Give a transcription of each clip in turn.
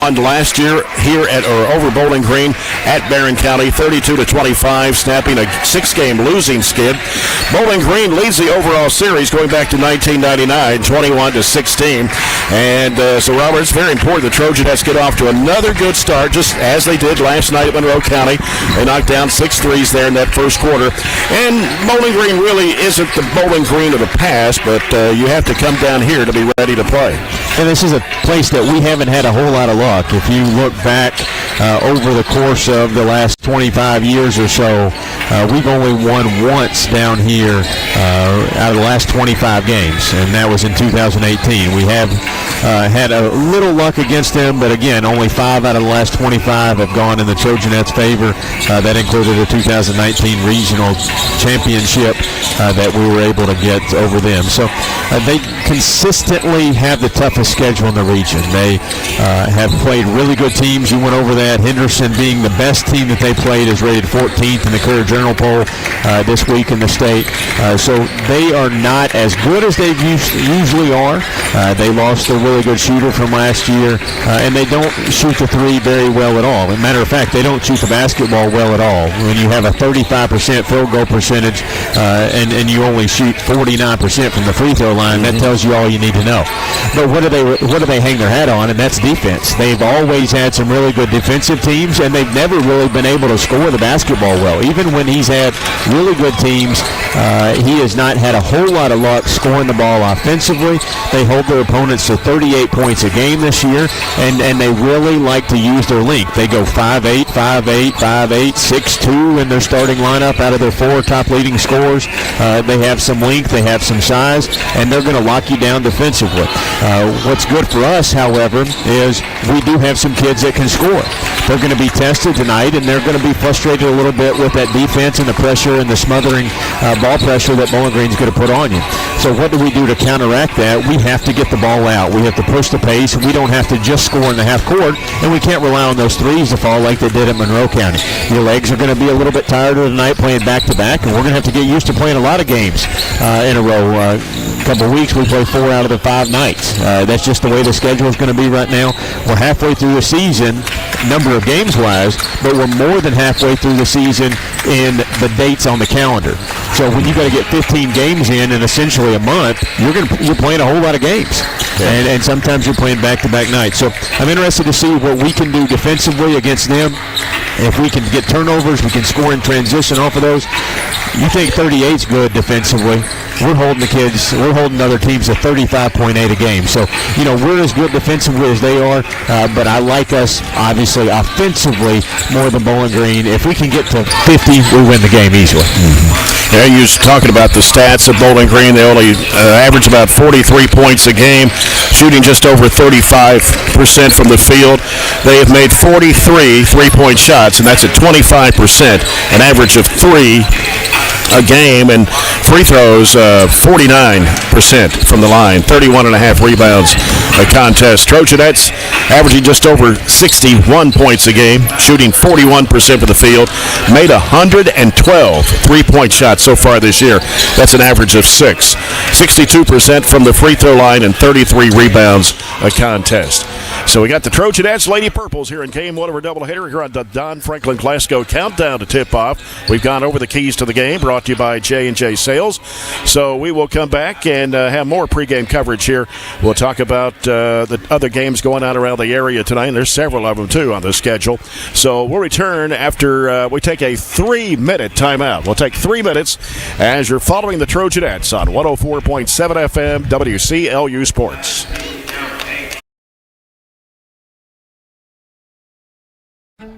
Last year here over Bowling Green at Barren County, 32-25, snapping a 6-game losing skid. Bowling Green leads the overall series going back to 1999, 21-16. And so, Robert, it's very important the Trojanettes get off to another good start, just as they did last night at Monroe County. They knocked down 6 threes there in that first quarter. And Bowling Green really isn't the Bowling Green of the past, but you have to come down here to be ready to play. And this is a place that we haven't had a whole lot of luck. If you look back over the course of the last 25 years or so, we've only won once down here out of the last 25 games, and that was in 2018. We have had a little luck against them, but again, only 5 out of the last 25 have gone in the Trojanettes' favor. That included a 2019 regional championship that we were able to get over them. So they consistently have the toughest schedule in the region. They have played really good teams. You went over that. Henderson being the best team that they played is rated 14th in the Courier Journal poll this week in the state. So they are not as good as they usually are. They lost a really good shooter from last year, and they don't shoot the three very well at all. As a matter of fact, they don't shoot the basketball well at all. When you have a 35% field goal percentage and you only shoot 49% from the free throw line, that tells you all you need to know. But what do they hang their hat on? And that's defense. They've always had some really good defensive teams, and they've never really been able to score the basketball well. Even when he's had really good teams, he has not had a whole lot of luck scoring the ball offensively. They hold their opponents to 38 points a game this year, and they really like to use their length. They go 5'8", 5'8", 5'8", 6'2" in their starting lineup out of their 4 top leading scorers. They have some length, they have some size, and they're going to lock you down defensively. What's good for us, however, is we do have some kids that can score. They're going to be tested tonight, and they're going to be frustrated a little bit with that defense and the pressure and the smothering ball pressure that Bowling Green's going to put on you. So what do we do to counteract that? We have to get the ball out. We have to push the pace. We don't have to just score in the half court, and we can't rely on those threes to fall like they did at Monroe County. Your legs are going to be a little bit tired tonight playing back-to-back, and we're going to have to get used to playing a lot of games in a row. A couple of weeks, we play 4 out of the 5 nights. That's just the way the schedule is going to be right now. We're halfway through the season, number of games-wise, but we're more than halfway through the season in the dates on the calendar. So when you got to get 15 games in essentially a month, you're playing a whole lot of games. And sometimes you're playing back-to-back nights. So I'm interested to see what we can do defensively against them. If we can get turnovers, we can score in transition off of those. You think 38's good defensively. We're holding other teams at 35.8 a game. So, we're as good defensively as they are, but I like us, obviously, offensively more than Bowling Green. If we can get to 50, we win the game easily. Yeah, you was talking about the stats of Bowling Green. They only average about 43 points a game, shooting just over 35% from the field. They have made 43 three-point shots, and that's at 25%, an average of 3 a game, and free throws 49% from the line, 31.5 rebounds a contest. Trojanettes averaging just over 61 points a game, shooting 41% from the field, made 112 three-point shots so far this year. That's an average of 6. 62% from the free throw line and 33 rebounds a contest. So we got the Trojanettes, Lady Purples here in Game 1 of our doubleheader here on the Don Franklin Glasgow Countdown to tip-off. We've gone over the keys to the game, brought to you by J&J Sales. So we will come back and have more pregame coverage here. We'll talk about the other games going on around the area tonight, and there's several of them, too, on the schedule. So we'll return after we take a 3-minute timeout. We'll take 3 minutes as you're following the Trojanettes on 104.7 FM WCLU Sports.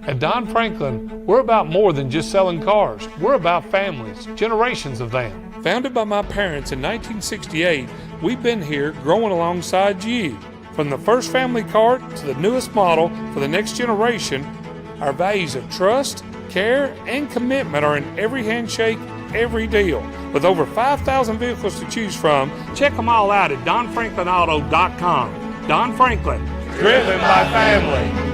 At Don Franklin, we're about more than just selling cars. We're about families, generations of them. Founded by my parents in 1968, we've been here growing alongside you. From the first family car to the newest model for the next generation, our values of trust, care, and commitment are in every handshake, every deal. With over 5,000 vehicles to choose from, check them all out at DonFranklinAuto.com. Don Franklin, driven by family.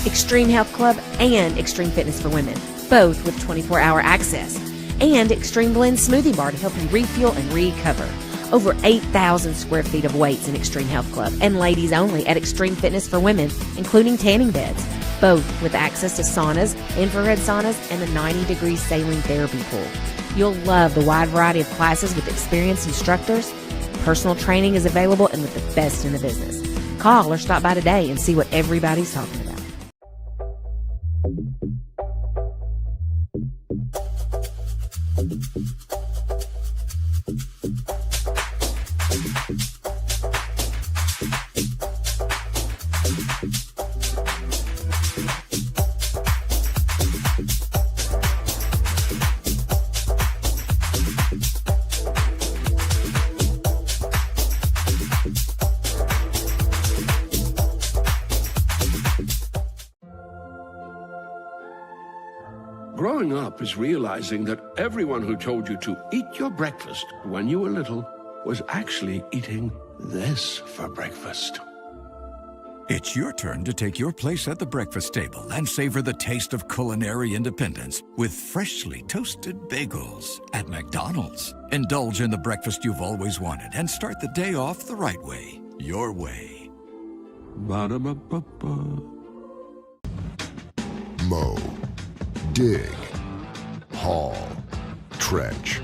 Extreme Health Club and Extreme Fitness for Women, both with 24-hour access. And Extreme Blend Smoothie Bar to help you refuel and recover. Over 8,000 square feet of weights in Extreme Health Club, and ladies only at Extreme Fitness for Women, including tanning beds, both with access to saunas, infrared saunas, and the 90-degree saline therapy pool. You'll love the wide variety of classes with experienced instructors. Personal training is available and with the best in the business. Call or stop by today and see what everybody's talking about. Growing up is realizing that everyone who told you to eat your breakfast when you were little was actually eating this for breakfast. It's your turn to take your place at the breakfast table and savor the taste of culinary independence with freshly toasted bagels at McDonald's. Indulge in the breakfast you've always wanted and start the day off the right way, your way. Ba-da-ba-ba-ba. Mow, dig, haul, trench.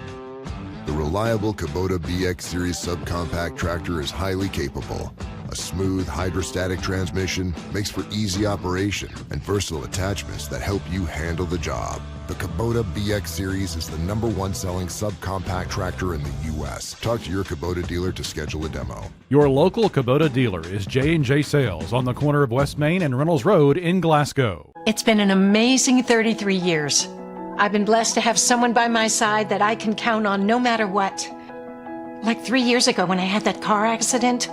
The reliable Kubota BX Series subcompact tractor is highly capable. A smooth hydrostatic transmission makes for easy operation and versatile attachments that help you handle the job. The Kubota BX Series is the #1 selling subcompact tractor in the U.S. Talk to your Kubota dealer to schedule a demo. Your local Kubota dealer is J&J Sales on the corner of West Main and Reynolds Road in Glasgow. It's been an amazing 33 years. I've been blessed to have someone by my side that I can count on no matter what. Like 3 years ago when I had that car accident,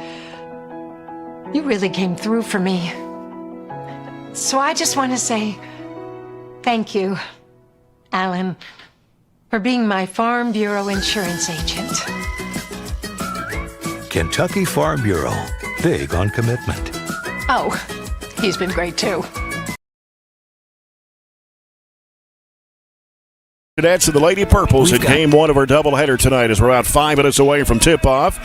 you really came through for me. So I just want to say thank you, Alan, for being my Farm Bureau insurance agent. Kentucky Farm Bureau, big on commitment. Oh, he's been great too. That's the Lady Purples in Game 1 of our doubleheader tonight as we're about 5 minutes away from tip-off.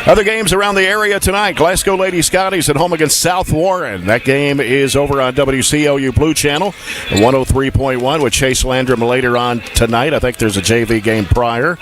Other games around the area tonight. Glasgow Lady Scotties at home against South Warren. That game is over on WCLU Blue Channel, 103.1 with Chase Landrum later on tonight. I think there's a JV game prior.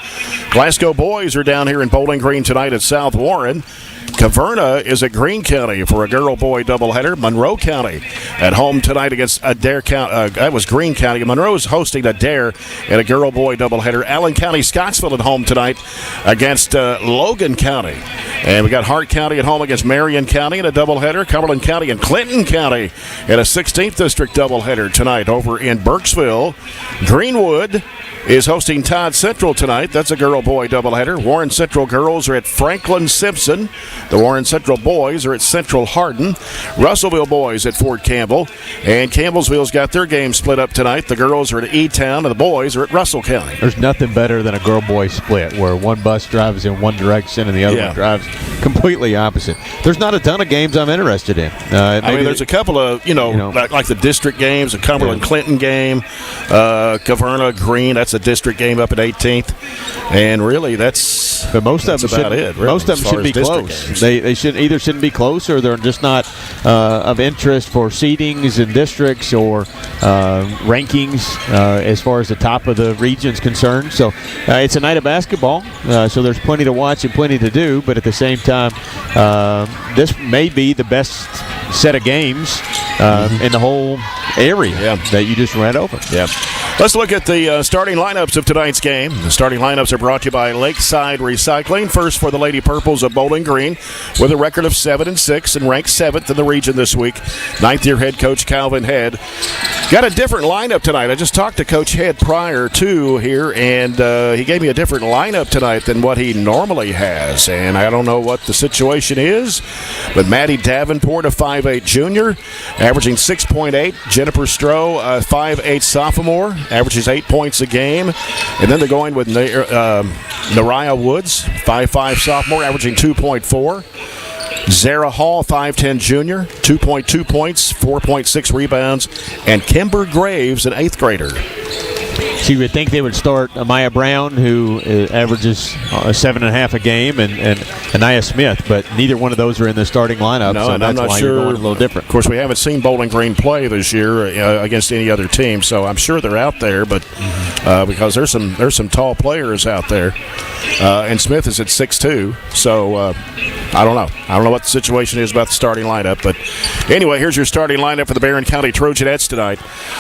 Glasgow boys are down here in Bowling Green tonight at South Warren. Caverna is at Greene County for a girl-boy doubleheader. Monroe County at home tonight against Adair County. That was Greene County. Monroe is hosting Adair in a girl-boy doubleheader. Allen County, Scottsville at home tonight against Logan County. And we got Hart County at home against Marion County in a doubleheader. Cumberland County and Clinton County in a 16th District doubleheader tonight over in Burkesville. Greenwood is hosting Todd Central tonight. That's a girl-boy doubleheader. Warren Central girls are at Franklin Simpson. The Warren Central boys are at Central Hardin. Russellville boys at Fort Campbell. And Campbellsville's got their game split up tonight. The girls are at E-Town and the boys are at Russell County. There's nothing better than a girl-boy split where one bus drives in one direction and the other one drives completely opposite. There's not a ton of games I'm interested in. There's a couple of, like the district games, a Cumberland-Clinton game, Caverna, Greene, that's a district game up at 18th. And really, that's most of them about it. Really, most of them should be close. They shouldn't be close, or they're just not of interest for seedings and districts or rankings as far as the top of the region's concerned. So it's a night of basketball, so there's plenty to watch and plenty to do. But at the same time, this may be the best set of games in the whole area that you just ran over. Yeah. Let's look at the starting lineups of tonight's game. The starting lineups are brought to you by Lakeside Recycling. First for the Lady Purples of Bowling Green with a record of 7-6 and ranked 7th in the region this week. Ninth-year head coach Calvin Head. Got a different lineup tonight. I just talked to Coach Head prior to here, and he gave me a different lineup tonight than what he normally has. And I don't know what the situation is, but Maddie Davenport, a 5'8 junior, averaging 6.8. Jennifer Stroh, a 5'8 sophomore, averages 8 points a game. And then they're going with Nariah Woods, 5'5 sophomore, averaging 2.4. Zara Hall, 5'10 junior, 2.2 points, 4.6 rebounds. And Kimber Graves, an 8th grader. So you would think they would start Amaya Brown, who averages 7.5 a game, and Anaya Smith, but neither one of those are in the starting lineup. No, so and that's I'm not why sure. You're going a little different. Of course, we haven't seen Bowling Green play this year against any other team, so I'm sure they're out there. But because there's some tall players out there, and Smith is at 6'2", so I don't know. I don't know what the situation is about the starting lineup. But anyway, here's your starting lineup for the Barren County Trojanettes tonight.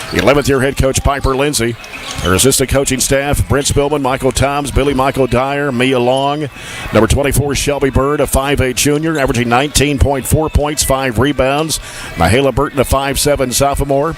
11th year head coach Piper Lindsay. Her assistant coaching staff, Brent Spillman, Michael Toms, Billy Michael Dyer, Mia Long. Number 24, Shelby Bird, a 5'8 junior, averaging 19.4 points, 5 rebounds. Mahala Burton, a 5'7 sophomore,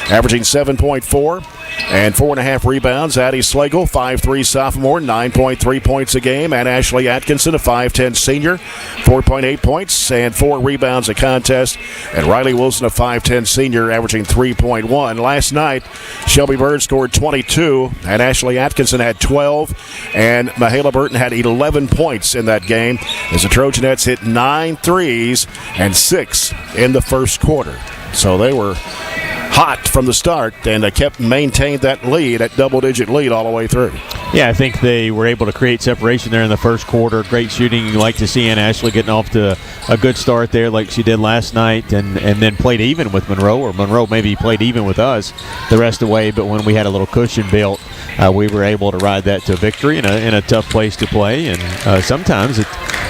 averaging 7.4 and 4.5 rebounds. Addie Slagle, 5'3 sophomore, 9.3 points a game. And Ashley Atkinson, a 5'10 senior, 4.8 points and 4 rebounds a contest. And Riley Wilson, a 5'10 senior, averaging 3.1. Last night, Shelby Bird scored 22, and Ashley Atkinson had 12, and Mahala Burton had 11 points in that game as the Trojanettes hit 9 threes and 6 in the first quarter. So they were hot from the start, and they maintained that lead, that double-digit lead all the way through. Yeah, I think they were able to create separation there in the first quarter. Great shooting. You like to see Ann Ashley getting off to a good start there like she did last night, and then played even with Monroe, or Monroe maybe played even with us the rest of the way, but when we had a little cushion built, we were able to ride that to a victory in a tough place to play. And sometimes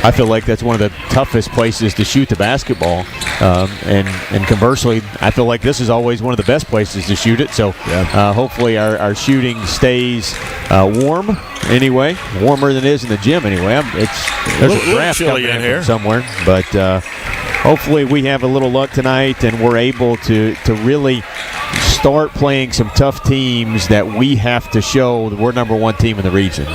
I feel like that's one of the toughest places to shoot the basketball. And conversely, I feel like this is always one of the best places to shoot it. So hopefully our shooting stays warm anyway, warmer than it is in the gym anyway. There's a draft coming in here somewhere, but hopefully we have a little luck tonight and we're able to really start playing some tough teams that we have to show that we're number one team in the region.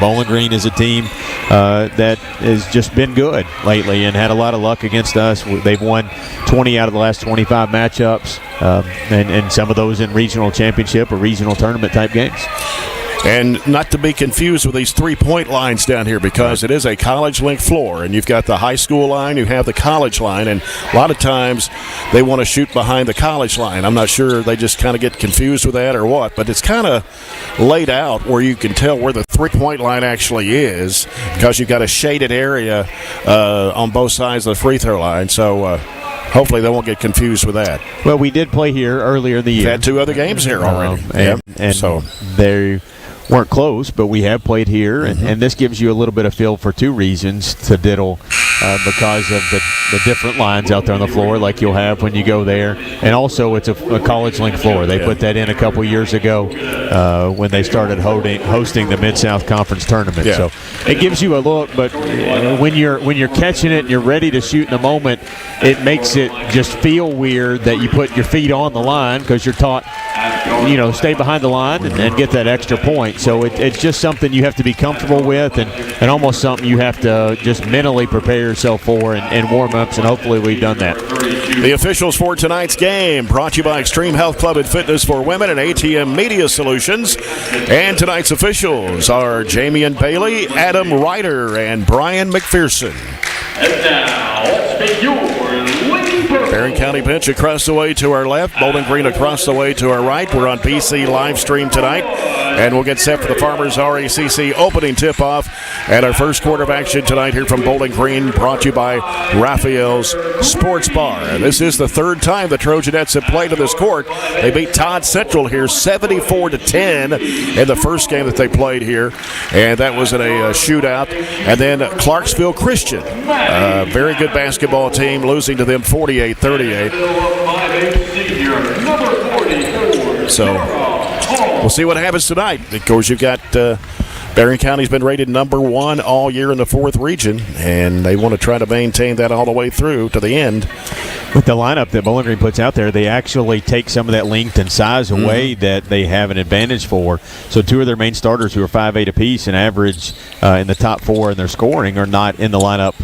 Bowling Green is a team that has just been good lately and had a lot of luck against us. They've won 20 out of the last 25 matchups, and some of those in regional championship or regional tournament type games. And not to be confused with these three-point lines down here, because it is a college link floor, and you've got the high school line, you have the college line, and a lot of times they want to shoot behind the college line. I'm not sure, they just kind of get confused with that or what, but it's kind of laid out where you can tell where the three-point line actually is, because you've got a shaded area on both sides of the free throw line. So hopefully they won't get confused with that. Well, we did play here earlier in the year. We've had 2 other games here already. And so they weren't close, but we have played here, and this gives you a little bit of feel for 2 reasons to diddle, because of the different lines out there on the floor like you'll have when you go there, and also it's a college link floor. They put that in a couple years ago when they started hosting the Mid-South Conference tournament. So it gives you a look, but when you're catching it and you're ready to shoot in the moment, it makes it just feel weird that you put your feet on the line because you're taught, stay behind the line and get that extra point. So it's just something you have to be comfortable with, and almost something you have to just mentally prepare yourself for and warm-ups, and hopefully we've done that. The officials for tonight's game brought to you by Extreme Health Club and Fitness for Women and ATM Media Solutions. And tonight's officials are Jamie and Bailey, Adam Ryder, and Brian McPherson. And now, let's be your Barren County bench across the way to our left, Bowling Green across the way to our right. We're on BC live stream tonight, and we'll get set for the Farmers RACC opening tip-off at our first quarter of action tonight here from Bowling Green, brought to you by Raphael's Sports Bar. And this is the 3rd time the Trojanettes have played on this court. They beat Todd Central here 74-10 in the first game that they played here, and that was in a shootout. And then Clarksville Christian, a very good basketball team, losing to them 48-38. So we'll see what happens tonight. Of course, you've got Barren County's been rated number 1 all year in the 4th region, and they want to try to maintain that all the way through to the end. With the lineup that Bowling Green puts out there, they actually take some of that length and size away that they have an advantage for. So 2 of their main starters, who are 5'8 apiece and average in the top 4 in their scoring, are not in the lineup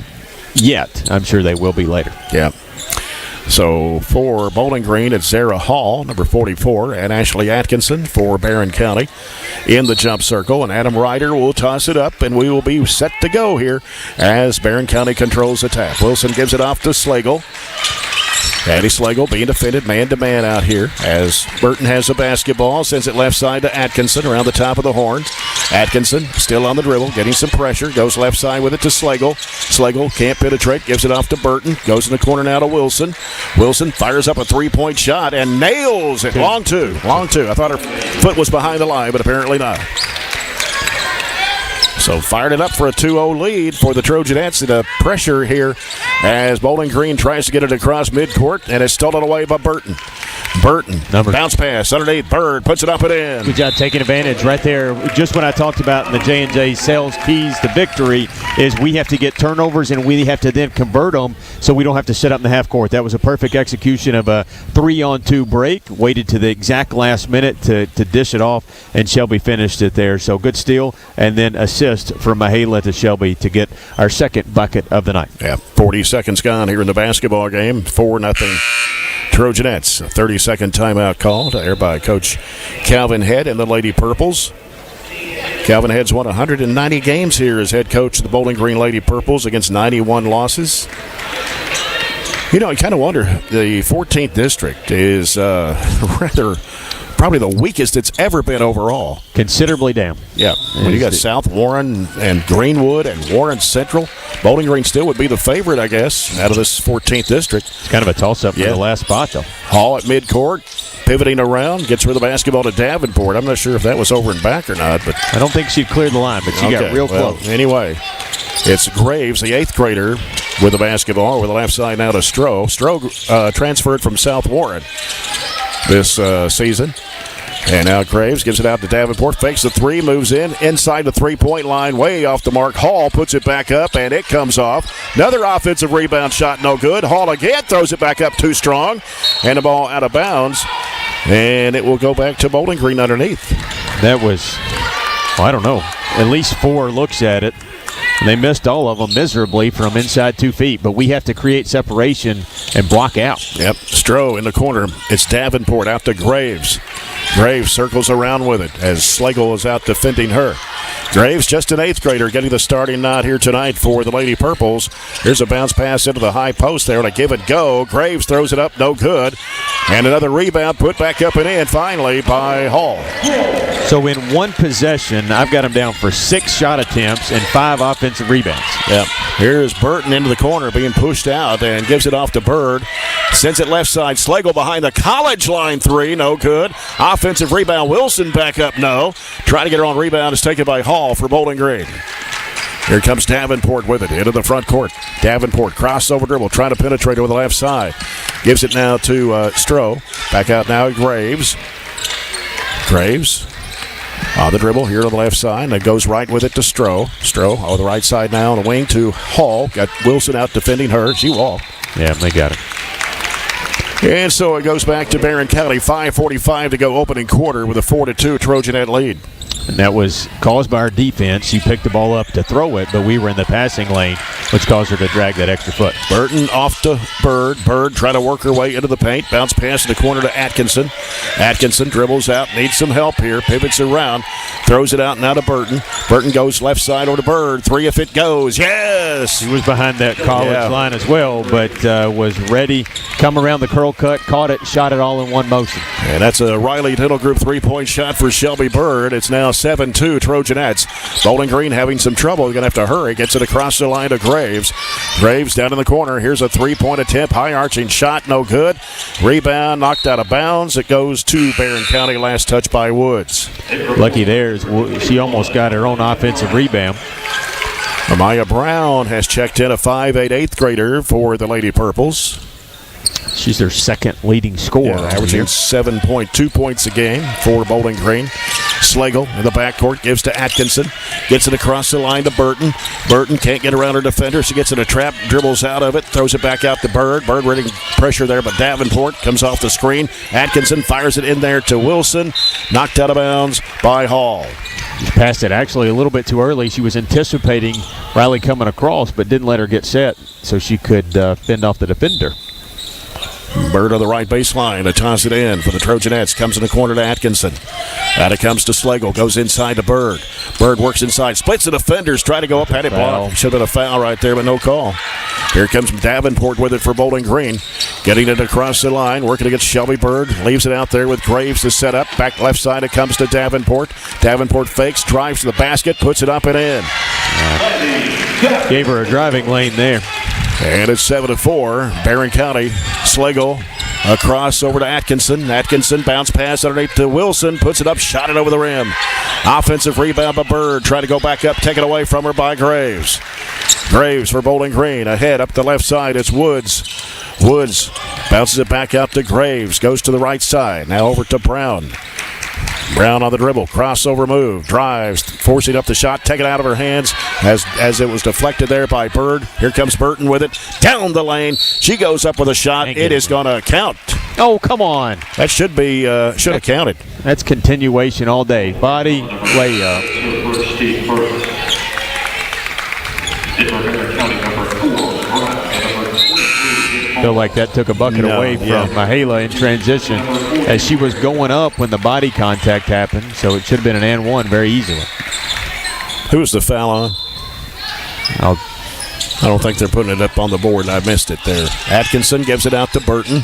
yet. I'm sure they will be later. Yeah. So for Bowling Green, it's Zara Hall, number 44, and Ashley Atkinson for Barren County in the jump circle. And Adam Ryder will toss it up, and we will be set to go here as Barren County controls the tap. Wilson gives it off to Slagle. Addie Slagle being defended man-to-man out here as Burton has the basketball, sends it left side to Atkinson around the top of the horn. Atkinson still on the dribble, getting some pressure, goes left side with it to Slagle. Slagle can't penetrate, gives it off to Burton, goes in the corner now to Wilson. Wilson fires up a three-point shot and nails it. Long two. I thought her foot was behind the line, but apparently not. So fired it up for a 2-0 lead for the Trojanettes. The pressure here as Bowling Green tries to get it across midcourt, and it's stolen away by Burton. Burton, bounce pass underneath. Bird puts it up and in. Good job taking advantage right there. Just when I talked about the J&J sales keys to victory is we have to get turnovers and we have to then convert them so we don't have to sit up in the half court. That was a perfect execution of a 3-on-2 break. Waited to the exact last minute to dish it off, and Shelby finished it there. So good steal and then assist from Mahala to Shelby to get our second bucket of the night. Yeah, 40 seconds gone here in the basketball game. 4-0 Trojanettes. A 30-second timeout called there by Coach Calvin Head and the Lady Purples. Calvin Head's won 190 games here as head coach of the Bowling Green Lady Purples against 91 losses. You know, I kind of wonder, the 14th district is probably the weakest it's ever been overall. Considerably down. Yeah. When you got South Warren and Greenwood and Warren Central, Bowling Green still would be the favorite, I guess, out of this 14th district. It's kind of a toss-up for the last spot, though. Hall at midcourt, pivoting around, gets rid of the basketball to Davenport. I'm not sure if that was over and back or not, but I don't think she cleared the line, but she got real close. Anyway, it's Graves, the 8th grader, with the basketball with the left side now to Stroh. Stroh transferred from South Warren this season. And now Graves gives it out to Davenport, fakes the three, moves inside the three-point line, way off the mark. Hall puts it back up, and it comes off. Another offensive rebound shot, no good. Hall again throws it back up too strong, and the ball out of bounds. And it will go back to Bowling Green underneath. That was, I don't know, at least 4 looks at it. And they missed all of them miserably from inside 2 feet, but we have to create separation and block out. Yep, Stroh in the corner. It's Davenport out to Graves. Graves circles around with it as Slagle is out defending her. Graves, just an 8th grader, getting the starting nod here tonight for the Lady Purples. Here's a bounce pass into the high post there to give it go. Graves throws it up, no good. And another rebound put back up and in finally by Hall. So in one possession, I've got him down for 6 shot attempts and 5 offensive rebounds. Yep. Here's Burton into the corner being pushed out and gives it off to Bird. Sends it left side. Slagle behind the college line 3, no good. Offensive rebound. Wilson back up, no. Trying to get her on rebound is taken by Hall for Bowling Green. Here comes Davenport with it into the front court. Davenport crossover dribble, trying to penetrate over the left side. Gives it now to Stroh. Back out now Graves. Graves on the dribble here to the left side, and it goes right with it to Stroh. Stroh on the right side now on the wing to Hall. Got Wilson out defending her. She walked. Yeah, they got it. And so it goes back to Barren County. 5:45 to go opening quarter with a 4-2 Trojanet lead. And that was caused by our defense. She picked the ball up to throw it, but we were in the passing lane, which caused her to drag that extra foot. Burton off to Bird. Bird trying to work her way into the paint. Bounce pass in the corner to Atkinson. Atkinson dribbles out, needs some help here. Pivots around, throws it out now to Burton. Burton goes left side over to Bird. 3 if it goes. Yes! He was behind that college line as well, but was ready. Come around the curl cut, caught it, shot it all in one motion. And that's a Riley Tittle Group 3-point shot for Shelby Bird. It's now 7-2 Trojanettes. Bowling Green having some trouble. They're going to have to hurry. Gets it across the line to Graves. Graves down in the corner. Here's a 3-point attempt. High arching shot. No good. Rebound knocked out of bounds. It goes to Barren County. Last touch by Woods. Lucky there. She almost got her own offensive rebound. Amaya Brown has checked in, a 5'8" 8th grader for the Lady Purples. She's their second leading scorer. Averaging 7.2 points a game for Bowling Green. Slagle in the backcourt gives to Atkinson. Gets it across the line to Burton. Burton can't get around her defender. She gets in a trap, dribbles out of it, throws it back out to Bird. Bird reading pressure there, but Davenport comes off the screen. Atkinson fires it in there to Wilson. Knocked out of bounds by Hall. She passed it actually a little bit too early. She was anticipating Riley coming across, but didn't let her get set so she could fend off the defender. Bird on the right baseline to toss it in for the Trojanettes. Comes in the corner to Atkinson. Out it comes to Slagle. Goes inside to Bird. Bird works inside. Splits the defenders. Try to go up. Had it blocked. Should have been a foul right there, but no call. Here comes Davenport with it for Bowling Green. Getting it across the line. Working against Shelby Bird. Leaves it out there with Graves to set up. Back left side it comes to Davenport. Davenport fakes. Drives to the basket. Puts it up and in. Gave her a driving lane there. And it's 7-4. Barren County. Slagle across over to Atkinson. Atkinson bounce pass underneath to Wilson. Puts it up. Shot it over the rim. Offensive rebound by Bird. Trying to go back up. Taken away from her by Graves. Graves for Bowling Green. Ahead up the left side. It's Woods. Woods bounces it back out to Graves. Goes to the right side. Now over to Brown. Brown on the dribble. Crossover move. Drives. Forcing up the shot. Taken out of her hands as it was deflected there by Bird. Here comes Burton with it. Down the lane. She goes up with a shot. It is going to count. Oh, come on. That should have counted. That's continuation all day. Body, layup. Feel like that took a bucket away from Mahala in transition as she was going up when the body contact happened, so it should have been an and one very easily. Who was the foul on? I don't think they're putting it up on the board. I missed it there. Atkinson gives it out to Burton.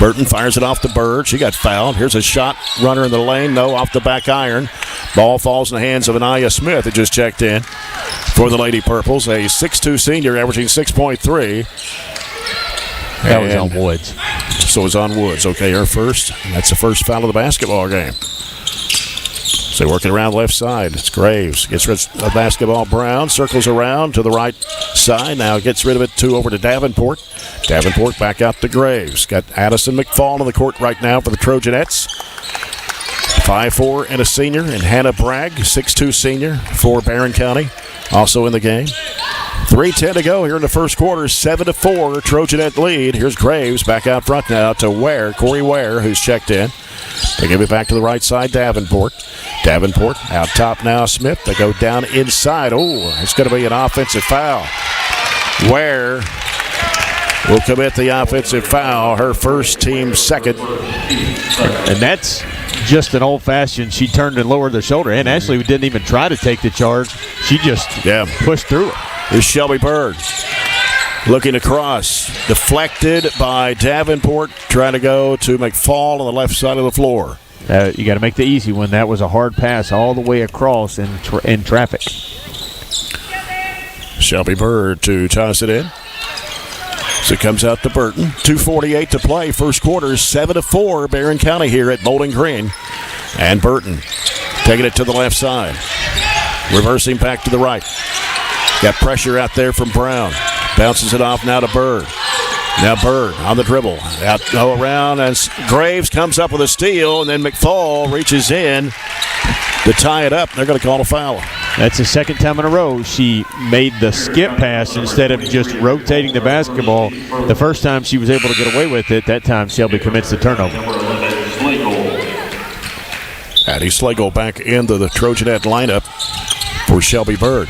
Burton fires it off to Bird. She got fouled. Here's a shot runner in the lane. No, off the back iron. Ball falls in the hands of Anaya Smith, that just checked in for the Lady Purples. A 6'2 senior averaging 6.3. That was on Woods. So it was on Woods. Okay, her first. That's the first foul of the basketball game. So working around left side. It's Graves. Gets rid of the basketball. Brown circles around to the right side. Now gets rid of it over to Davenport. Davenport back out to Graves. Got Addison McFall on the court right now for the Trojanettes. 5'4" and a senior. And Hannah Bragg, 6'2" senior for Barren County, also in the game. 3:10 to go here in the first quarter. 7-4 Trojanette lead. Here's Graves back out front now to Corey Ware, who's checked in. They give it back to the right side, Davenport. Davenport out top now, Smith. They go down inside. Oh, it's going to be an offensive foul. Ware will commit the offensive foul, her first, team second. And that's just an old-fashioned, she turned and lowered the shoulder. And Ashley didn't even try to take the charge. She just pushed through it. Here's Shelby Bird looking across. Deflected by Davenport. Trying to go to McFall on the left side of the floor. You got to make the easy one. That was a hard pass all the way across in traffic. Shelby Bird to toss it in. So it comes out to Burton. 2:48 to play. First quarter, 7-4. Barren County here at Bowling Green. And Burton taking it to the left side. Reversing back to the right. Got pressure out there from Brown. Bounces it off now to Bird. Now Bird on the dribble. Go around, and Graves comes up with a steal, and then McFall reaches in to tie it up. They're going to call a foul. That's the second time in a row she made the skip pass instead of just rotating the basketball. The first time she was able to get away with it. That time Shelby commits the turnover. Addie Slagle back into the Trojanette lineup for Shelby Bird.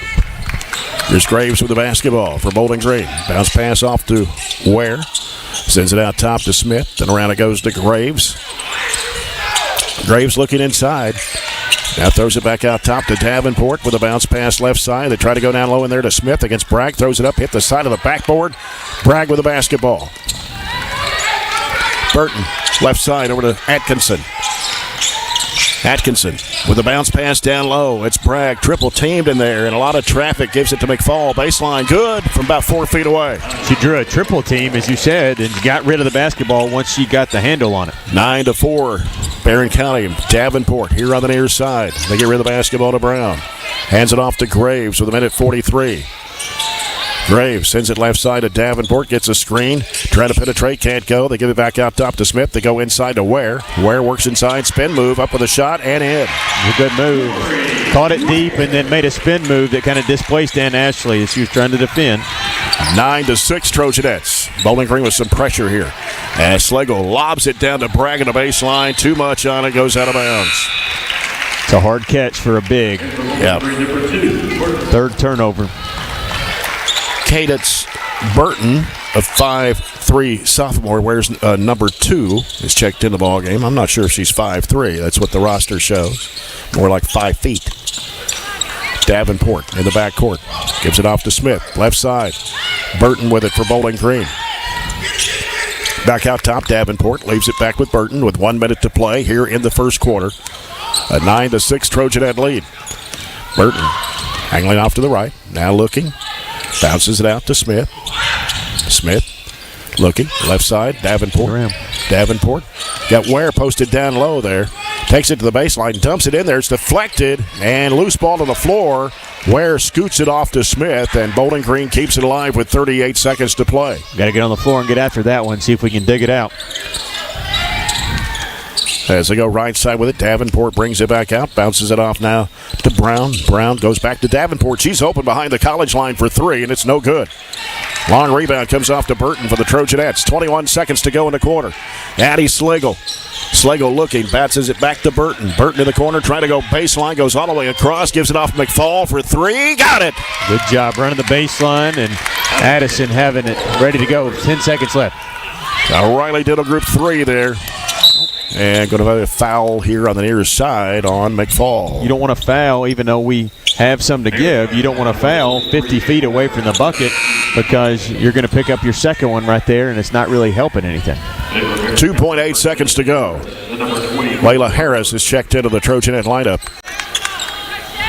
Here's Graves with the basketball for Bowling Green. Bounce pass off to Ware. Sends it out top to Smith. Then around it goes to Graves. Graves looking inside. Now throws it back out top to Davenport with a bounce pass left side. They try to go down low in there to Smith against Bragg. Throws it up, hit the side of the backboard. Bragg with the basketball. Burton, left side over to Atkinson. Atkinson with a bounce pass down low. It's Bragg, triple teamed in there, and a lot of traffic. Gives it to McFall. Baseline good from about 4 feet away. She drew a triple team, as you said, and got rid of the basketball once she got the handle on it. 9-4. Barren County. Davenport here on the near side. They get rid of the basketball to Brown. Hands it off to Graves with a minute 43. Graves sends it left side to Davenport, gets a screen, trying to penetrate, can't go. They give it back out top to Smith. They go inside to Ware. Ware works inside, spin move, up with a shot, and in. A good move. Caught it deep and then made a spin move that kind of displaced Ann Ashley as she was trying to defend. 9-6 Trojanettes. Bowling Green with some pressure here. As Slagle lobs it down to Bragg on the baseline. Too much on it, goes out of bounds. It's a hard catch for a big. Yeah. Third turnover. Cadence Burton, a 5'3" sophomore, wears number 2, is checked in the ball game. I'm not sure if she's 5'3". That's what the roster shows. More like 5 feet. Davenport in the backcourt. Gives it off to Smith. Left side. Burton with it for Bowling Green. Back out top, Davenport leaves it back with Burton with 1 minute to play here in the first quarter. A 9-6 Trojanette lead. Burton angling off to the right. Now looking. Bounces it out to Smith. Smith looking. Left side. Davenport. Davenport. Got Ware posted down low there. Takes it to the baseline. Dumps it in there. It's deflected. And loose ball to the floor. Ware scoots it off to Smith. And Bowling Green keeps it alive with 38 seconds to play. Got to get on the floor and get after that one. See if we can dig it out. As they go right side with it, Davenport brings it back out, bounces it off now to Brown. Brown goes back to Davenport. She's open behind the college line for 3, and it's no good. Long rebound comes off to Burton for the Trojanettes. 21 seconds to go in the quarter. Addie Slagle. Slagle looking, bounces it back to Burton. Burton in the corner, trying to go baseline, goes all the way across, gives it off McFall for 3. Got it! Good job running the baseline, and Addison having it ready to go. 10 seconds left. Riley Diddle Group 3 there. And going to have a foul here on the near side on McFall. You don't want to foul, even though we have some to give. You don't want to foul 50 feet away from the bucket because you're going to pick up your second one right there, and it's not really helping anything. 2.8 seconds to go. Layla Harris is checked into the Trojanette lineup.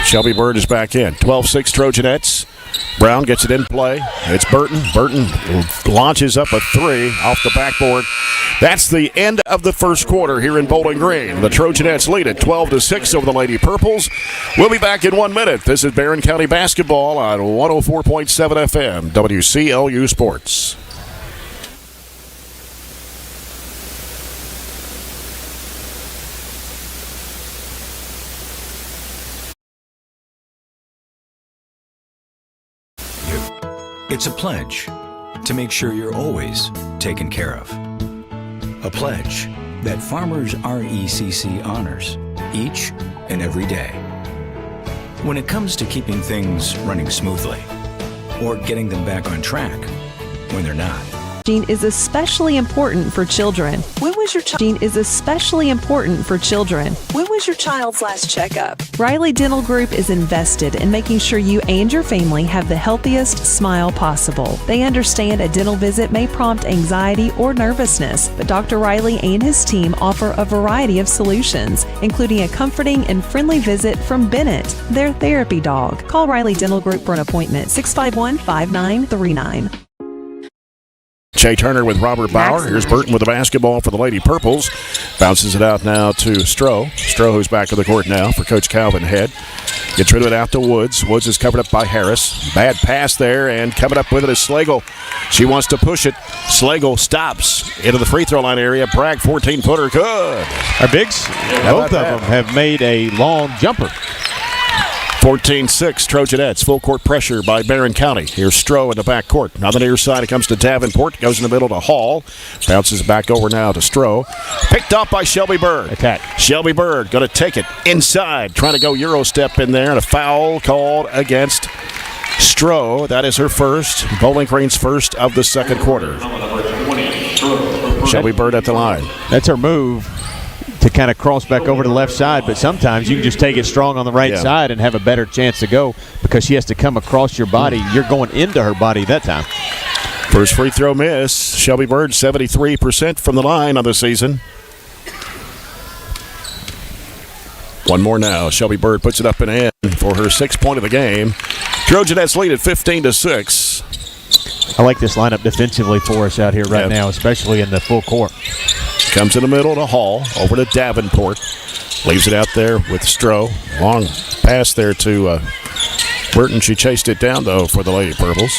Shelby Bird is back in. 12-6 Trojanettes. Brown gets it in play. It's Burton. Burton launches up a 3 off the backboard. That's the end of the first quarter here in Bowling Green. The Trojanettes lead at 12-6 over the Lady Purples. We'll be back in 1 minute. This is Barren County Basketball on 104.7 FM, WCLU Sports. It's a pledge to make sure you're always taken care of. A pledge that Farmers RECC honors each and every day. When it comes to keeping things running smoothly or getting them back on track when they're not. Hygiene is especially important for children. When was your hygiene is especially important for children. When was your child's last checkup? Riley Dental Group is invested in making sure you and your family have the healthiest smile possible. They understand a dental visit may prompt anxiety or nervousness, but Dr. Riley and his team offer a variety of solutions, including a comforting and friendly visit from Bennett, their therapy dog. Call Riley Dental Group for an appointment, 651-5939. Jay Turner with Robert Bauer. Here's Burton with the basketball for the Lady Purples. Bounces it out now to Stroh. Stroh, who's back to the court now for Coach Calvin Head. Gets rid of it out to Woods. Woods is covered up by Harris. Bad pass there, and coming up with it is Slagle. She wants to push it. Slagle stops into the free throw line area. Bragg 14-footer. Good. Our bigs, both of them have made a long jumper. 14-6 Trojanettes. Full court pressure by Barren County. Here's Stroh in the back court. On the near side, it comes to Davenport. Goes in the middle to Hall. Bounces back over now to Stroh. Picked off by Shelby Bird. Attack. Shelby Bird going to take it inside. Trying to go Euro step in there. And a foul called against Stroh. That is her first. Bowling Green's first of the second quarter. Shelby Bird at the line. That's her move to kind of cross back over to the left side, but sometimes you can just take it strong on the right side and have a better chance to go because she has to come across your body. You're going into her body that time. First free throw miss. Shelby Bird 73% from the line on the season. One more now. Shelby Bird puts it up and in for her 6th point of the game. Trojanettes lead at 15-6. I like this lineup defensively for us out here right now, especially in the full court. Comes in the middle to Hall, over to Davenport. Leaves it out there with Stroh. Long pass there to Burton. She chased it down, though, for the Lady Purples.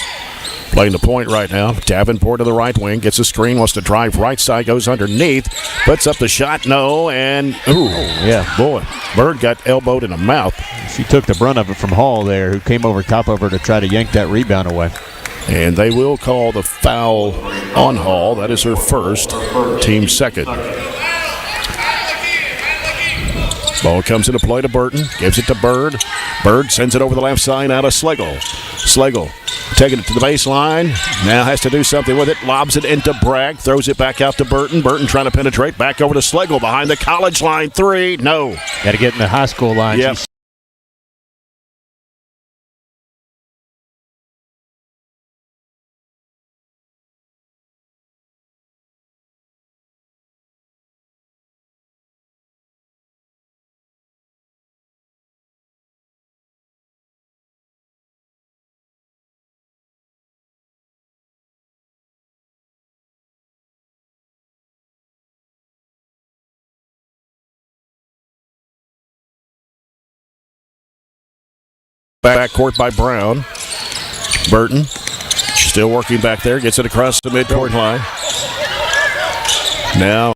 Playing the point right now. Davenport to the right wing. Gets a screen. Wants to drive right side. Goes underneath. Puts up the shot. No. And, boy. Bird got elbowed in the mouth. She took the brunt of it from Hall there, who came over top of her to try to yank that rebound away. And they will call the foul on Hall. That is her first, team second. Ball comes into play to Burton. Gives it to Bird. Bird sends it over the left side out of Slagle. Slagle Taking it to the baseline. Now has to do something with it. Lobs it into Bragg. Throws it back out to Burton. Burton trying to penetrate. Back over to Schlegel behind the college line. 3. No. Got to get in the high school line. Yep. Backcourt by Brown. Burton still working back there. Gets it across the midcourt line. Now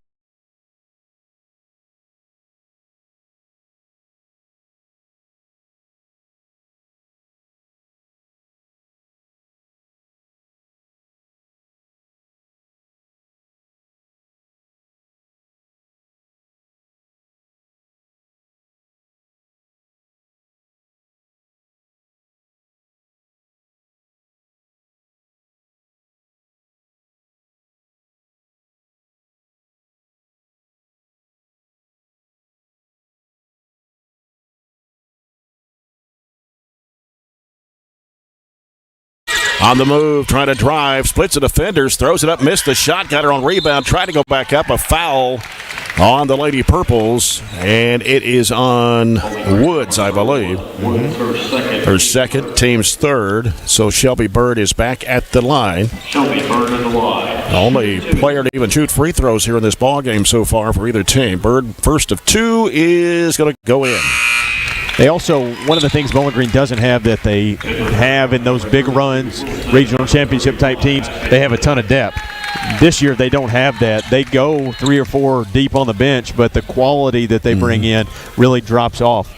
on the move, trying to drive, splits the defenders, throws it up, missed the shot, got her on rebound, tried to go back up, a foul on the Lady Purples, and it is on Woods, I believe. Her second, team's third, so Shelby Bird is back at the line. Shelby Bird at the line. Only player to even shoot free throws here in this ball game so far for either team. Bird, first of 2, is going to go in. They also, one of the things Bowling Green doesn't have that they have in those big runs, regional championship type teams, they have a ton of depth. This year they don't have that. They go 3 or 4 deep on the bench, but the quality that they bring in really drops off.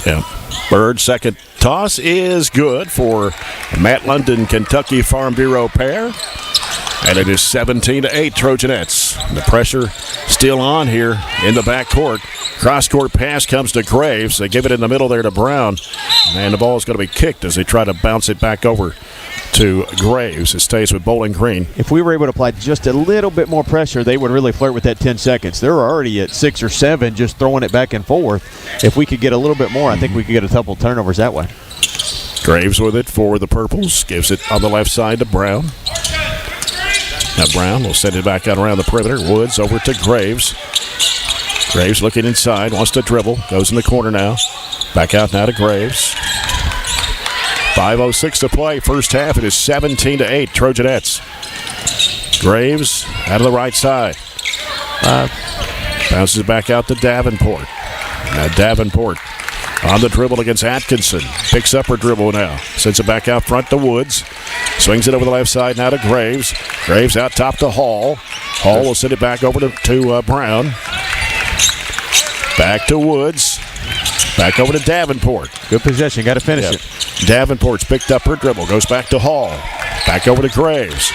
Yeah. Bird, second toss is good for Matt London, Kentucky Farm Bureau pair. And it is 17-8 Trojanettes. The pressure still on here in the backcourt. Cross-court pass comes to Graves. They give it in the middle there to Brown. And the ball is going to be kicked as they try to bounce it back over to Graves. It stays with Bowling Green. If we were able to apply just a little bit more pressure, they would really flirt with that 10 seconds. They're already at 6 or 7 just throwing it back and forth. If we could get a little bit more, I think we could get a couple turnovers that way. Graves with it for the Purples. Gives it on the left side to Brown. Now Brown will send it back out around the perimeter. Woods over to Graves. Graves looking inside, wants to dribble. Goes in the corner now. Back out now to Graves. 5:06 to play. First half, it is 17-8 Trojanettes. Graves out of the right side. Bounces back out to Davenport. Now Davenport on the dribble against Atkinson. Picks up her dribble now. Sends it back out front to Woods. Swings it over the left side now to Graves. Graves out top to Hall. Hall will send it back over to Brown. Back to Woods. Back over to Davenport. Good possession. Got to finish it. Davenport's picked up her dribble. Goes back to Hall. Back over to Graves.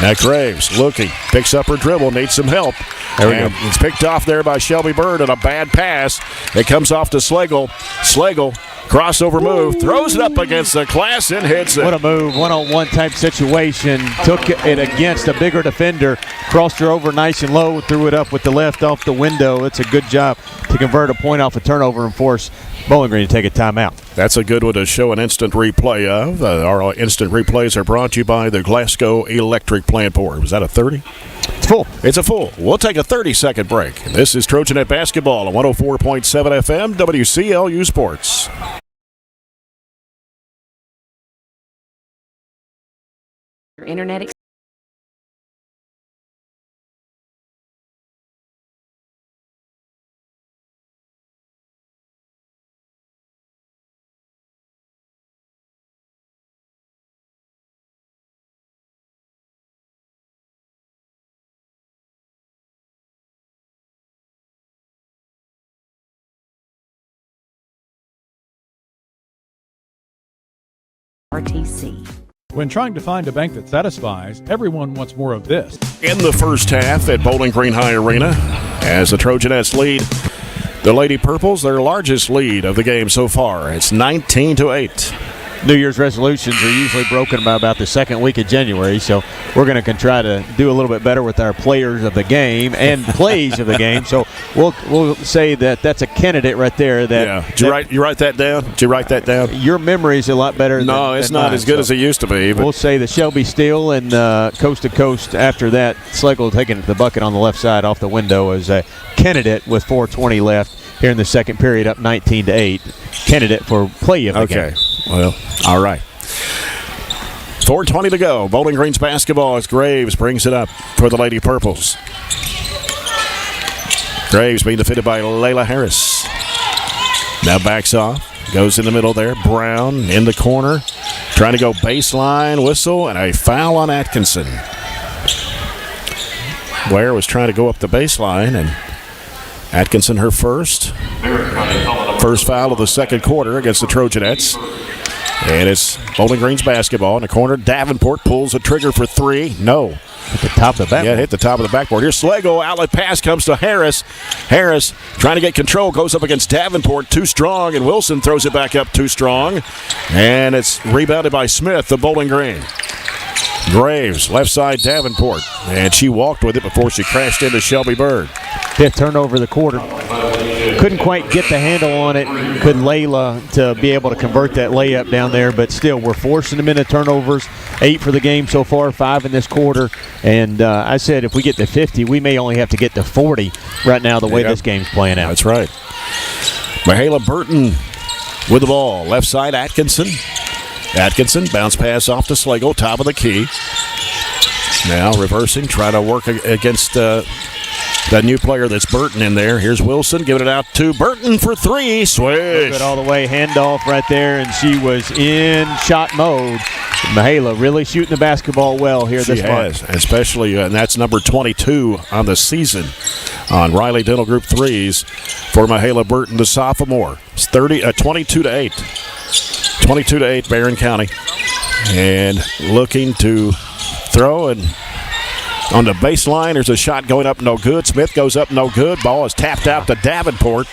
Now Graves looking. Picks up her dribble. Needs some help. There we go. It's picked off there by Shelby Bird on a bad pass. It comes off to Schlegel. Schlegel, crossover move. Throws it up against the glass and hits it. What a move. One-on-one type situation. Took it against a bigger defender. Crossed her over nice and low. Threw it up with the left off the window. It's a good job to convert a point off a turnover and force Bowling Green to take a timeout. That's a good one to show an instant replay of. Our instant replays are brought to you by the Glasgow Electric Plant Board. Was that a 30? It's full. It's a full. We'll take a 30-second break. This is Trojanet Basketball on 104.7 FM, WCLU Sports. Your internet RTC. When trying to find a bank that satisfies, everyone wants more of this. In the first half at Bowling Green High Arena, as the Trojanettes lead the Lady Purples, their largest lead of the game so far. It's 19-8. New Year's resolutions are usually broken by about the second week of January, so we're going to try to do a little bit better with our players of the game and plays of the game. So we'll say that's a candidate right there. Did you write that down? Did you write that down? Your memory is a lot better. No, it's not as good as it used to be. But we'll say the Shelby Steele and coast to coast. After that, Schlegel taking the bucket on the left side off the window as a candidate with 4:20 left here in the second period, up 19-8. Candidate for play of the game. Okay. Well, all right. 4:20 to go. Bowling Green's basketball as Graves brings it up for the Lady Purples. Graves being defended by Layla Harris. Now backs off. Goes in the middle there. Brown in the corner. Trying to go baseline whistle and a foul on Atkinson. Ware was trying to go up the baseline, and Atkinson her first. First foul of the second quarter against the Trojanettes. And it's Bowling Green's basketball in the corner. Davenport pulls the trigger for three. No. At the top of the backboard. Yeah, hit the top of the backboard. Here's Schlegel. Outlet pass comes to Harris. Harris trying to get control. Goes up against Davenport. Too strong. And Wilson throws it back up too strong. And it's rebounded by Smith of Bowling Green. Graves, left side Davenport. And she walked with it before she crashed into Shelby Bird. Fifth turnover of the quarter. Couldn't quite get the handle on it. Could Layla to be able to convert that layup down there, but still we're forcing them into turnovers. 8 for the game so far, 5 in this quarter. And I said if we get to 50, we may only have to get to 40 right now the way this game's playing out. That's right. Mahala Burton with the ball. Left side Atkinson. Atkinson, bounce pass off to Schlegel, top of the key. Now reversing, trying to work against that new player that's Burton in there. Here's Wilson giving it out to Burton for three. Swish. It all the way, handoff right there, and she was in shot mode. Mahala really shooting the basketball well here this month. She has, especially, and that's number 22 on the season on Riley Dental Group threes for Mahala Burton, the sophomore. It's 22-8. 22-8, Barren County. And looking to throw, and on the baseline, there's a shot going up, no good. Smith goes up, no good. Ball is tapped out to Davenport.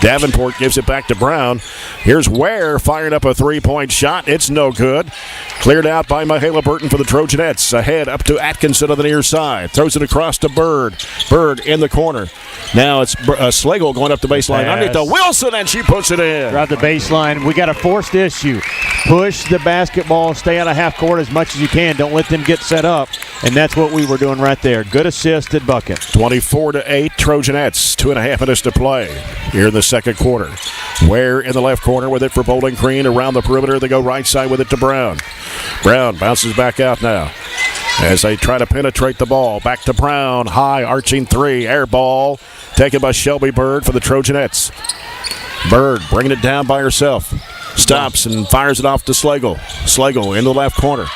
Davenport gives it back to Brown. Here's Ware firing up a three-point shot. It's no good. Cleared out by Mahala Burton for the Trojanettes. Ahead up to Atkinson on the near side. Throws it across to Bird. Bird in the corner. Now it's Schlegel going up the baseline. Underneath to Wilson, and she puts it in. Drive the baseline. We got a forced issue. Push the basketball. Stay out of half court as much as you can. Don't let them get set up. And that's what we were doing right there. Good assist at bucket. 24-8, Trojanettes. 2.5 minutes to play here in the second quarter. Ware in the left corner with it for Bowling Green. Around the perimeter, they go right side with it to Brown. Brown bounces back out now as they try to penetrate the ball. Back to Brown. High arching three. Air ball taken by Shelby Bird for the Trojanettes. Bird bringing it down by herself. Stops and fires it off to Schlegel. Schlegel in the left corner.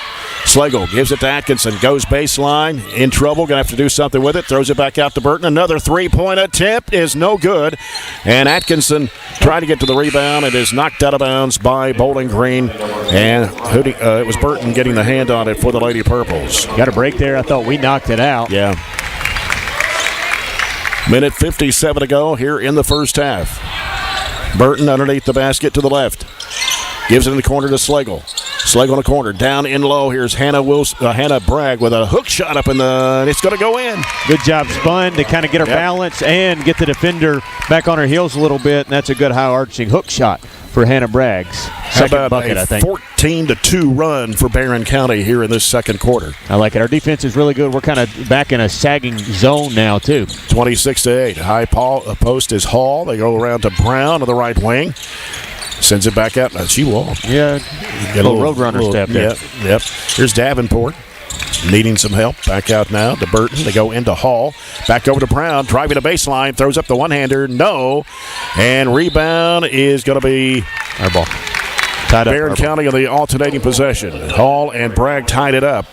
Schlegel gives it to Atkinson. Goes baseline. In trouble. Going to have to do something with it. Throws it back out to Burton. Another three-point attempt is no good. And Atkinson trying to get to the rebound. It is knocked out of bounds by Bowling Green. And it was Burton getting the hand on it for the Lady Purples. Got a break there. I thought we knocked it out. Yeah. Minute 57 to go here in the first half. Burton underneath the basket to the left. Gives it in the corner to Schlegel. Schlegel in the corner. Down in low. Here's Hannah Bragg with a hook shot up in the. It's going to go in. Good job spun to kind of get her balance and get the defender back on her heels a little bit. And that's a good high arching hook shot for Hannah Bragg's second bucket, I think. 14-2 run for Barren County here in this second quarter. I like it. Our defense is really good. We're kind of back in a sagging zone now, too. 26-8. High post is Hall. They go around to Brown on the right wing. Sends it back out. She will. Yeah. Get a little roadrunner step there. Yep. Here's Davenport. Needing some help. Back out now to Burton. They go into Hall. Back over to Brown. Driving a baseline. Throws up the one-hander. No. And rebound is going to be our ball. Barren County on the alternating possession. Hall and Bragg tied it up.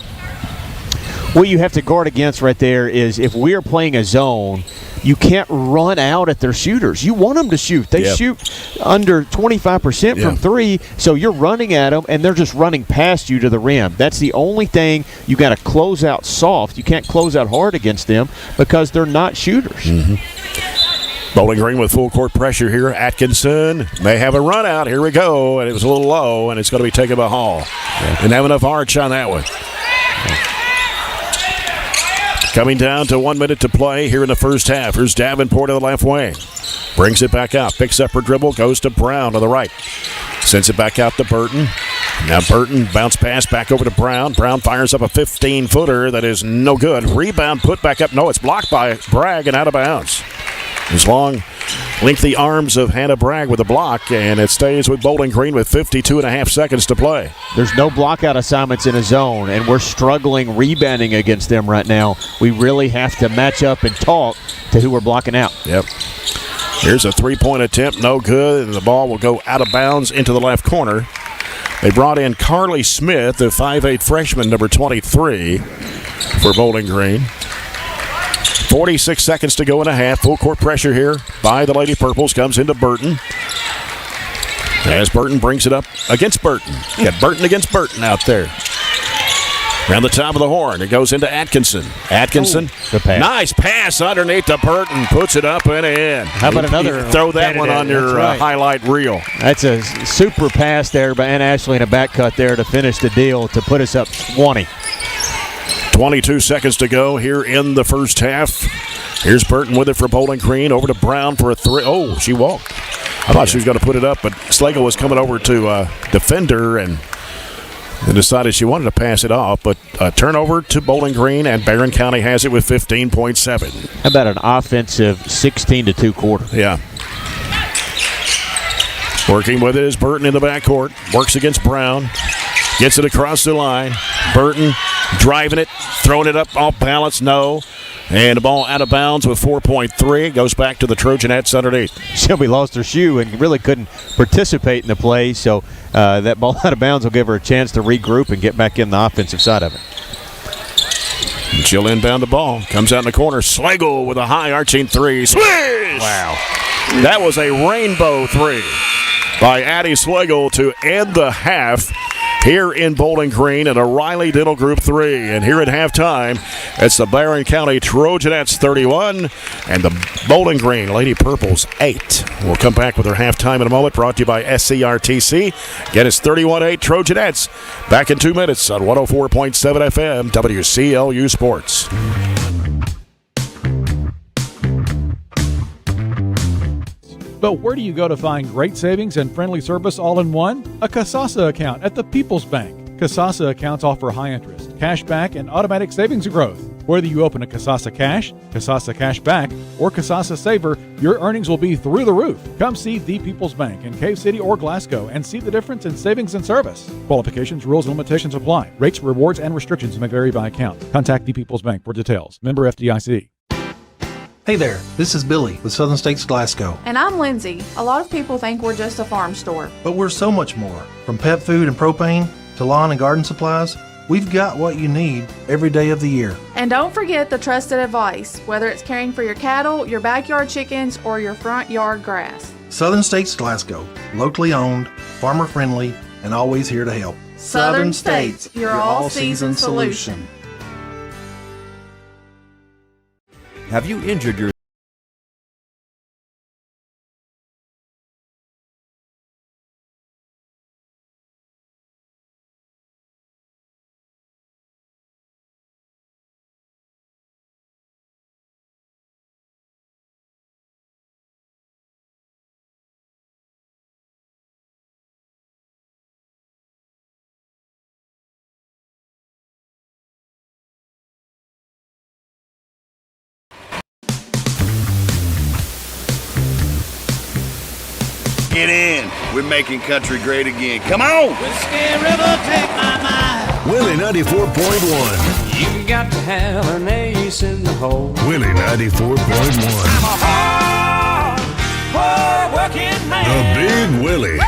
What you have to guard against right there is if we are playing a zone, you can't run out at their shooters. You want them to shoot. They shoot under 25% from three, so you're running at them, and they're just running past you to the rim. That's the only thing. You got to close out soft. You can't close out hard against them because they're not shooters. Mm-hmm. Bowling Green with full court pressure here. Atkinson may have a run out. Here we go. And it was a little low, and it's going to be taken by Hall. Didn't have enough arch on that one. Coming down to 1 minute to play here in the first half. Here's Davenport to the left wing. Brings it back out. Picks up her dribble. Goes to Brown to the right. Sends it back out to Burton. Now Burton bounce pass back over to Brown. Brown fires up a 15-footer that is no good. Rebound put back up. No, it's blocked by Bragg and out of bounds. His long, lengthy arms of Hannah Bragg with a block, and it stays with Bowling Green with 52.5 seconds to play. There's no blockout assignments in a zone, and we're struggling rebounding against them right now. We really have to match up and talk to who we're blocking out. Yep. Here's a three-point attempt, no good, and the ball will go out of bounds into the left corner. They brought in Carly Smith, the 5'8 freshman, number 23, for Bowling Green. 46 seconds to go in a half. Full court pressure here by the Lady Purples. Comes into Burton. As Burton brings it up against Burton. Got Burton against Burton out there. Around the top of the horn, it goes into Atkinson. Atkinson, good pass. Nice pass underneath to Burton. Puts it up and in. How about another? Throw that one on your highlight reel. That's a super pass there by Ann Ashley and a back cut there to finish the deal to put us up 20. 22 seconds to go here in the first half. Here's Burton with it for Bowling Green. Over to Brown for a three. Oh, she walked. I thought she was going to put it up, but Slagle was coming over to defend her and decided she wanted to pass it off. But turnover to Bowling Green, and Barren County has it with 15.7. How about an offensive 16-2 quarter? Yeah. Working with it is Burton in the backcourt. Works against Brown. Gets it across the line. Burton driving it, throwing it up off balance, no. And the ball out of bounds with 4.3. Goes back to the Trojanettes underneath. Shelby lost her shoe and really couldn't participate in the play, so that ball out of bounds will give her a chance to regroup and get back in the offensive side of it. And she'll inbound the ball. Comes out in the corner. Slagle with a high arching three. Swish! Wow. That was a rainbow three by Addie Slagle to end the half here in Bowling Green at a Riley Dental Group 3. And here at halftime, it's the Barren County Trojanettes 31 and the Bowling Green Lady Purples 8. We'll come back with our halftime in a moment, brought to you by SCRTC. Get us 31-8 Trojanettes. Back in 2 minutes on 104.7 FM, WCLU Sports. But where do you go to find great savings and friendly service all in one? A Kasasa account at the People's Bank. Kasasa accounts offer high interest, cash back, and automatic savings growth. Whether you open a Kasasa Cash, Kasasa Cash Back, or Kasasa Saver, your earnings will be through the roof. Come see the People's Bank in Cave City or Glasgow and see the difference in savings and service. Qualifications, rules, and limitations apply. Rates, rewards, and restrictions may vary by account. Contact the People's Bank for details. Member FDIC. Hey there, this is Billy with Southern States Glasgow. And I'm Lindsay. A lot of people think we're just a farm store. But we're so much more. From pet food and propane to lawn and garden supplies, we've got what you need every day of the year. And don't forget the trusted advice, whether it's caring for your cattle, your backyard chickens, or your front yard grass. Southern States Glasgow, locally owned, farmer friendly, and always here to help. Southern States, your all-season solution. Have you injured your Get in. We're making country great again. Come on. Whiskey River, take my mind. Willie 94.1. You got to have an ace in the hole. Willie 94.1. I'm a hard working man. The Big Willie.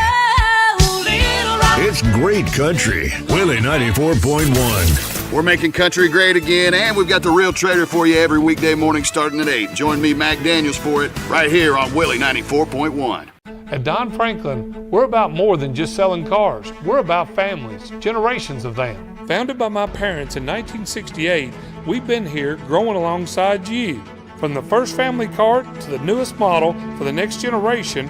It's great country. Willie 94.1. We're making country great again, and we've got the Real Trader for you every weekday morning starting at 8. Join me, Mac Daniels, for it right here on Willie 94.1. At Don Franklin, we're about more than just selling cars. We're about families, generations of them. Founded by my parents in 1968, we've been here growing alongside you. From the first family cart to the newest model for the next generation,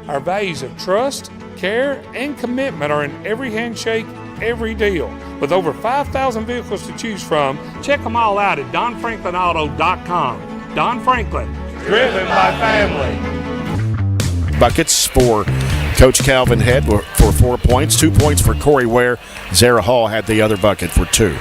our values of trust, care, and commitment are in every handshake, every deal. With over 5,000 vehicles to choose from, check them all out at DonFranklinAuto.com. Don Franklin, driven by family. Buckets for Coach Calvin Head for 4 points, 2 points for Corey Ware. Zara Hall had the other bucket for 2.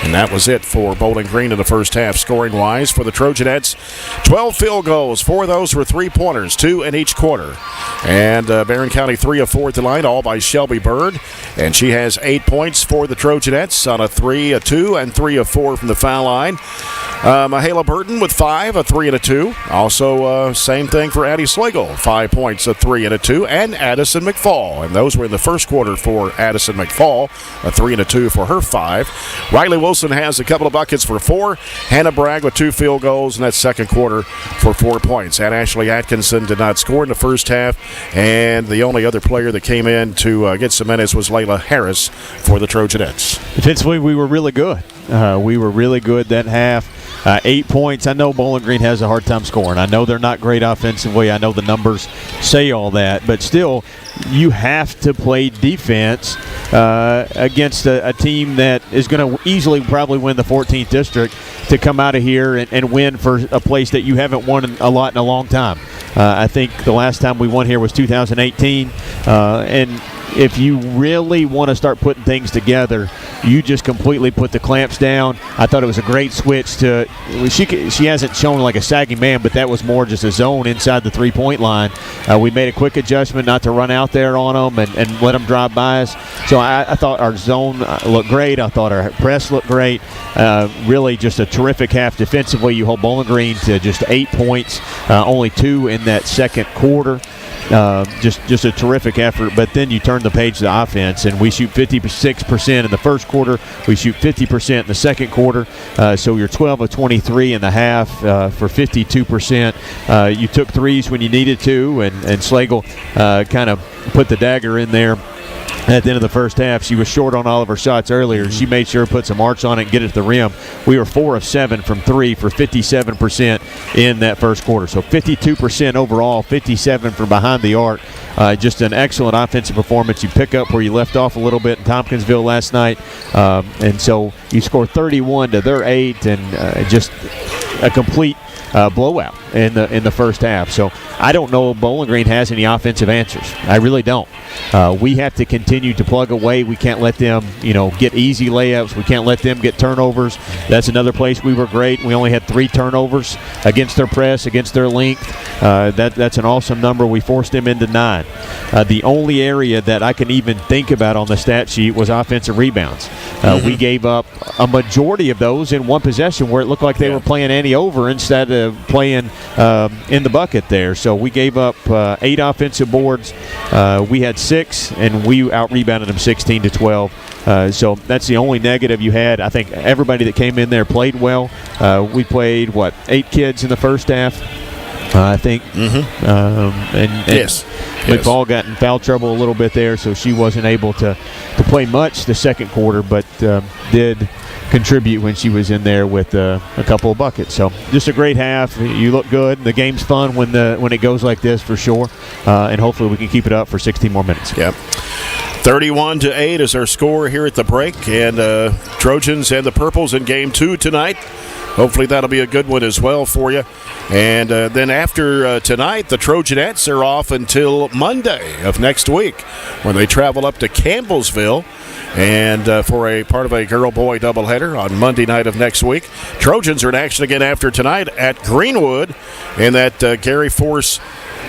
And that was it for Bowling Green in the first half, scoring-wise. For the Trojanettes, 12 field goals. 4 of those were three-pointers, 2 in each quarter. And Barren County 3 of 4 at the line, all by Shelby Bird. And she has 8 points for the Trojanettes on a 3, a 2, and 3 of 4 from the foul line. Mahala Burton with 5, a 3 and a 2. Also, same thing for Addie Slagle, 5 points, a 3 and a 2. And Addison McFall. And those were in the first quarter for Addison McFall, a 3 and a 2 for her 5. Riley Wilson has a couple of buckets for 4. Hannah Bragg with 2 field goals in that second quarter for 4 points. And Ashley Atkinson did not score in the first half. And the only other player that came in to get some minutes was Layla Harris for the Trojanettes. Defensively, we were really good. We were really good that half. 8 points. I know Bowling Green has a hard time scoring. I know they're not great offensively. I know the numbers say all that. But still, you have to play defense against a team that is going to easily probably win the 14th district to come out of here and win for a place that you haven't won a lot in a long time. I think the last time we won here was 2018. And if you really want to start putting things together, you just completely put the clamps down. I thought it was a great switch to she hasn't shown like a sagging man, but that was more just a zone inside the three-point line. We made a quick adjustment not to run out there on them and let them drive by us. So I thought our zone looked great. I thought our press looked great. Really just a terrific half defensively. You hold Bowling Green to just 8 points, only 2 in that second quarter. Just a terrific effort, but then you turn the page to the offense, and we shoot 56% in the first quarter. We shoot 50% in the second quarter, so you're 12 of 23 in the half for 52%. You took threes when you needed to, and Slagle kind of put the dagger in there. At the end of the first half, she was short on all of her shots earlier. She made sure to put some arcs on it and get it to the rim. We were 4 of 7 from 3 for 57% in that first quarter. So 52% overall, 57 from behind the arc. Just an excellent offensive performance. You pick up where you left off a little bit in Tompkinsville last night. And so you score 31 to their 8, and just a complete blowout in the first half. So I don't know if Bowling Green has any offensive answers. I really don't. We have to continue to plug away. We can't let them, get easy layups. We can't let them get turnovers. That's another place we were great. We only had 3 turnovers against their press, against their length. That's an awesome number. We forced them into 9. The only area that I can even think about on the stat sheet was offensive rebounds. We gave up a majority of those in one possession where it looked like they were playing Annie-over instead of playing in the bucket there. So we gave up 8 offensive boards. We had 6, and we out-rebounded them 16 to 12. So that's the only negative you had. I think everybody that came in there played well. We played, 8 kids in the first half, I think. Yes. McFall got in foul trouble a little bit there, so she wasn't able to play much the second quarter, but did contribute when she was in there with a couple of buckets. So just a great half. You look good. The game's fun when it goes like this, for sure, and hopefully we can keep it up for 16 more minutes. Yep. 31-8 is our score here at the break, and Trojans and the Purples in Game 2 tonight. Hopefully that'll be a good one as well for you. And then after tonight, the Trojanettes are off until Monday of next week when they travel up to Campbellsville and for a part of a girl-boy doubleheader on Monday night of next week. Trojans are in action again after tonight at Greenwood in that Gary Force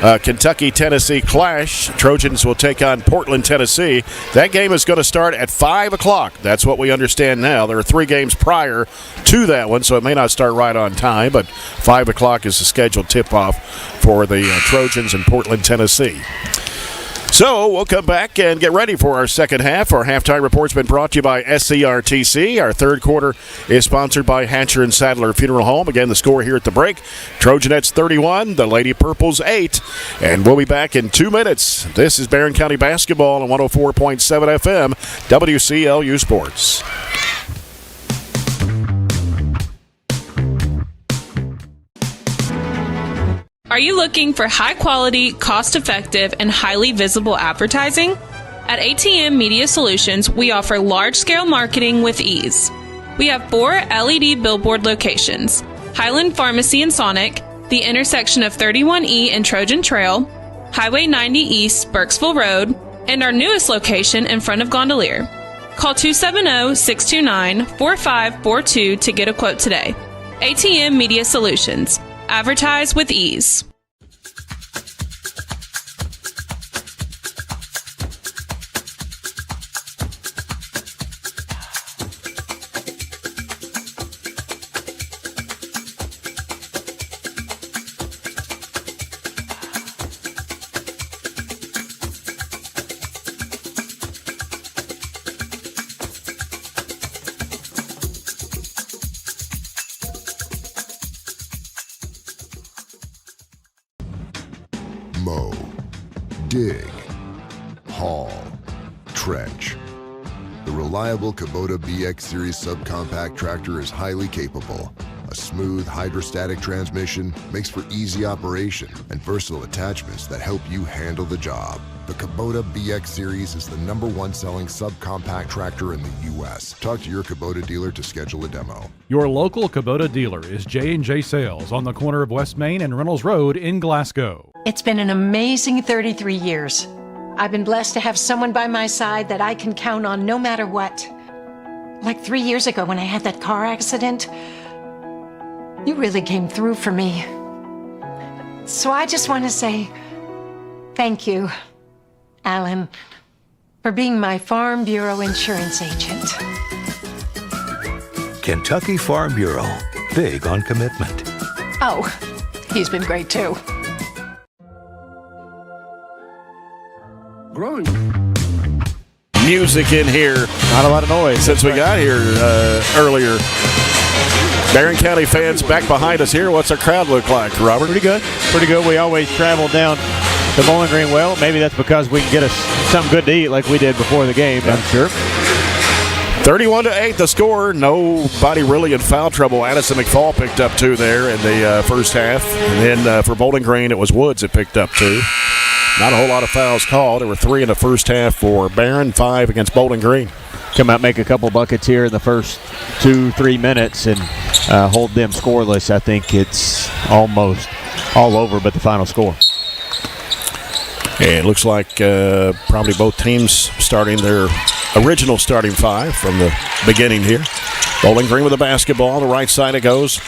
Kentucky-Tennessee clash. Trojans will take on Portland, Tennessee. That game is going to start at 5 o'clock. That's what we understand now. There are 3 games prior to that one, so it may not start right on time, but 5 o'clock is the scheduled tip-off for the Trojans in Portland, Tennessee. So we'll come back and get ready for our second half. Our halftime report's been brought to you by SCRTC. Our third quarter is sponsored by Hatcher and Sadler Funeral Home. Again, the score here at the break: Trojanettes 31, the Lady Purples 8. And we'll be back in 2 minutes. This is Barren County Basketball on 104.7 FM, WCLU Sports. Are you looking for high-quality, cost-effective, and highly visible advertising? At ATM Media Solutions, we offer large-scale marketing with ease. We have 4 LED billboard locations: Highland Pharmacy and Sonic, the intersection of 31E and Trojan Trail, Highway 90 East, Burkesville Road, and our newest location in front of Gondolier. Call 270-629-4542 to get a quote today. ATM Media Solutions. Advertise with ease. Mow, dig, haul, trench. The reliable Kubota BX Series subcompact tractor is highly capable. A smooth hydrostatic transmission makes for easy operation and versatile attachments that help you handle the job. The Kubota BX Series is the #1 selling subcompact tractor in the U.S. Talk to your Kubota dealer to schedule a demo. Your local Kubota dealer is J&J Sales on the corner of West Main and Reynolds Road in Glasgow. It's been an amazing 33 years. I've been blessed to have someone by my side that I can count on no matter what. Like 3 years ago when I had that car accident, you really came through for me. So I just want to say thank you, Alan, for being my Farm Bureau insurance agent. Kentucky Farm Bureau. Big on commitment. Oh, he's been great too. Growing. Music in here. Not a lot of noise. Since we got here earlier. Barren County fans back behind us here. What's our crowd look like, Robert? Pretty good. Pretty good. We always travel down to Bowling Green. Well, maybe that's because we can get us something good to eat like we did before the game, I'm sure. 31-8 the score. Nobody really in foul trouble. Addison McFall picked up 2 there in the first half. And then for Bowling Green, it was Woods that picked up 2. Not a whole lot of fouls called. There were 3 in the first half for Barren, 5 against Bowling Green. Come out, make a couple buckets here in the first 2-3 minutes and hold them scoreless. I think it's almost all over but the final score. And it looks like probably both teams starting their original starting 5 from the beginning here. Bowling Green with the basketball. The right side it goes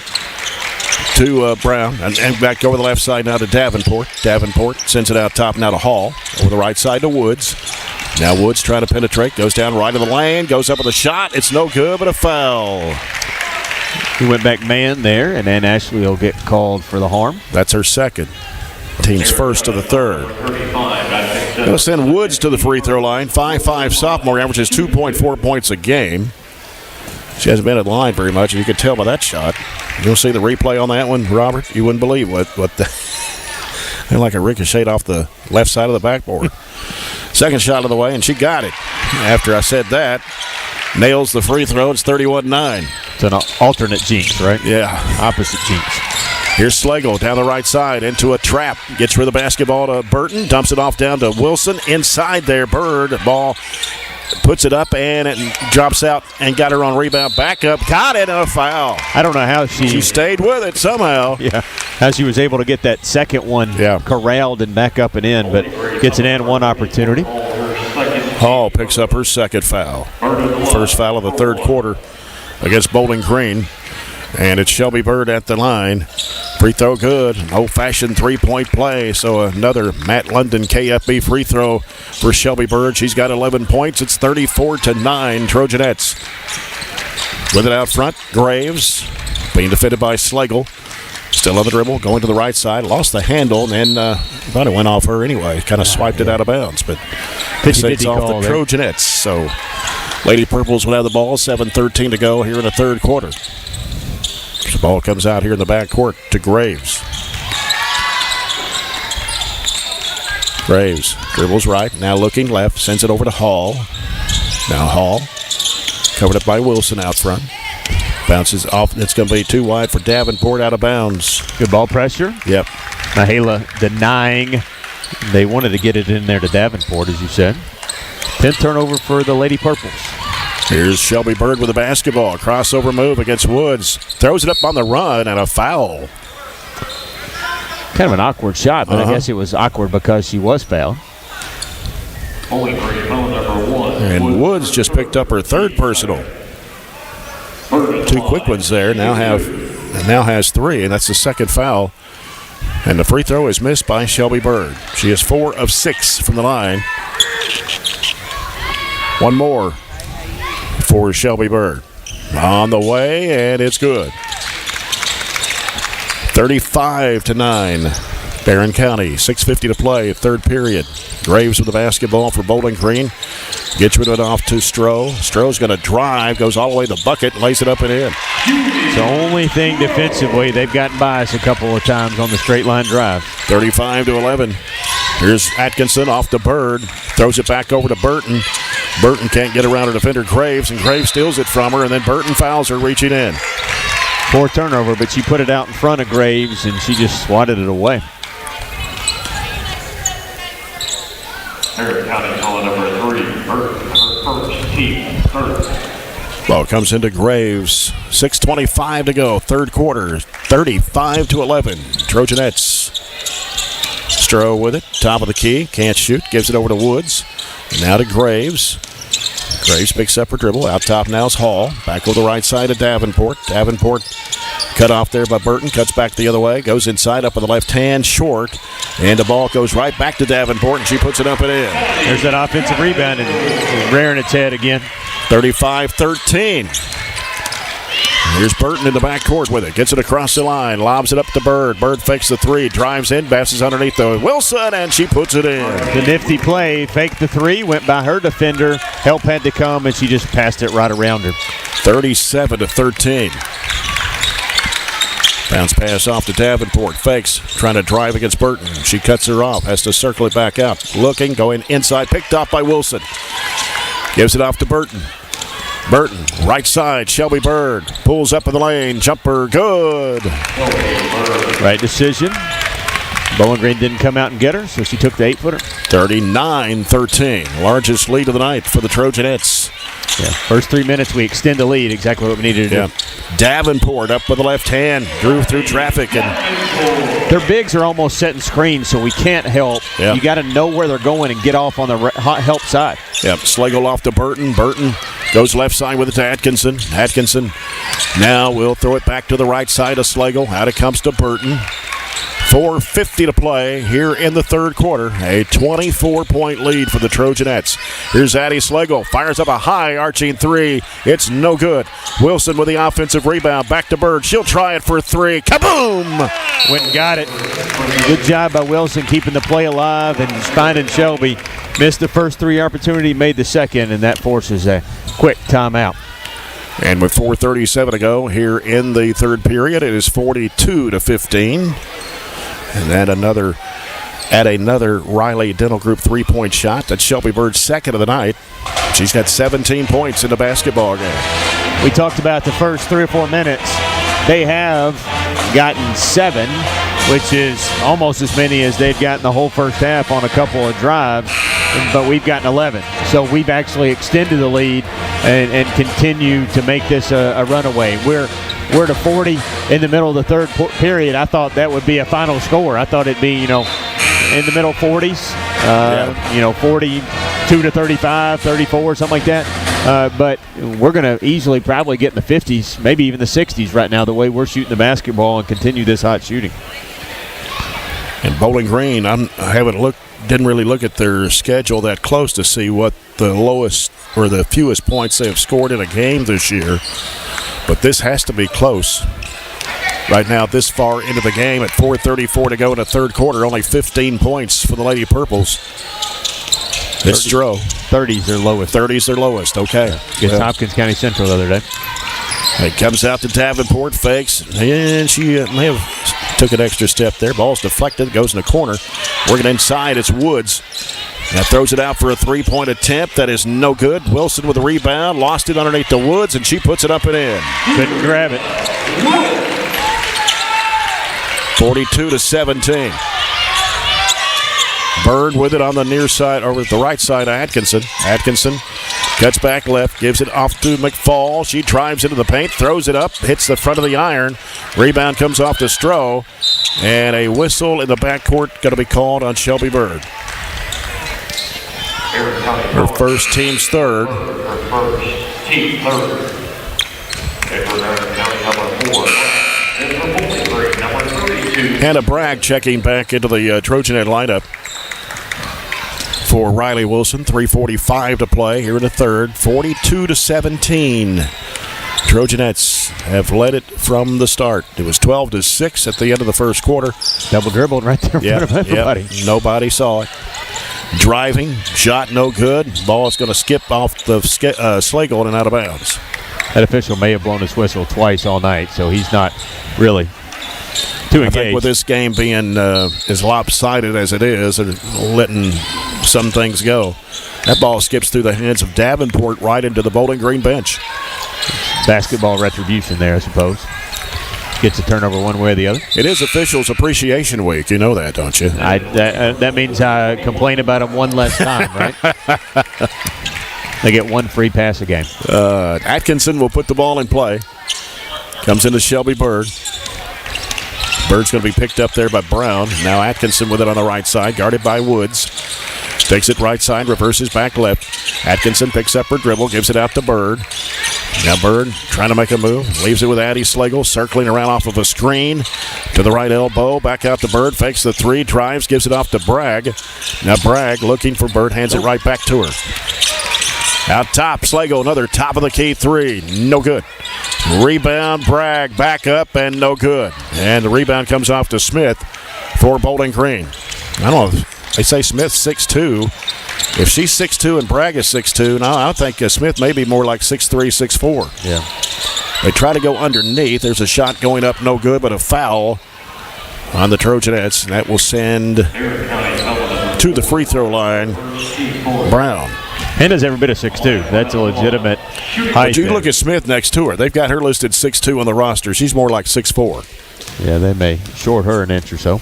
to Brown, and back over the left side now to Davenport. Davenport sends it out top now to Hall. Over the right side to Woods. Now Woods trying to penetrate, goes down right of the lane, goes up with a shot. It's no good, but a foul. He went back man there, and then Ashley will get called for the harm. That's her second. Team's first to the third. Going to send Woods to the free throw line. 5'5" sophomore, averages 2.4 points a game. She hasn't been at the line very much, and you can tell by that shot. You'll see the replay on that one, Robert. You wouldn't believe what the like a ricochet off the left side of the backboard. Second shot of the way, and she got it. After I said that, nails the free throw. It's 31-9. It's an alternate jinx, right? Yeah. Opposite jinx. Here's Slagle down the right side into a trap. Gets rid of the basketball to Burton. Dumps it off down to Wilson. Inside there, Bird. Ball puts it up, and it drops out and got her on rebound. Back up. Got it. A foul. I don't know how she stayed with it somehow. Yeah. How she was able to get that second one corralled and back up and in, but gets an and one opportunity. Hall picks up her second foul. First foul of the third quarter against Bowling Green. And it's Shelby Bird at the line. Free throw good. An old-fashioned three-point play. So another Matt London KFB free throw for Shelby Bird. She's got 11 points. It's 34-9 Trojanettes. With it out front, Graves being defended by Slagle. Still on the dribble, going to the right side. Lost the handle, and then thought it went off her anyway. Kind of swiped it out of bounds. But this takes off the Trojanettes. So Lady Purples will have the ball. 7:13 to go here in the third quarter. The ball comes out here in the backcourt to Graves. Graves dribbles right, now looking left, sends it over to Hall. Now Hall, covered up by Wilson out front. Bounces off, it's going to be too wide for Davenport, out of bounds. Good ball pressure. Yep. Mahala denying. They wanted to get it in there to Davenport, as you said. 10th turnover for the Lady Purples. Here's Shelby Bird with the basketball. Crossover move against Woods. Throws it up on the run and a foul. Kind of an awkward shot, but I guess it was awkward because she was fouled. Bowling Green, foul number 1. And Woods just picked up her third personal. 2 quick ones there. Now has 3, and that's the second foul. And the free throw is missed by Shelby Bird. She is 4 of 6 from the line. One more for Shelby Bird. On the way, and it's good. 35-9. Barren County, 6:50 to play, third period. Graves with the basketball for Bowling Green. Gets rid of it off to Stroh. Stroh's going to drive, goes all the way to the bucket, lays it up and in. It's the only thing defensively they've gotten by us a couple of times on the straight line drive. 35-11. Here's Atkinson off to Bird. Throws it back over to Burton. Burton can't get around her defender Graves, and Graves steals it from her, and then Burton fouls her reaching in. 4th turnover, but she put it out in front of Graves, and she just swatted it away. Barren County calling number 3. Burton, her first, team third. Ball comes into Graves. 6:25 to go, third quarter. 35-11. Trojanettes. Stroh with it, top of the key, can't shoot, gives it over to Woods. And now to Graves. Graves picks up her dribble. Out top now is Hall. Back over the right side of Davenport. Davenport cut off there by Burton. Cuts back the other way. Goes inside up on the left hand. Short. And the ball goes right back to Davenport, and she puts it up and in. There's that offensive rebound and rearing its head again. 35-13. Here's Burton in the backcourt with it. Gets it across the line. Lobs it up to Bird. Bird fakes the 3. Drives in. Passes underneath the Wilson, and she puts it in. The nifty play. Faked the 3. Went by her defender. Help had to come, and she just passed it right around her. 37-13. Bounce pass off to Davenport. Fakes. Trying to drive against Burton. She cuts her off. Has to circle it back out. Looking. Going inside. Picked off by Wilson. Gives it off to Burton. Burton, right side, Shelby Bird, pulls up in the lane, jumper, good. Right decision. Bowling Green didn't come out and get her, so she took the 8-footer. 39-13, largest lead of the night for the Trojanettes. Yeah, first 3 minutes we extend the lead, exactly what we needed to do. Davenport up with the left hand, drew through traffic. And their bigs are almost setting screens, so we can't help. Yeah. You got to know where they're going and get off on the help side. Yep, Slagle off to Burton. Burton goes left side with it to Atkinson. Atkinson now will throw it back to the right side of Slagle. Out it comes to Burton. 4:50 to play here in the third quarter. A 24-point lead for the Trojanettes. Here's Addie Slagle. Fires up a high arching 3. It's no good. Wilson with the offensive rebound. Back to Bird. She'll try it for 3. Kaboom! Went and got it. Good job by Wilson keeping the play alive, and finding Shelby. Missed the first 3 opportunity, made the second, and that forces a quick timeout. And with 4:37 to go here in the third period, it is 42-15. And then another Riley Dental Group 3-point shot. That's Shelby Bird's second of the night. She's got 17 points in the basketball game. We talked about the first 3 or 4 minutes. They have gotten 7, which is almost as many as they've gotten the whole first half on a couple of drives, but we've gotten 11. So we've actually extended the lead and continue to make this a runaway. We're to 40 in the middle of the third period. I thought that would be a final score. I thought it'd be, in the middle 40s, 42 to 35, 34, something like that. But we're going to easily probably get in the 50s, maybe even the 60s right now, the way we're shooting the basketball and continue this hot shooting. And Bowling Green, didn't really look at their schedule that close to see what the lowest or the fewest points they have scored in a game this year. But this has to be close. Right now, this far into the game at 4:34 to go in the third quarter, only 15 points for the Lady Purples. It's Stroh. 30s their lowest. 30s their lowest, okay. Against Hopkins County Central the other day. It comes out to Davenport, fakes, and she may have took an extra step there. Ball's deflected, goes in the corner. Working inside, it's Woods. That throws it out for a 3-point attempt. That is no good. Wilson with a rebound. Lost it underneath the Woods, and she puts it up and in. Couldn't grab it. 42-17. Bird with it on the near side, or with the right side of Atkinson. Atkinson cuts back left, gives it off to McFall. She drives into the paint, throws it up, hits the front of the iron. Rebound comes off to Stroh, and a whistle in the backcourt going to be called on Shelby Bird. Her first, team's third. Her first, team third. Hannah Bragg checking back into the Trojanet lineup for Riley Wilson. 3:45 to play here in the third. 42-17. Trojanettes have led it from the start. It was 12-6 at the end of the first quarter. Double dribbled right there in front of everybody. Yep. Nobody saw it. Driving, shot no good. Ball is going to skip off the Slagle and out of bounds. That official may have blown his whistle twice all night, so he's not really too engaged. I think with this game being as lopsided as it is, and letting some things go, that ball skips through the hands of Davenport right into the Bowling Green bench. Basketball retribution there, I suppose. Gets a turnover one way or the other. It is Officials Appreciation Week. You know that, don't you? That means I complain about them one less time, right? They get one free pass a game. Atkinson will put the ball in play. Comes into Shelby Bird. Bird's going to be picked up there by Brown. Now Atkinson with it on the right side, guarded by Woods. Takes it right side, reverses back left. Atkinson picks up her dribble, gives it out to Bird. Now Bird trying to make a move. Leaves it with Addie Slagle, circling around off of a screen. To the right elbow, back out to Bird. Fakes the three, drives, gives it off to Bragg. Now Bragg looking for Bird, hands it right back to her. Out top, Slagle, another top of the key three. No good. Rebound, Bragg, back up, and no good. And the rebound comes off to Smith for Bowling Green. I don't know. They say Smith's 6'2". If she's 6'2" and Bragg is 6'2", no, I think Smith may be more like 6'3", 6'4". Yeah. They try to go underneath. There's a shot going up, no good, but a foul on the Trojanettes. That will send to the free throw line Brown. Hannah's every bit of 6'2". That's a legitimate height. But you look at Smith next to her. They've got her listed 6'2" on the roster. She's more like 6'4". Yeah, they may short her an inch or so.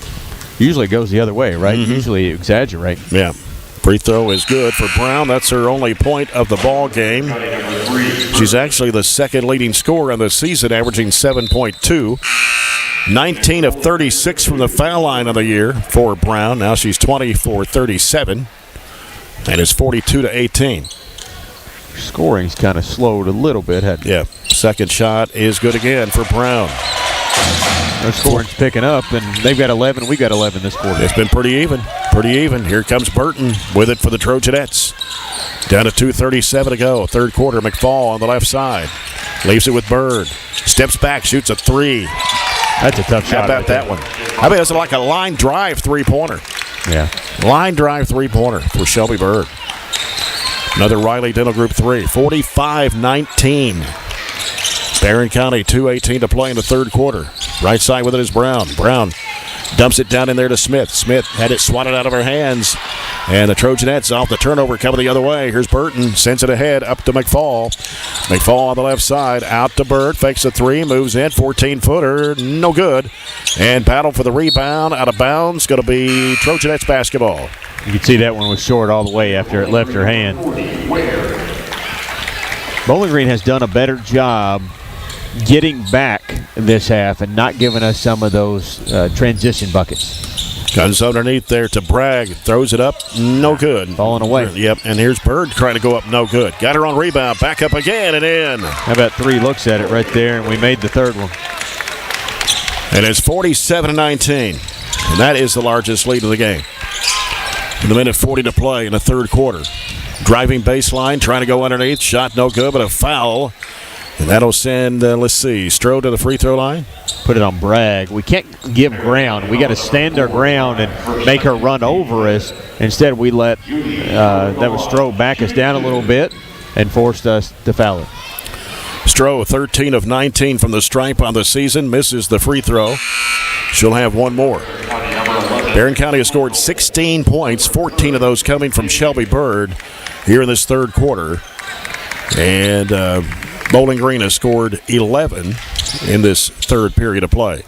Usually it goes the other way, right? Mm-hmm. Usually you exaggerate. Yeah. Free throw is good for Brown. That's her only point of the ball game. She's actually the second leading scorer on the season, averaging 7.2. 19 of 36 from the foul line of the year for Brown. Now she's 20 for 37. And it's 42-18. Scoring's kind of slowed a little bit, hasn't it? Yeah. Second shot is good again for Brown. Their scoring's picking up, and they've got 11. We got 11 this quarter. It's been pretty even. Pretty even. Here comes Burton with it for the Trojanettes. Down to 2:37 to go. Third quarter. McFall on the left side. Leaves it with Bird. Steps back, shoots a three. That's a tough shot. How about that one? I mean, it's like a line drive three-pointer. Yeah. Line drive three-pointer for Shelby Bird. Another Riley Dental Group three. 45-19. Barren County, 2:18 to play in the third quarter. Right side with it is Brown. Brown dumps it down in there to Smith. Smith had it swatted out of her hands. And the Trojanettes off the turnover coming the other way. Here's Burton. Sends it ahead up to McFall. McFall on the left side. Out to Bird. Fakes a three. Moves in. 14-footer. No good. And battle for the rebound. Out of bounds. Going to be Trojanettes basketball. You can see that one was short all the way after it left her hand. Bowling Green has done a better job getting back this half and not giving us some of those transition buckets. Comes underneath there to Bragg. Throws it up. No good. Falling away. Yep, and here's Bird trying to go up. No good. Got her on rebound. Back up again and in. How about three looks at it right there, and we made the third one. And it's 47-19. And that is the largest lead of the game. In a minute 40 to play in the third quarter. Driving baseline, trying to go underneath. Shot no good, but a foul. And that'll send, Stroh to the free throw line. Put it on Bragg. We can't give ground. We got to stand our ground and make her run over us. Instead, we let that was Stroh back us down a little bit and forced us to foul it. Stroh, 13 of 19 from the stripe on the season, misses the free throw. She'll have one more. Barren County has scored 16 points, 14 of those coming from Shelby Bird here in this third quarter. And Bowling Green has scored 11 in this third period of play.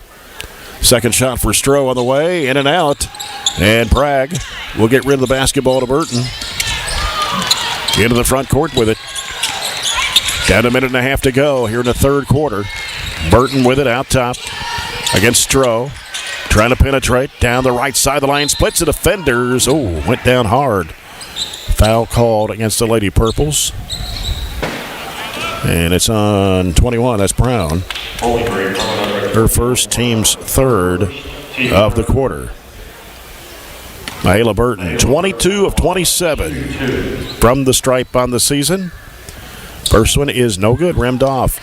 Second shot for Stroh on the way, in and out. And Bragg will get rid of the basketball to Burton. Into the front court with it. Down a minute and a half to go here in the third quarter. Burton with it out top against Stroh. Trying to penetrate down the right side of the lane. Splits the defenders. Oh, went down hard. Foul called against the Lady Purples. And it's on 21. That's Brown. Her first, team's third of the quarter. Mahala Burton, 22 of 27 from the stripe on the season. First one is no good, rimmed off.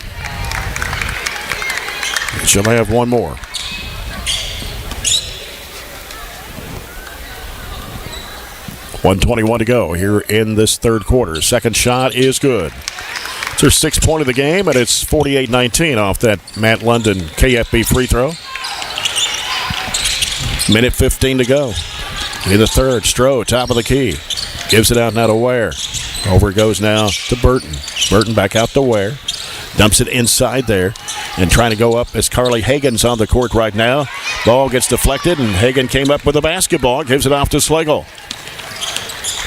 She'll have one more. .121 to go here in this third quarter. Second shot is good. It's her sixth point of the game, and it's 48-19 off that Matt London KFB free throw. Minute 15 to go in the third. Stroh, top of the key. Gives it out now to Ware. Over it goes now to Burton. Burton back out to Ware. Dumps it inside there and trying to go up as Carly Hagen's on the court right now. Ball gets deflected, and Hagen came up with the basketball. Gives it off to Slagle.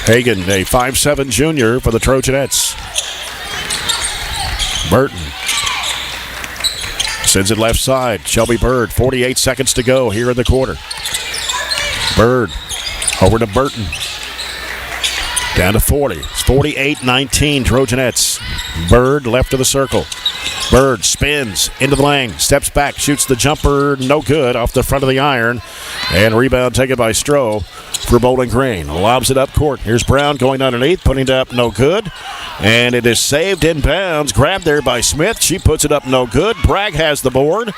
Hagen, a 5'7" junior for the Trojanettes. Burton sends it left side. Shelby Bird, 48 seconds to go here in the quarter. Bird over to Burton. Down to 40. It's 48-19 Trojanettes. Bird left of the circle. Bird spins into the lane, steps back, shoots the jumper, no good, off the front of the iron. And rebound taken by Stroh for Bowling Green. Lobs it up court. Here's Brown going underneath, putting it up, no good. And it is saved inbounds, grabbed there by Smith. She puts it up, no good. Bragg has the board.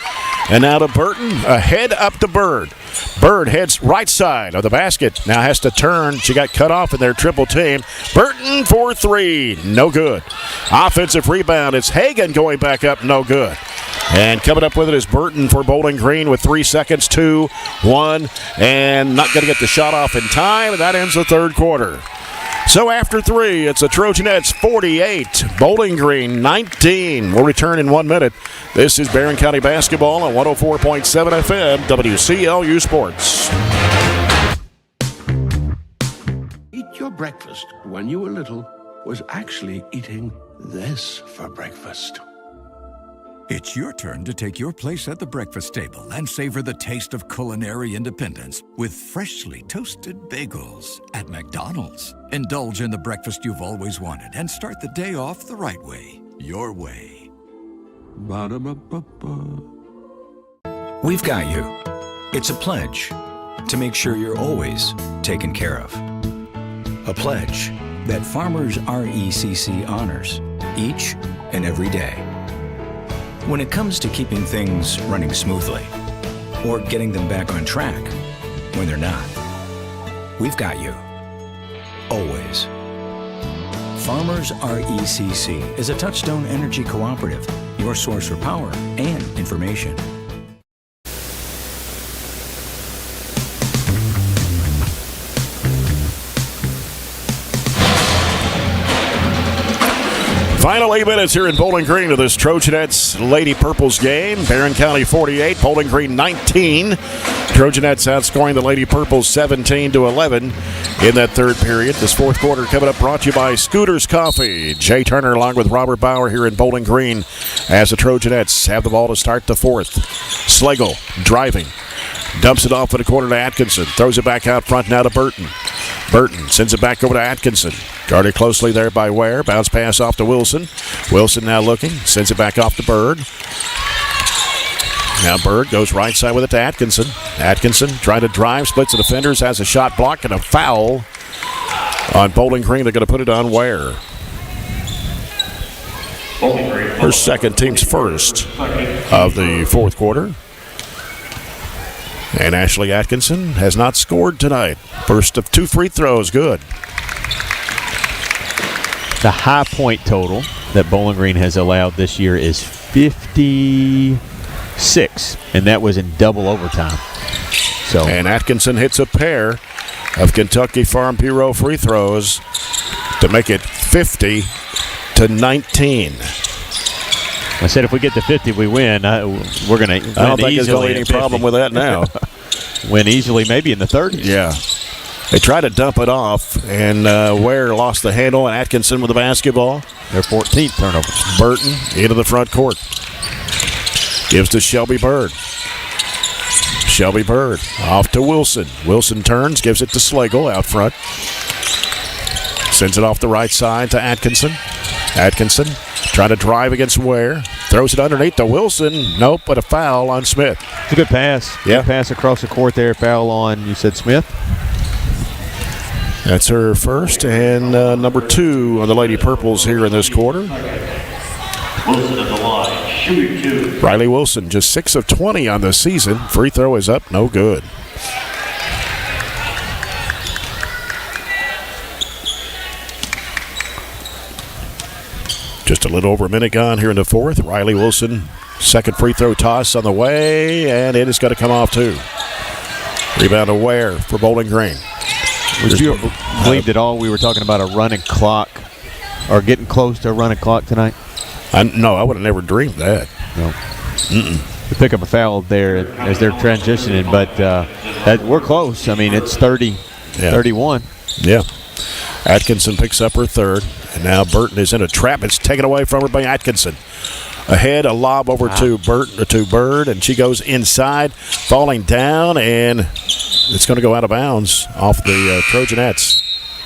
And now to Burton, ahead up to Bird. Bird heads right side of the basket. Now has to turn. She got cut off in their triple team. Burton for three. No good. Offensive rebound. It's Hagen going back up. No good. And coming up with it is Burton for Bowling Green with 3 seconds. 2, 1. And not going to get the shot off in time. And that ends the third quarter. So after three, it's the Trojanettes 48, Bowling Green 19. We'll return in 1 minute. This is Barren County Basketball on 104.7 FM, WCLU Sports. Eat your breakfast when you were little was actually eating this for breakfast. It's your turn to take your place at the breakfast table and savor the taste of culinary independence with freshly toasted bagels at McDonald's. Indulge in the breakfast you've always wanted and start the day off the right way, your way. Ba-da-ba-ba-ba. We've got you. It's a pledge to make sure you're always taken care of. A pledge that Farmers RECC honors each and every day. When it comes to keeping things running smoothly or getting them back on track when they're not, we've got you. Always. Farmers RECC is a Touchstone Energy Cooperative, your source for power and information. Final 8 minutes here in Bowling Green of this Trojanettes Lady Purples game. Barren County 48, Bowling Green 19. Trojanettes outscoring the Lady Purples 17-11 in that third period. This fourth quarter coming up, brought to you by Scooters Coffee. Jay Turner along with Robert Bauer here in Bowling Green as the Trojanettes have the ball to start the fourth. Slagle driving. Dumps it off in the corner to Atkinson. Throws it back out front now to Burton. Burton sends it back over to Atkinson. Guarded closely there by Ware. Bounce pass off to Wilson. Wilson now looking. Sends it back off to Bird. Now Bird goes right side with it to Atkinson. Atkinson trying to drive. Splits the defenders. Has a shot block and a foul on Bowling Green. They're going to put it on Ware. Her second, team's first of the fourth quarter. And Ashley Atkinson has not scored tonight. First of 2 free throws, good. The high point total that Bowling Green has allowed this year is 56, and that was in double overtime. And Atkinson hits a pair of Kentucky Farm Bureau free throws to make it 50-19. I said if we get to 50, we win. We're going to win easily. I don't think there's going to be any problem with that now. Win easily, maybe in the 30s. Yeah. They tried to dump it off, and Ware lost the handle, and Atkinson with the basketball. Their 14th turnover. Burton into the front court. Gives to Shelby Bird. Shelby Bird off to Wilson. Wilson turns, gives it to Slagle out front. Sends it off the right side to Atkinson. Atkinson trying to drive against Ware. Throws it underneath to Wilson. Nope, but a foul on Smith. It's a good pass. Yeah. Good pass across the court there. Foul on, you said, Smith? That's her first and number 2 on the Lady Purples here in this quarter. Wilson at the line, shooting 2. Riley Wilson just 6 of 20 on the season. Free throw is up, no good. Just a little over a minute gone here in the fourth. Riley Wilson, second free throw toss on the way, and it is going to come off too. Rebound to Ware for Bowling Green. Would you believe at all we were talking about a running clock or getting close to a running clock tonight? No, I would have never dreamed that. No. To pick up a foul there as they're transitioning, but we're close. I mean, it's 30-31. Yeah. Atkinson picks up her third, and now Burton is in a trap. It's taken away from her by Atkinson. Ahead, a lob over to Bird, and she goes inside, falling down, and it's going to go out of bounds off the Trojanettes.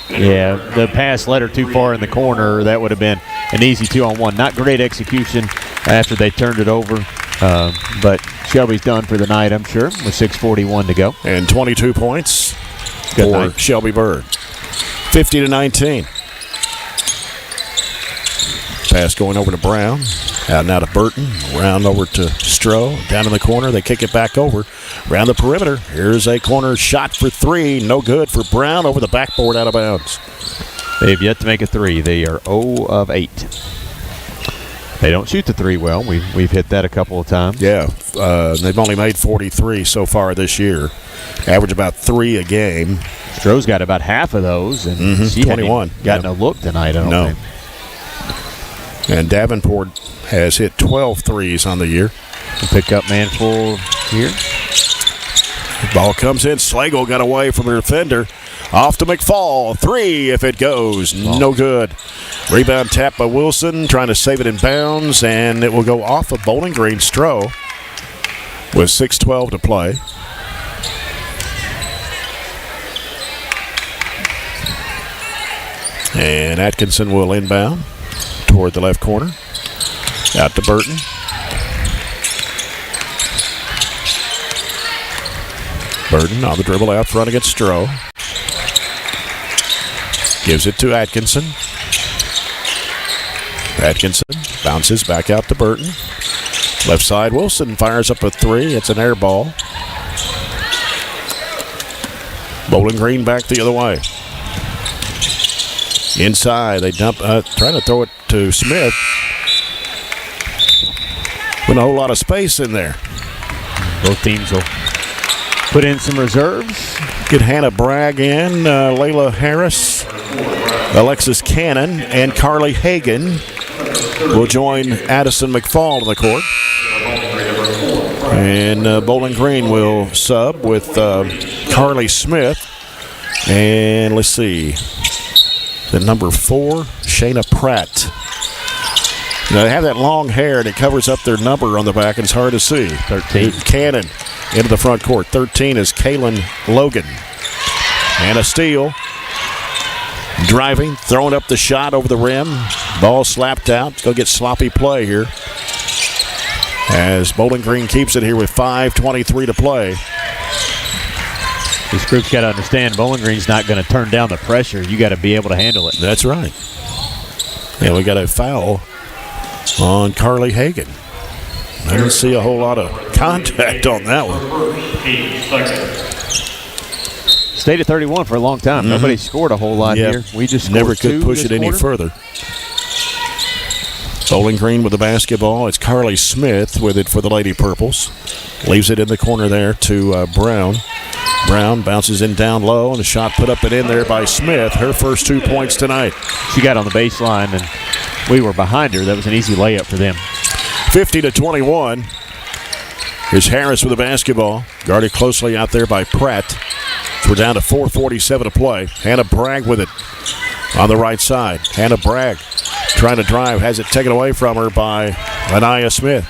Yeah, the pass led her too far in the corner. That would have been an easy 2-on-1. Not great execution after they turned it over, but Shelby's done for the night, I'm sure, with 6:41 to go. And 22 points for Shelby Bird. 50-19. Pass going over to Brown. Out now to Burton. Round over to Stroh. Down in the corner. They kick it back over. Around the perimeter. Here's a corner shot for 3. No good for Brown. Over the backboard, out of bounds. They've yet to make a 3. They are 0 of 8. They don't shoot the 3 well. We've hit that a couple of times. Yeah. They've only made 43 so far this year. Average about 3 a game. Stroh's got about half of those, and she 21. Hadn't gotten a look tonight, I don't think. And Davenport has hit 12 threes on the year. Pick up Manful here. Ball comes in. Slagle got away from the defender. Off to McFall. 3 if it goes. No good. Rebound tap by Wilson. Trying to save it in bounds. And it will go off of Bowling Green. Stroh with 6:12 to play. And Atkinson will inbound toward the left corner. Out to Burton. Burton on the dribble out front against Stroh. Gives it to Atkinson. Atkinson bounces back out to Burton. Left side, Wilson fires up a 3. It's an air ball. Bowling Green back the other way. Inside, they dump, trying to throw it to Smith. With a whole lot of space in there. Both teams will put in some reserves. Get Hannah Bragg in, Layla Harris, Alexis Cannon, and Carly Hagan will join Addison McFall in the court. And Bowling Green will sub with Carly Smith. And let's see. The number 4, Shayna Pratt. Now, they have that long hair, and it covers up their number on the back, and it's hard to see. 13. Cannon into the front court. 13 is Kaylin Logan. And a steal. Driving, throwing up the shot over the rim. Ball slapped out. It's going to get sloppy play here. As Bowling Green keeps it here with 5:23 to play. This group's got to understand Bowling Green's not going to turn down the pressure. You got to be able to handle it. That's right. And we got a foul on Carly Hagan. I didn't see a whole lot of contact on that one. Stayed at 31 for a long time. Nobody scored a whole lot here. We just scored never could push it any further. Bowling Green with the basketball. It's Carly Smith with it for the Lady Purples. Leaves it in the corner there to Brown. Brown bounces in down low, and a shot put up and in there by Smith. Her first 2 points tonight. She got on the baseline, and we were behind her. That was an easy layup for them. 50-21. Here's Harris with the basketball. Guarded closely out there by Pratt. So we're down to 4:47 to play. Hannah Bragg with it on the right side. Hannah Bragg trying to drive. Has it taken away from her by Anaya Smith.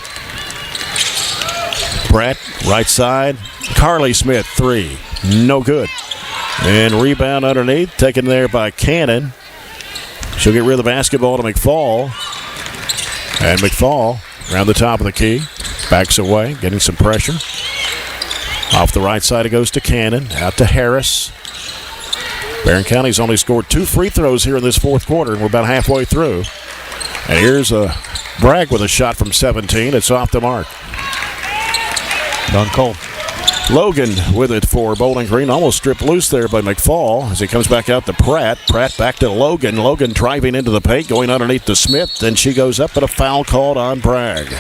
Pratt, right side. Carly Smith, 3. No good. And rebound underneath. Taken there by Cannon. She'll get rid of the basketball to McFall. And McFall around the top of the key. Backs away, getting some pressure. Off the right side, it goes to Cannon. Out to Harris. Barren County's only scored 2 free throws here in this fourth quarter, and we're about halfway through. And here's Bragg with a shot from 17. It's off the mark. Don Cole. Logan with it for Bowling Green. Almost stripped loose there by McFall as he comes back out to Pratt. Pratt back to Logan. Logan driving into the paint, going underneath to Smith. Then she goes up, but a foul called on Bragg.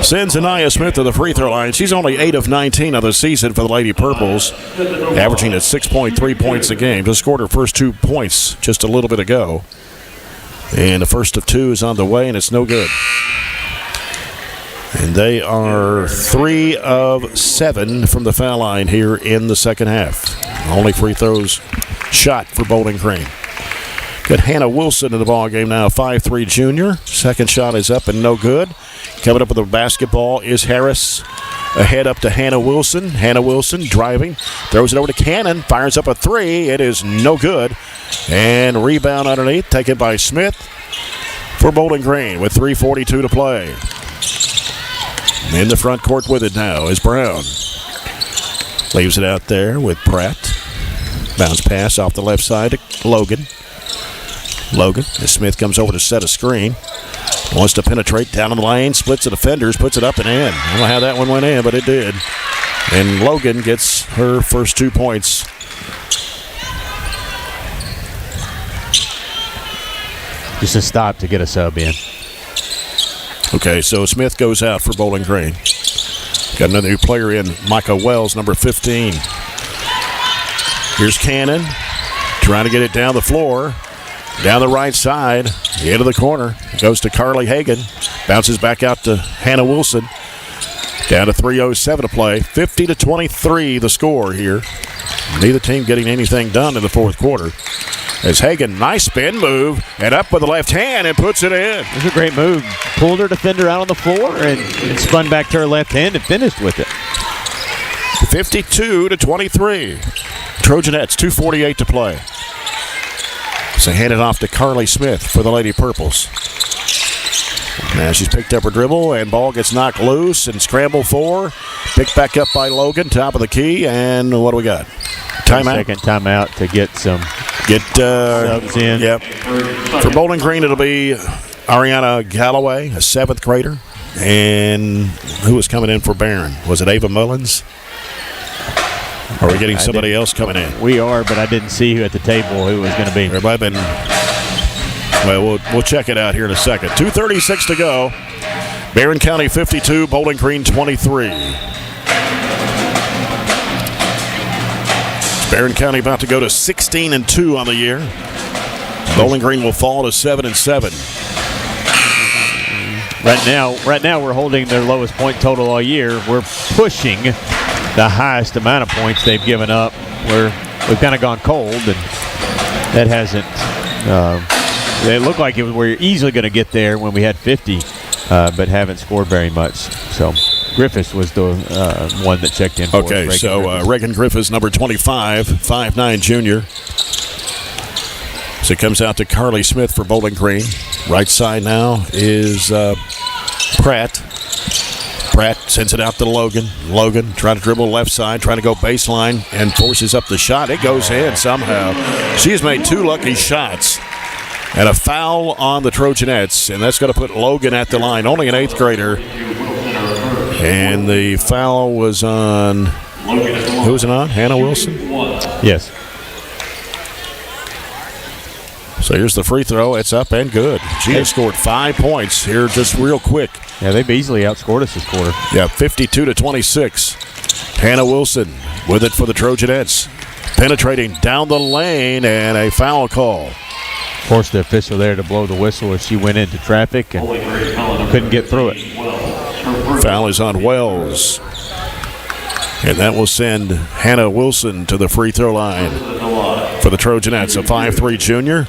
Sends Anaya Smith to the free throw line. She's only 8 of 19 of the season for the Lady Purples, averaging at 6.3 points a game. Just scored her first 2 points just a little bit ago. And the first of 2 is on the way, and it's no good. And they are 3 of 7 from the foul line here in the second half. Only free throws shot for Bowling Green. Got Hannah Wilson in the ball game now, 5'3" junior. Second shot is up and no good. Coming up with the basketball is Harris. Ahead up to Hannah Wilson. Hannah Wilson driving. Throws it over to Cannon. Fires up a 3. It is no good. And rebound underneath. Taken by Smith for Bowling Green with 3:42 to play. In the front court with it now is Brown. Leaves it out there with Pratt. Bounce pass off the left side to Logan. Logan, as Smith comes over to set a screen. Wants to penetrate down in the lane, splits the defenders, puts it up and in. I don't know how that one went in, but it did. And Logan gets her first 2 points. Just a stop to get a sub in. Okay, so Smith goes out for Bowling Green. Got another new player in, Micah Wells, number 15. Here's Cannon, trying to get it down the floor. Down the right side, into the corner. Goes to Carly Hagan. Bounces back out to Hannah Wilson. Down to 3:07 to play. 50-23 the score here. Neither team getting anything done in the fourth quarter. As Hagan, nice spin move, and up with the left hand and puts it in. It was a great move. Pulled her defender out on the floor and spun back to her left hand and finished with it. 52-23. Trojanettes, 2:48 to play. So hand it off to Carly Smith for the Lady Purples. Now she's picked up her dribble and ball gets knocked loose and scramble for. Picked back up by Logan, top of the key, and what do we got? Timeout. Second timeout to get some subs in. Yep. For Bowling Green, it'll be Ariana Galloway, a 7th grader. And who was coming in for Barren? Was it Ava Mullins? Or are we getting somebody else coming in? We are, but I didn't see who at the table who was going to be. There might have been. Well, we'll check it out here in a second. 2:36 to go. Barren County 52, Bowling Green 23. Barren County about to go to 16-2 on the year. Bowling Green will fall to 7-7. Right now we're holding their lowest point total all year. We're pushing the highest amount of points they've given up. We've kind of gone cold, and that hasn't. It looked like we're easily going to get there when we had 50, but haven't scored very much. So Griffiths was the one that checked in for us. Okay, so Reagan Griffiths, number 25, 5'9" junior. So it comes out to Carly Smith for Bowling Green. Right side now is Pratt. Pratt sends it out to Logan. Logan trying to dribble left side, trying to go baseline, and forces up the shot. It goes in somehow. She has made 2 lucky shots. And a foul on the Trojanettes, and that's going to put Logan at the line. Only an 8th grader. And the foul was on, who was it on? Hannah Wilson? Yes. So here's the free throw. It's up and good. She has scored 5 points here just real quick. Yeah, they've easily outscored us this quarter. Yeah, 52-26. Hannah Wilson with it for the Trojanettes. penetrating down the lane, and a foul call. Forced the official there to blow the whistle as she went into traffic and couldn't get through it. Foul is on Wells. And that will send Hannah Wilson to the free throw line for the Trojanettes, a 5'3" junior.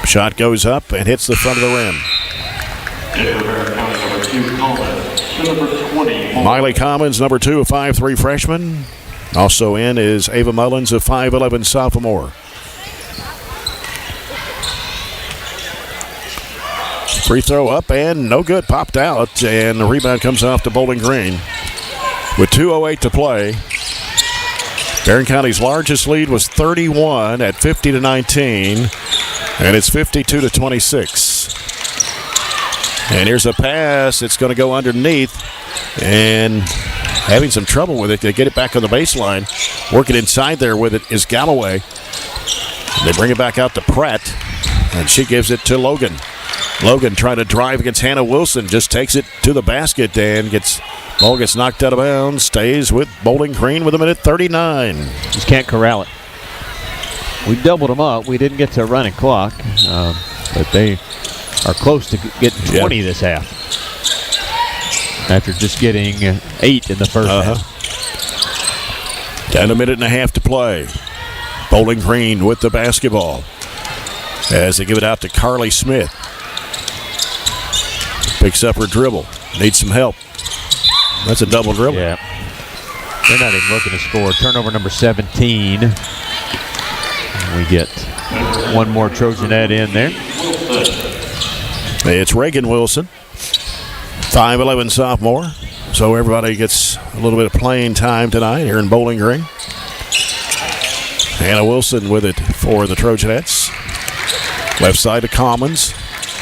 Shot goes up and hits the front of the rim. Miley Commons, number 2, a 5'3" freshman. Also in is Ava Mullins, a 5'11" sophomore. Free throw up and no good, popped out, and the rebound comes off to Bowling Green. With 2:08 to play, Barren County's largest lead was 31 at 50-19, and it's 52-26. And here's a pass. It's going to go underneath, and having some trouble with it. They get it back on the baseline. Working inside there with it is Galloway. They bring it back out to Pratt, and she gives it to Logan. Logan trying to drive against Hannah Wilson, just takes it to the basket and ball gets knocked out of bounds. Stays with Bowling Green with 1:39. Just can't corral it. We doubled them up. We didn't get to a running clock, but they are close to getting 20 this half. After just getting 8 in the first half. Down a minute and a half to play. Bowling Green with the basketball as they give it out to Carly Smith. Picks up her dribble. Needs some help. That's a double dribble. Yeah. They're not even looking to score. Turnover number 17. We get one more Trojanette in there. It's Reagan Wilson, 5'11" sophomore. So everybody gets a little bit of playing time tonight here in Bowling Green. Hannah Wilson with it for the Trojanettes. Left side to Commons.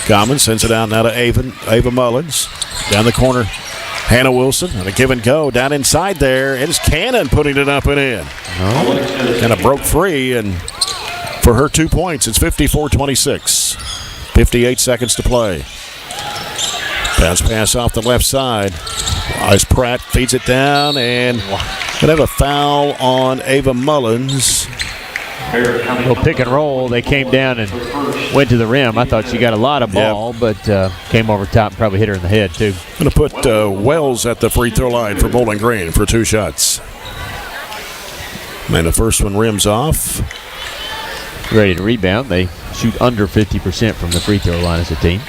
Commons sends it down now to Ava Mullins. Down the corner, Hannah Wilson. And a give and go down inside there. It is Cannon putting it up and in. Kind of broke free, and for her 2 points, it's 54-26. 58 seconds to play. Bounce pass off the left side. As Pratt feeds it down, and going to have a foul on Ava Mullins. Little pick and roll. They came down and went to the rim. I thought she got a lot of ball, but came over top and probably hit her in the head, too. Going to put Wells at the free throw line for Bowling Green for 2 shots. And the first one rims off. Ready to rebound. They shoot under 50% from the free throw line as a team.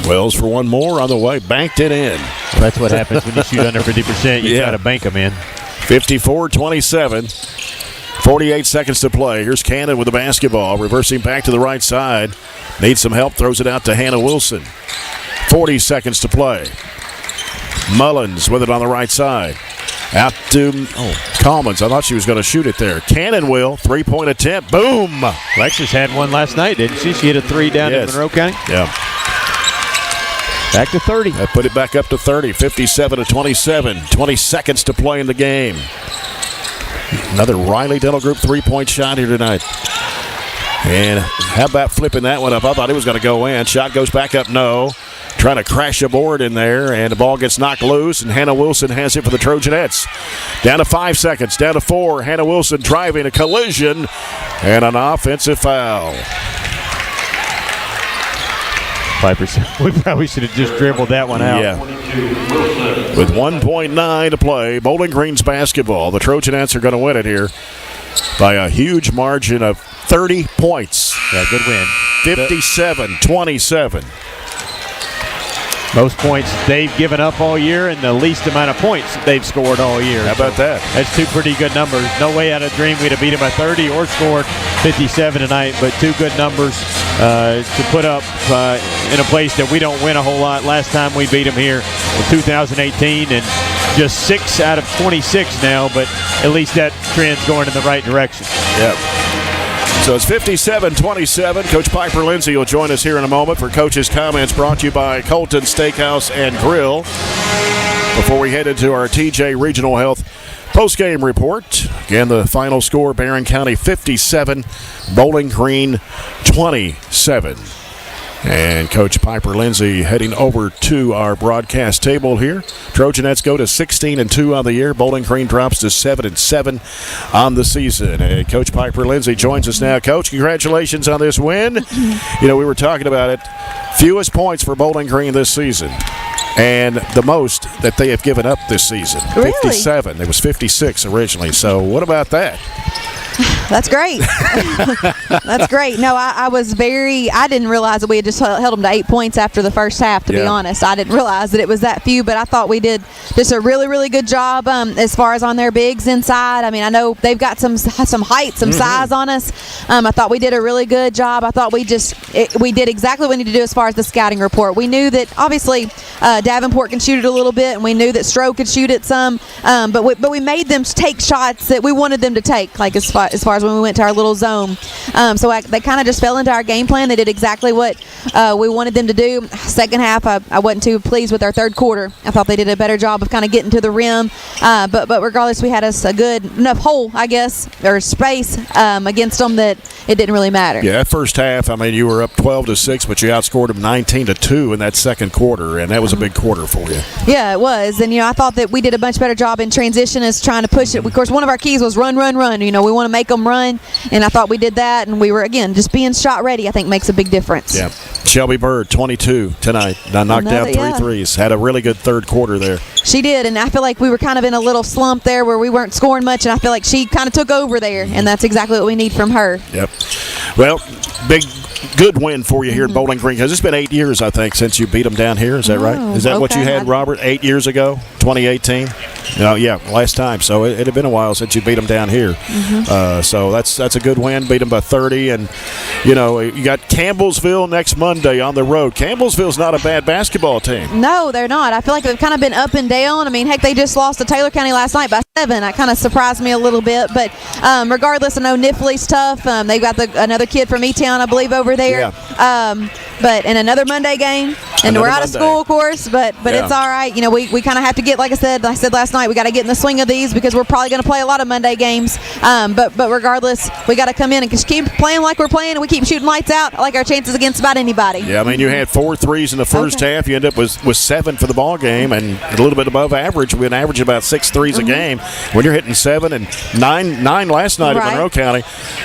Wells for one more on the way. Banked it in. Well, that's what happens when you shoot under 50%. You try to bank them in. 54-27. 48 seconds to play. Here's Cannon with the basketball. Reversing back to the right side. Needs some help. Throws it out to Hannah Wilson. 40 seconds to play. Mullins with it on the right side. Out to Commons. I thought she was going to shoot it there. Cannon will. 3-point attempt. Boom. Lexus had one last night, didn't she? She hit a 3 down in Monroe County. Yeah. Back to 30. That put it back up to 30. 57-27. 20 seconds to play in the game. Another Riley Dental Group 3-point shot here tonight. And how about flipping that one up? I thought it was going to go in. Shot goes back up, no. Trying to crash a board in there, and the ball gets knocked loose, and Hannah Wilson has it for the Trojanettes. Down to 5 seconds, down to 4. Hannah Wilson driving, a collision, and an offensive foul. 5%. We probably should have just dribbled that one out. Yeah. With 1.9 to play, Bowling Green's basketball. The Trojanettes are going to win it here by a huge margin of 30 points. Yeah, good win. 57-27. Most points they've given up all year and the least amount of points they've scored all year. How about that? That's 2 pretty good numbers. No way I'd have dreamed we'd have beat them by 30 or scored 57 tonight, but 2 good numbers to put up in a place that we don't win a whole lot. Last time we beat them here in 2018, and just 6 out of 26 now, but at least that trend's going in the right direction. Yep. So it's 57-27. Coach Piper Lindsay will join us here in a moment for Coach's Comments, brought to you by Colton Steakhouse and Grill. Before we head into our TJ Regional Health postgame report, again, the final score, Barren County 57, Bowling Green 27. And Coach Piper Lindsay heading over to our broadcast table here. Trojanettes go to 16-2 on the year. Bowling Green drops to 7-7 on the season. And Coach Piper Lindsay joins us now. Coach, congratulations on this win. You know, we were talking about it. Fewest points for Bowling Green this season. And the most that they have given up this season. Really? 57. It was 56 originally. So what about that? That's great. That's great. No, I didn't realize that we had just held them to 8 points after the first half, to be honest. I didn't realize that it was that few, but I thought we did just a really, really good job as far as on their bigs inside. I mean, I know they've got some height, some size on us. I thought we did a really good job. I thought we did exactly what we needed to do as far as the scouting report. We knew that, obviously, Davenport can shoot it a little bit, and we knew that Stroh could shoot it some, but we made them take shots that we wanted them to take, like as far as when we went to our little zone. So they kind of just fell into our game plan. They did exactly what we wanted them to do. Second half, I wasn't too pleased with our third quarter. I thought they did a better job of kind of getting to the rim. But regardless, we had us a good enough hole, I guess, or space against them that it didn't really matter. Yeah, that first half, I mean, you were up 12-6, but you outscored them 19-2 in that second quarter, and that was a big quarter for you. Yeah, it was. And, I thought that we did a much better job in transition as trying to push it. Of course, one of our keys was run. We want to make them run, and I thought we did that, and we were, again, just being shot ready, I think, makes a big difference. Yeah. Shelby Bird, 22 tonight. Knocked down 3 threes. Had a really good third quarter there. She did, and I feel like we were kind of in a little slump there where we weren't scoring much, and I feel like she kind of took over there, and that's exactly what we need from her. Yep. Well, good win for you here at Bowling Green, because it's been 8 years, I think, since you beat them down here. Is that right? Is that what you had, Robert, 8 years ago, 2018? Last time. So it had been a while since you beat them down here. So that's a good win. Beat them by 30, and you got Campbellsville next Monday on the road. Campbellsville's not a bad basketball team. No, they're not. I feel like they've kind of been up and down. I mean, heck, they just lost to Taylor County last night by 7. That kind of surprised me a little bit. But regardless, I know Nifley's tough. They've got another kid from E-Town, I believe, over there. Yeah. But in another Monday game, and we're out of school, of course, but it's all right. We kind of have to get, like I said last night, we got to get in the swing of these because we're probably going to play a lot of Monday games. But regardless, we got to come in and just keep playing like we're playing, and we keep shooting lights out. I like our chances against about anybody. Yeah, I mean, you had 4 threes in the first half. You end up with 7 for the ball game, and a little bit above average. We average about 6 threes a game. When you're hitting 7 and 9 last night at Monroe County,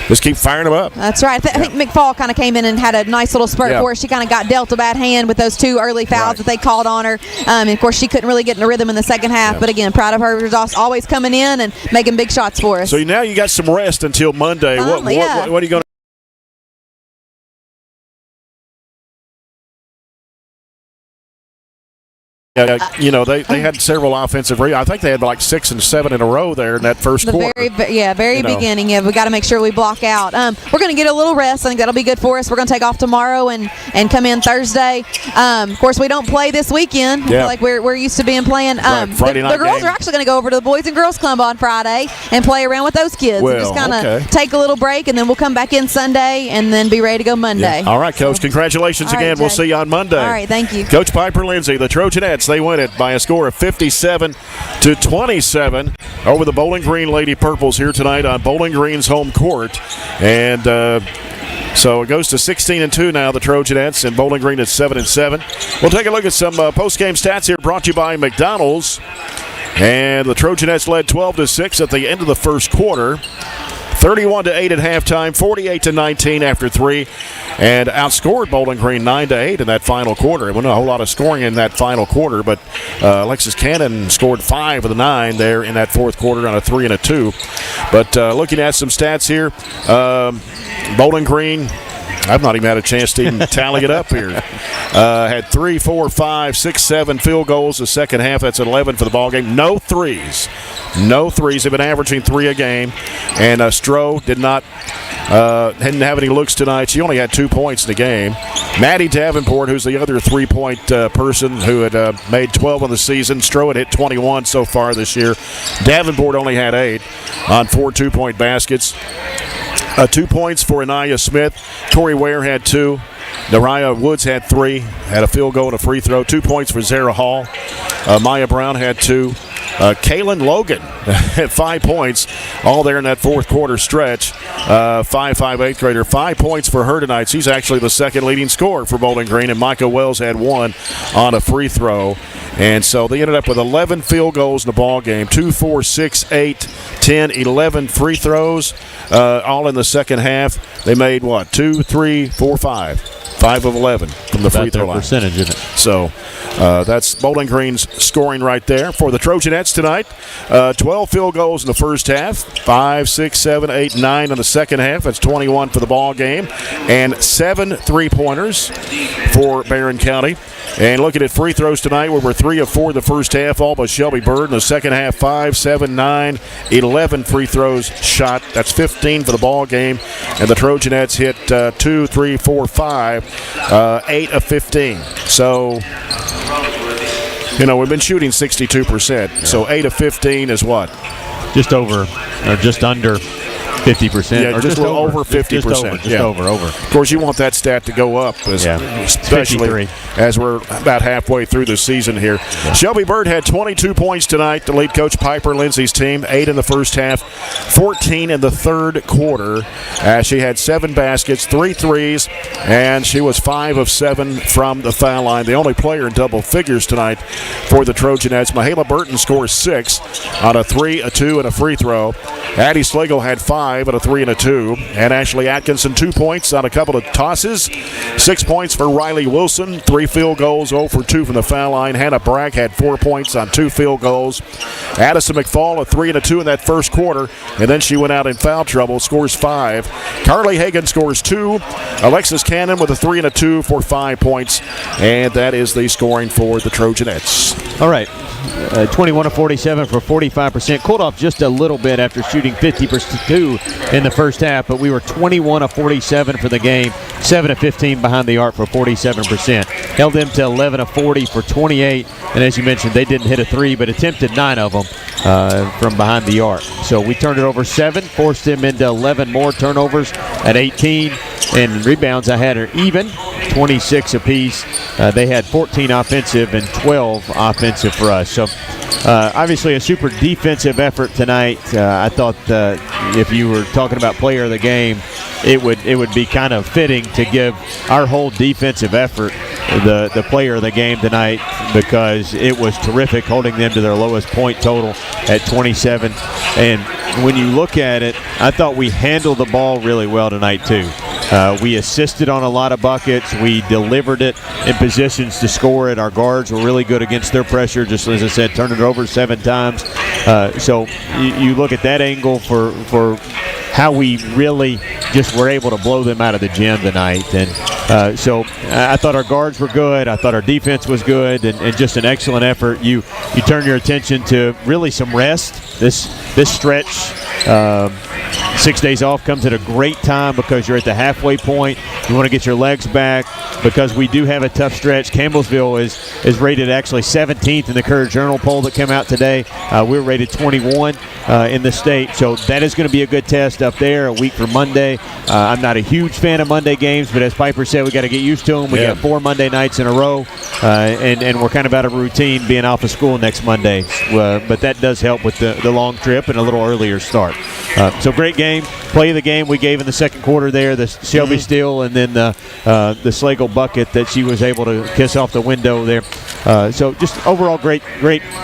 just keep firing them up. That's right. I think McFall kind of came in and had a nice little spurt for us. She kind of got dealt a bad hand with those 2 early fouls that they called on her. And, of course, she couldn't really get in the rhythm in the second half. But, again, proud of her. She's always coming in and making big shots for us. So now you got some rest until Monday. What are you going to they had several offensive rebounds. I think they had like 6 and 7 in a row there in that first quarter. Very beginning. Yeah, we got to make sure we block out. We're going to get a little rest. I think that'll be good for us. We're going to take off tomorrow and come in Thursday. Of course, we don't play this weekend. I feel like we're used to being playing. Friday night the girls are actually going to go over to the Boys and Girls Club on Friday and play around with those kids. Well, just kind of take a little break, and then we'll come back in Sunday and then be ready to go Monday. Yeah. All right, Coach. Congratulations again. We'll see you on Monday. All right, thank you. Coach Piper Lindsay, the Trojanettes, they win it by a score of 57-27 over the Bowling Green Lady Purples here tonight on Bowling Green's home court. And so it goes to 16-2 now, the Trojanettes, and Bowling Green at 7-7. We'll take a look at some post-game stats here brought to you by McDonald's. And the Trojanettes led 12-6 at the end of the first quarter. 31-8 at halftime, 48-19 after 3, and outscored Bowling Green 9-8 in that final quarter. It wasn't a whole lot of scoring in that final quarter, but Alexis Cannon scored 5 of the 9 there in that fourth quarter on a 3 and a 2. But looking at some stats here, Bowling Green, I've not even had a chance to even tally it up here. Had 3, 4, 5, 6, 7 field goals the second half. That's 11 for the ball game. No threes. They've been averaging 3 a game. And Stroh didn't have any looks tonight. She only had 2 points in the game. Maddie Davenport, who's the other 3-point person who had made 12 on the season. Stroh had hit 21 so far this year. Davenport only had 8 on 4 2-point baskets. 2 points for Anaya Smith. Tori Ware had 2. Nariah Woods had 3. Had a field goal and a free throw. 2 points for Zara Hall. Maya Brown had 2. Kaylin Logan at 5 points, all there in that fourth quarter stretch. 5'5" eighth grader, 5 points for her tonight. She's actually the second leading scorer for Bowling Green, and Micah Wells had 1 on a free throw. And so they ended up with 11 field goals in the ball game, 2, 4, 6, 8, 10, 11 free throws, all in the second half. They made, 2, 3, 4, 5. 5 of 11 from the free throw line. Percentage, isn't it? So that's Bowling Green's scoring right there. For the Trojanettes tonight, 12 field goals in the first half, 5, 6, 7, 8, 9 in the second half. That's 21 for the ball game, and 7 3-pointers for Barren County. And looking at free throws tonight, we were 3 of 4 in the first half, all but Shelby Bird. In the second half, 5, 7, 9, 11 free throws shot. That's 15 for the ball game. And the Trojanettes hit 2, 3, 4, 5, 8 of 15. So, we've been shooting 62%. So 8 of 15 is what? Just over, or just under 50%. Yeah, or just over 50%. Just over. Of course, you want that stat to go up, especially 53. as we're about halfway through the season here. Yeah. Shelby Bird had 22 points tonight. The lead coach Piper Lindsay's team, 8 in the first half, 14 in the third quarter. She had 7 baskets, 3 threes, and she was 5 of 7 from the foul line. The only player in double figures tonight for the Trojanettes. Mahala Burton scores 6 on a 3, a 2, and a free throw. Addie Slagle had 5 and a 3 and a 2. And Ashley Atkinson, 2 points on a couple of tosses. 6 points for Riley Wilson. 3 field goals, 0 for 2 from the foul line. Hannah Bragg had 4 points on 2 field goals. Addison McFall, a 3 and a 2 in that first quarter. And then she went out in foul trouble, scores 5. Carly Hagan scores 2. Alexis Cannon with a 3 and a 2 for 5 points. And that is the scoring for the Trojanettes. All right. 21 of 47 for 45%. Cooled off just a little bit after shooting 50% in the first half, but we were 21 of 47 for the game, 7 of 15 behind the arc for 47%. Held them to 11 of 40 for 28, and as you mentioned, they didn't hit a 3, but attempted 9 of them from behind the arc. So we turned it over 7, forced them into 11 more turnovers at 18, and rebounds I had are even, 26 apiece. They had 14 offensive and 12 offensive for us. So obviously a super defensive effort tonight. I thought if you were talking about player of the game, it would be kind of fitting to give our whole defensive effort the player of the game tonight, because it was terrific, holding them to their lowest point total at 27. And when you look at it, I thought we handled the ball really well tonight too. We assisted on a lot of buckets. We delivered it in positions to score it. Our guards were really good against their pressure, just as I said, turned it over 7 times. So you look at that angle for how we really just were able to blow them out of the gym tonight. And so I thought our guards were good. I thought our defense was good, and just an excellent effort. You turn your attention to really some rest. This stretch, 6 days off comes at a great time because you're at the halfway point. You want to get your legs back because we do have a tough stretch. Campbellsville is rated actually 17th in the Courier Journal poll that came out today. We're rated 21 in the state, so that is going to be a good test up there, a week for Monday. I'm not a huge fan of Monday games, but as Piper said, we got to get used to them. We got 4 Monday nights in a row, and we're kind of out of routine being off of school next Monday. But that does help with the long trip and a little earlier start. So great game. Play of the game we gave in the second quarter there, the Shelby steal, and then the Slagle bucket that she was able to kiss off the window there. So just overall great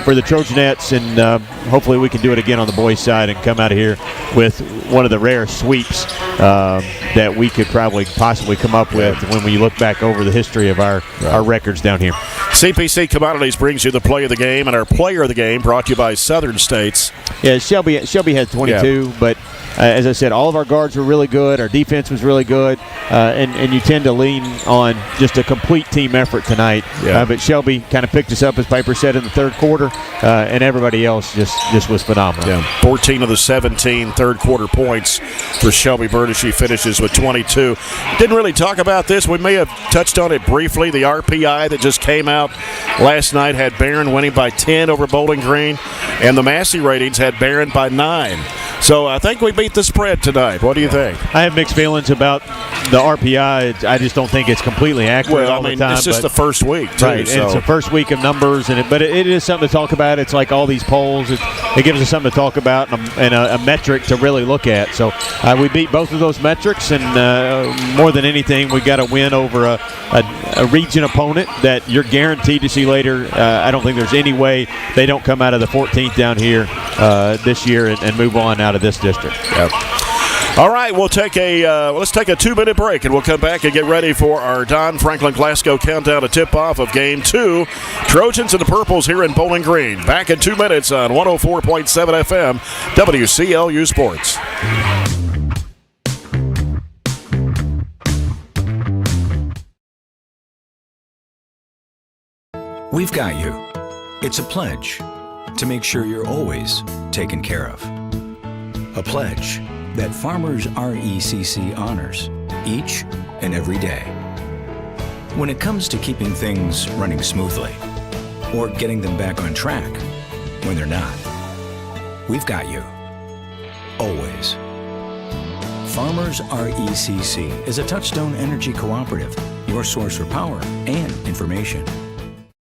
for the Trojanettes, and hopefully we can do it again on the boys' side and come out of here with one of the rare sweeps that we could possibly come up with when we look back over the history of our records down here. CPC Commodities brings you the play of the game, and our player of the game brought to you by Southern States. Yeah, Shelby had 22, but as I said, all of our guards were really good. Our defense was really good, and you tend to lean on just a complete team effort tonight. But Shelby kind of picked us up, as Piper said, in the third quarter, and everybody else just was phenomenal. Yeah, 14 of the 17 third quarter points for Shelby Bird as she finishes with 22. Didn't really talk about this. We may have touched on it briefly. The RPI that just came out last night had Barren winning by 10 over Bowling Green, and the Massey ratings had Barren by 9 So I think we beat the spread tonight. What do you think? I have mixed feelings about the RPI. I just don't think it's completely accurate all the time. It's just the first week, too. Right, so. and it's the first week of numbers, but it is something to talk about. It's like all these polls. It gives us something to talk about and a metric to really look at. So we beat both of those metrics, and more than anything, we got a win over a region opponent that you're guaranteed to see later. I don't think there's any way they don't come out of the 14th down here this year and move on out of this district. Yep. All right, let's take a 2-minute break, and we'll come back and get ready for our Don Franklin Glasgow countdown to tip-off of Game 2. Trojans and the Purples here in Bowling Green. Back in 2 minutes on 104.7 FM, WCLU Sports. We've got you. It's a pledge to make sure you're always taken care of. A pledge that Farmers RECC honors each and every day. When it comes to keeping things running smoothly or getting them back on track when they're not, we've got you. Always. Farmers RECC is a Touchstone Energy cooperative, your source for power and information.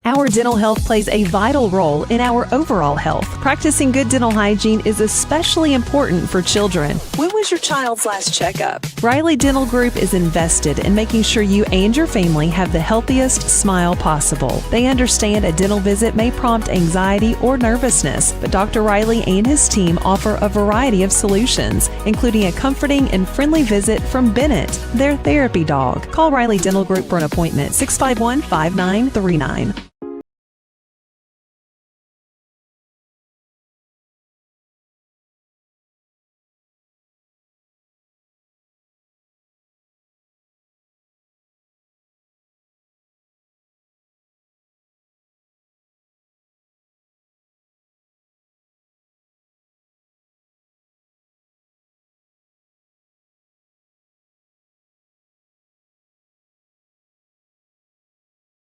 Our dental health plays a vital role in our overall health. Practicing good dental hygiene is especially important for children. When was your child's last checkup? Riley Dental Group is invested in making sure you and your family have the healthiest smile possible. They understand a dental visit may prompt anxiety or nervousness, but Dr. Riley and his team offer a variety of solutions, including a comforting and friendly visit from Bennett, their therapy dog. Call Riley Dental Group for an appointment, 651-5939.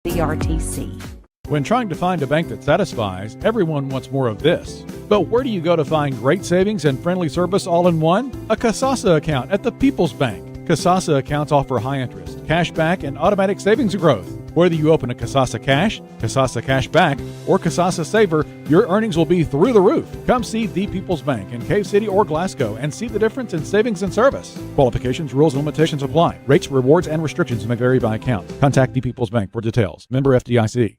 DRTC. When trying to find a bank that satisfies, everyone wants more of this. But where do you go to find great savings and friendly service all in one? A Kasasa account at the People's Bank. Kasasa accounts offer high interest, cash back, and automatic savings growth. Whether you open a Kasasa Cash, Kasasa Cash Back, or Kasasa Saver, your earnings will be through the roof. Come see the People's Bank in Cave City or Glasgow and see the difference in savings and service. Qualifications, rules, and limitations apply. Rates, rewards, and restrictions may vary by account. Contact the People's Bank for details. Member FDIC.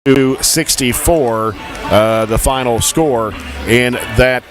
To 64, the final score in that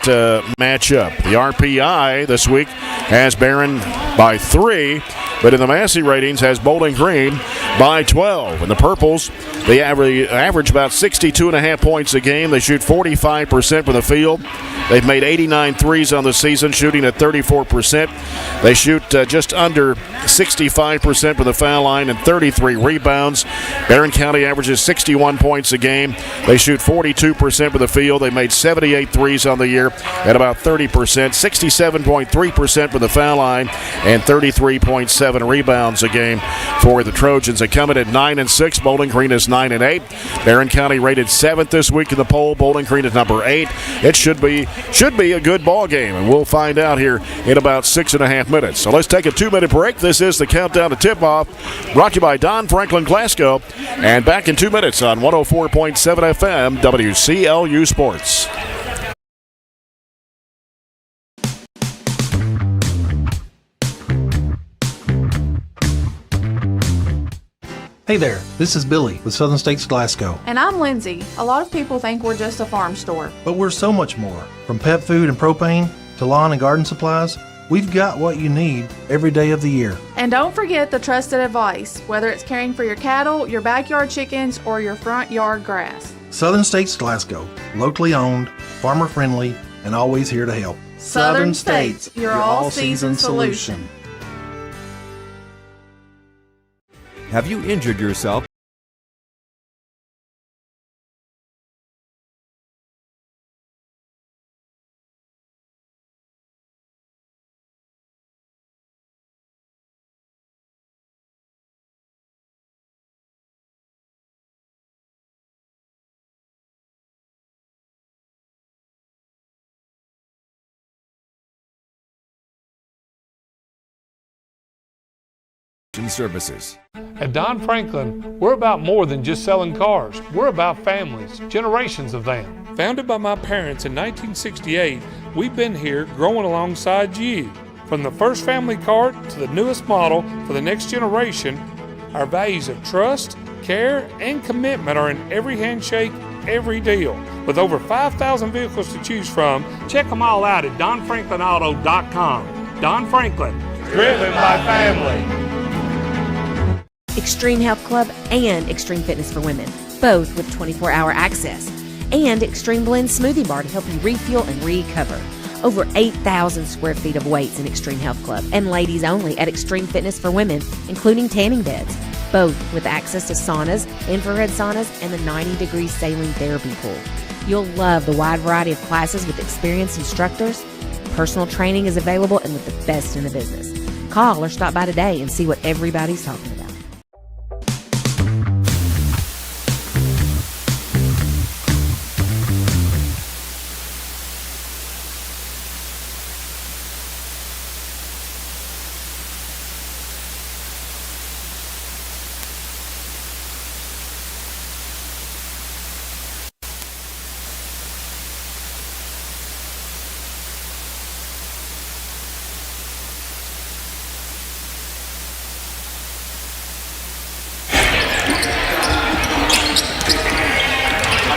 matchup. The RPI this week has Barren by 3, but in the Massey ratings has Bowling Green by 12. And the Purples, they average about 62.5 points a game. They shoot 45% from the field. They've made 89 threes on the season, shooting at 34%. They shoot just under 65% from the foul line and 33 rebounds. Barren County averages 61 points a game. They shoot 42% from the field. They made 78 threes on the year at about 30%, 67.3% from the foul line, and 33.7 rebounds a game for the Trojans. They come in at 9-6. Bowling Green is 9-8. Barren County rated 7th this week in the poll. Bowling Green is number 8. It should be a good ball game, and we'll find out here in about 6.5 minutes. So let's take a 2-minute break. This is the countdown to tip-off, brought to you by Don Franklin Glasgow, and back in 2 minutes on 104.7 FM WCLU Sports. Hey there, this is Billy with Southern States Glasgow. And I'm Lindsay. A lot of people think we're just a farm store. But we're so much more. From pet food and propane to lawn and garden supplies, we've got what you need every day of the year. And don't forget the trusted advice, whether it's caring for your cattle, your backyard chickens, or your front yard grass. Southern States Glasgow, locally owned, farmer friendly, and always here to help. Southern States, your all-season solution. Have you injured yourself? Services. At Don Franklin, we're about more than just selling cars. We're about families, generations of them. Founded by my parents in 1968, we've been here growing alongside you. From the first family car to the newest model for the next generation, our values of trust, care, and commitment are in every handshake, every deal. With over 5,000 vehicles to choose from, check them all out at DonFranklinAuto.com. Don Franklin, driven by family. Extreme Health Club and Extreme Fitness for Women, both with 24-hour access. And Extreme Blend Smoothie Bar to help you refuel and recover. Over 8,000 square feet of weights in Extreme Health Club and ladies only at Extreme Fitness for Women, including tanning beds, both with access to saunas, infrared saunas, and the 90-degree saline therapy pool. You'll love the wide variety of classes with experienced instructors. Personal training is available and with the best in the business. Call or stop by today and see what everybody's talking about.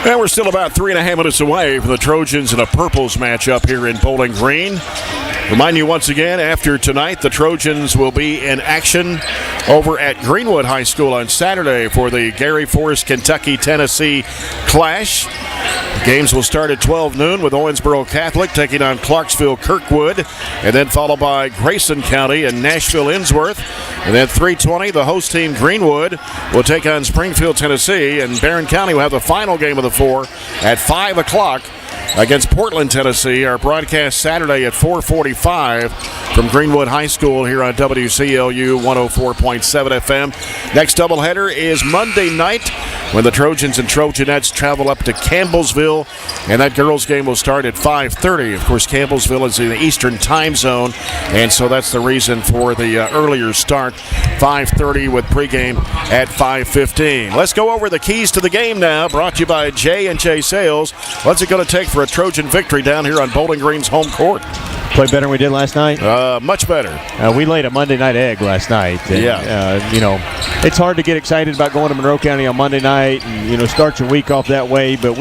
And we're still about 3.5 minutes away from the Trojans and a Purples matchup here in Bowling Green. Remind you once again, after tonight, the Trojans will be in action over at Greenwood High School on Saturday for the Gary Forest, Kentucky-Tennessee clash. Games will start at 12 noon with Owensboro Catholic taking on Clarksville-Kirkwood, and then followed by Grayson County and Nashville-Innsworth. And then 3:20, the host team Greenwood will take on Springfield, Tennessee, and Barren County will have the final game of the 4 at 5 o'clock against Portland, Tennessee. Our broadcast Saturday at 4:45 from Greenwood High School here on WCLU 104.7 FM. Next doubleheader is Monday night when the Trojans and Trojanettes travel up to Campbellsville, and that girls' game will start at 5:30. Of course, Campbellsville is in the Eastern time zone, and so that's the reason for the earlier start, 5:30 with pregame at 5:15. Let's go over the keys to the game now, brought to you by J&J Sales. What's it going to take for a Trojan victory down here on Bowling Green's home court? Play better than we did last night? Much better. We laid a Monday night egg last night. And, it's hard to get excited about going to Monroe County on Monday night and, start your week off that way. But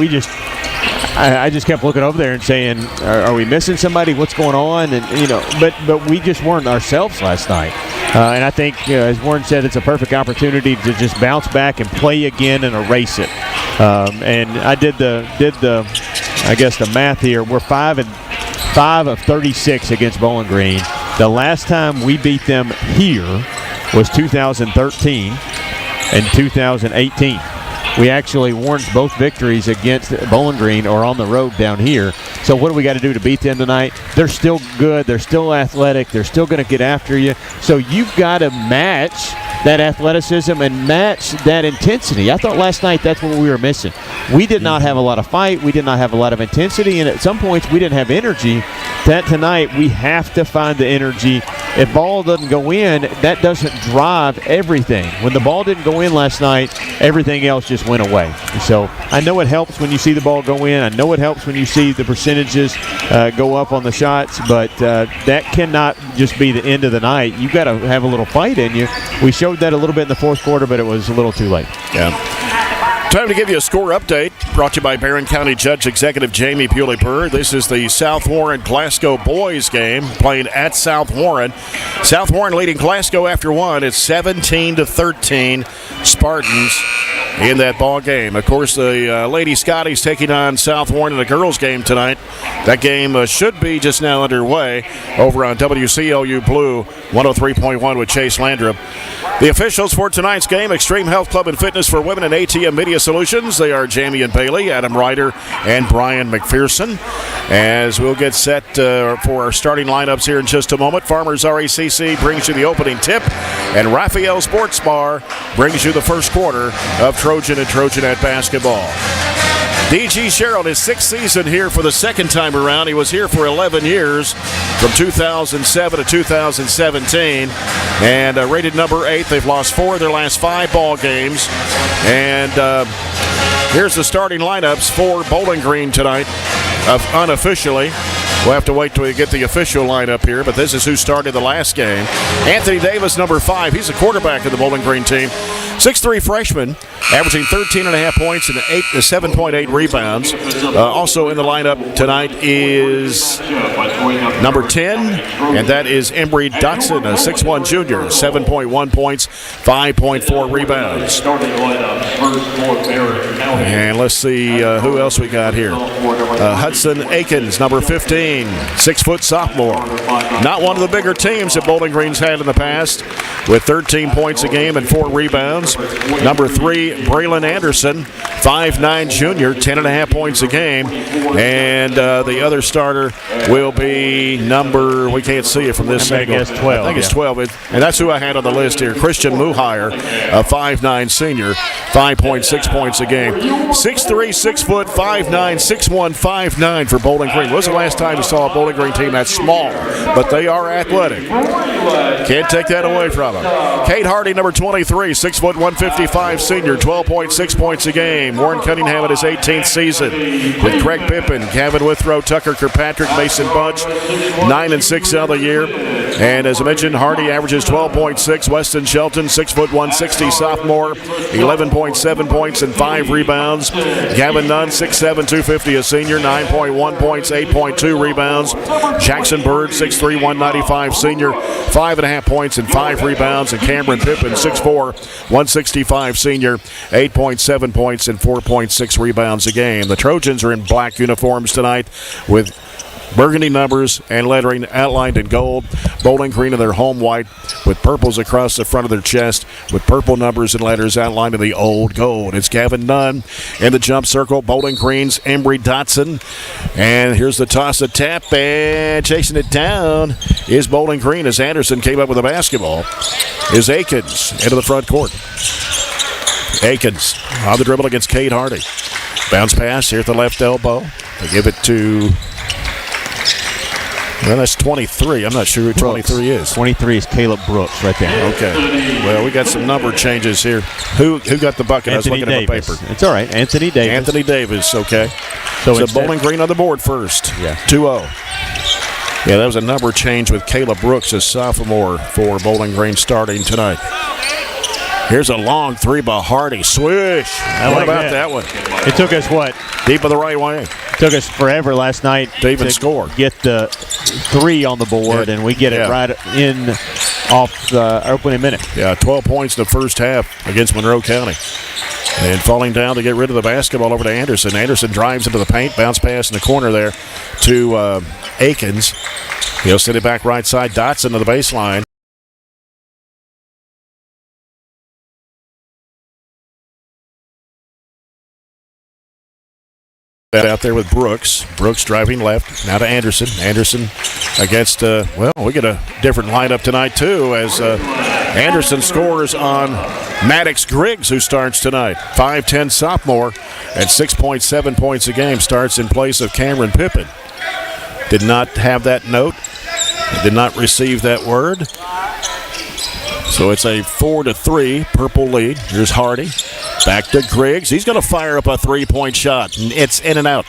I just kept looking over there and saying, are we missing somebody? What's going on? And, but we just weren't ourselves last night. And I think, as Warren said, it's a perfect opportunity to just bounce back and play again and erase it. And I did the math here. We're 5 of 36 against Bowling Green. The last time we beat them here was 2013 and 2018. We actually won both victories against Bowling Green or on the road down here. So what do we got to do to beat them tonight? They're still good. They're still athletic. They're still going to get after you. So you've got to match that athleticism and match that intensity. I thought last night that's what we were missing. We did not have a lot of fight. We did not have a lot of intensity. And at some points we didn't have energy. That tonight we have to find the energy. If ball doesn't go in, that doesn't drive everything. When the ball didn't go in last night, everything else just went away. So I know it helps when you see the ball go in. I know it helps when you see the percentages go up on the shots, but that cannot just be the end of the night. You've got to have a little fight in you. We showed that a little bit in the fourth quarter, but it was a little too late. Yeah. Time to give you a score update, brought to you by Barren County Judge Executive Jamie Bewley-Purr. This is the South Warren-Glasgow boys game, playing at South Warren. South Warren leading Glasgow after one. It's 17-13 Spartans in that ball game. Of course, the Lady Scotties taking on South Warren in a girls game tonight. That game should be just now underway over on WCLU Blue 103.1 with Chase Landrum. The officials for tonight's game, Extreme Health Club and Fitness for Women and ATM Media Solutions. They are Jamie and Bailey, Adam Ryder, and Brian McPherson. As we'll get set for our starting lineups here in just a moment, Farmers RACC brings you the opening tip, and Raphael Sports Bar brings you the first quarter of Trojan and Trojanette basketball. D.G. Sherrill, his sixth season here for the second time around. He was here for 11 years, from 2007 to 2017, and rated number 8. They've lost 4 of their last 5 ball games. And here's the starting lineups for Bowling Green tonight, unofficially. We'll have to wait till we get the official lineup here, but this is who started the last game. Anthony Davis, number 5. He's the quarterback of the Bowling Green team. 6'3" freshman, averaging 13.5 points and 7.8 rebounds. Also in the lineup tonight is number 10, and that is Embry Dotson, a 6'1" junior, 7.1 points, 5.4 rebounds. And let's see who else we got here. Hudson Akins, number 15, 6-foot sophomore. Not one of the bigger teams that Bowling Green's had in the past, with 13 points a game and 4 rebounds. Number 3, Braylon Anderson, 5'9" junior, 10.5 points a game. And the other starter will be number, we can't see it from this angle. I think it's 12. I think it's 12. And that's who I had on the list here, Christian Muhire, a 5'9" senior, 5.6 points a game. 6'3", 6', 5'9", 6'1", 5'9" for Bowling Green. When was the last time you saw a Bowling Green team that small? But they are athletic. Can't take that away from them. Kate Hardy, number 23, 6', 155 senior, 12.6 points a game. Warren Cunningham in his 18th season with Craig Pippin, Gavin Withrow, Tucker Kirkpatrick, Mason Bunch, 9 and 6 out of the year. And as I mentioned, Hardy averages 12.6. Weston Shelton, 6', 160 sophomore, 11.7 points and 5 rebounds. Gavin Nunn, 6'7", 250 a senior, 9.1 points, 8.2 rebounds. Jackson Bird, 6'3", 195 senior, 5.5 points and 5 rebounds. And Cameron Pippin, 6'4", 165 senior, 8.7 points and 4.6 rebounds a game. The Trojans are in black uniforms tonight with burgundy numbers and lettering outlined in gold. Bowling Green in their home white with purples across the front of their chest with purple numbers and letters outlined in the old gold. It's Gavin Nunn in the jump circle. Bowling Green's Embry Dotson. And here's the toss, the tap, and chasing it down is Bowling Green as Anderson came up with a basketball. Is Akins into the front court. Akins on the dribble against Kate Hardy. Bounce pass here at the left elbow. They give it to... Well, that's 23. I'm not sure who 23 is. 23 is Caleb Brooks right there. Okay. Well, we got some number changes here. Who got the bucket? Anthony I was looking Davis. at the paper. It's all right. Anthony Davis. Anthony Davis, okay. So Bowling Green on the board first. Yeah. 2-0. Yeah, that was a number change with Caleb Brooks as sophomore for Bowling Green starting tonight. Here's a long three by Hardy. Swish. What about that one? It took us what? Deep of the right way. Took us forever last night to even score. Get the 3 on the board, and we get it right in off the opening minute. Yeah, 12 points in the first half against Monroe County. And falling down to get rid of the basketball over to Anderson. Anderson drives into the paint, bounce pass in the corner there to Akins. He'll send it back right side. Dotson to the baseline. Out there with Brooks. Brooks driving left. Now to Anderson. Anderson against, we get a different lineup tonight, too, as Anderson scores on Maddox Griggs, who starts tonight. 5'10 sophomore at 6.7 points a game. Starts in place of Cameron Pippin. Did not have that note. Did not receive that word. So it's a 4-3 Purple lead. Here's Hardy. Back to Griggs. He's going to fire up a three-point shot. It's in and out.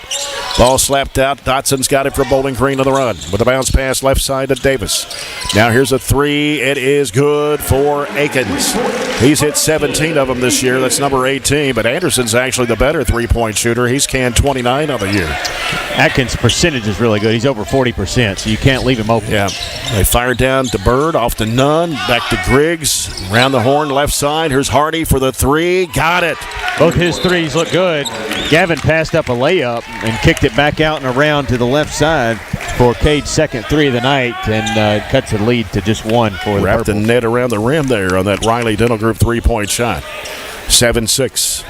Ball slapped out. Dotson's got it for Bowling Green on the run. With a bounce pass left side to Davis. Now here's a three. It is good for Akins. He's hit 17 of them this year. That's number 18. But Anderson's actually the better three-point shooter. He's canned 29 on the year. Atkins' percentage is really good. He's over 40%, so you can't leave him open. Yeah. They fire down to Bird, off to Nunn, back to Griggs, around the horn, left side. Here's Hardy for the three. Got it. Both his threes look good. Gavin passed up a layup and kicked it back out and around to the left side for Cade's second three of the night, and cuts the lead to just one for the Wrapped the Purple. net around the rim there on that Riley Dental Group three-point shot. 7-6.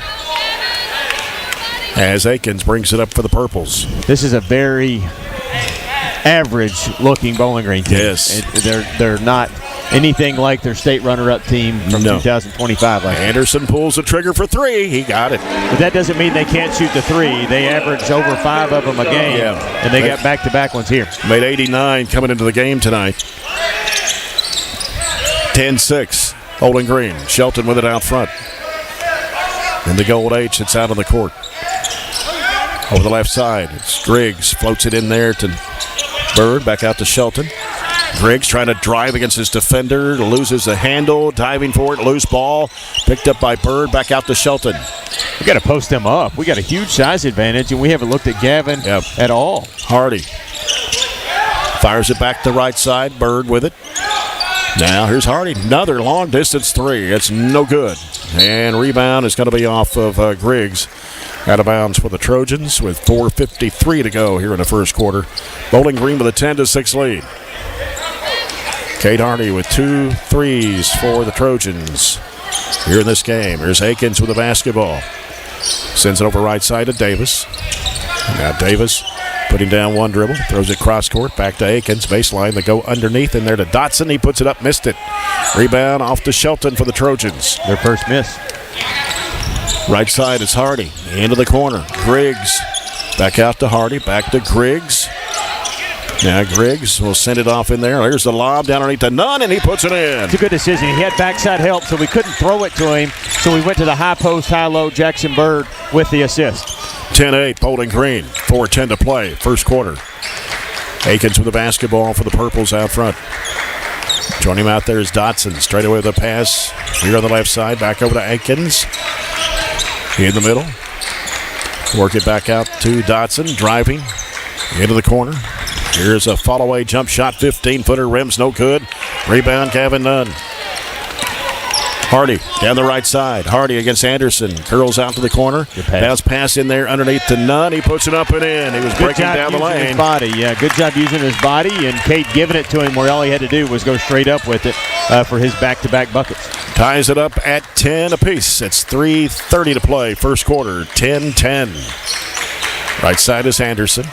As Akins brings it up for the Purples. This is a very average-looking Bowling Green team. Yes. They're not anything like their state runner-up team from 2025. Anderson pulls the trigger for three. He got it. But that doesn't mean they can't shoot the three. They average over 5 of them a game, and they got back-to-back ones here. Made 89 coming into the game tonight. 10-6. Bowling Green. Shelton with it out front. And the Gold H, it's out on the court. Over the left side, it's Griggs. Floats it in there to Bird. Back out to Shelton. Griggs trying to drive against his defender. Loses the handle. Diving for it. Loose ball. Picked up by Bird. Back out to Shelton. We got to post them up. We got a huge size advantage, and we haven't looked at Gavin at all. Hardy fires it back to right side. Bird with it. Now here's Hardy. Another long distance three. It's no good. And rebound is going to be off of Griggs. Out of bounds for the Trojans with 4:53 to go here in the first quarter. Bowling Green with a 10-6 lead. Cade Hardy with 2 threes for the Trojans here in this game. Here's Akins with the basketball. Sends it over right side to Davis. Now Davis putting down one dribble. Throws it cross court. Back to Akins. Baseline. They go underneath in there to Dotson. He puts it up. Missed it. Rebound off to Shelton for the Trojans. Their first miss. Right side is Hardy. Into the corner. Griggs. Back out to Hardy. Back to Griggs. Now Griggs will send it off in there. Here's the lob down underneath to Nunn, and he puts it in. It's a good decision. He had backside help, so we couldn't throw it to him. So we went to the high post, high-low. Jackson Bird with the assist. 10-8, Bowling Green. 4:10 to play. First quarter. Akins with the basketball for the Purples out front. Joining him out there is Dotson. Straight away with the pass. Here on the left side. Back over to Akins. In the middle. Work it back out to Dotson. Driving. Into the corner. Here's a fall-away jump shot. 15-footer. Rim's no good. Rebound, Gavin Nunn. Hardy down the right side. Hardy against Anderson. Curls out to the corner. Bounce pass in there underneath to Nunn. He puts it up and in. He was breaking down the lane. His body. Yeah, good job using his body, and Kate giving it to him where all he had to do was go straight up with it for his back-to-back buckets. Ties it up at 10 apiece. It's 3:30 to play. First quarter, 10-10. Right side is Anderson.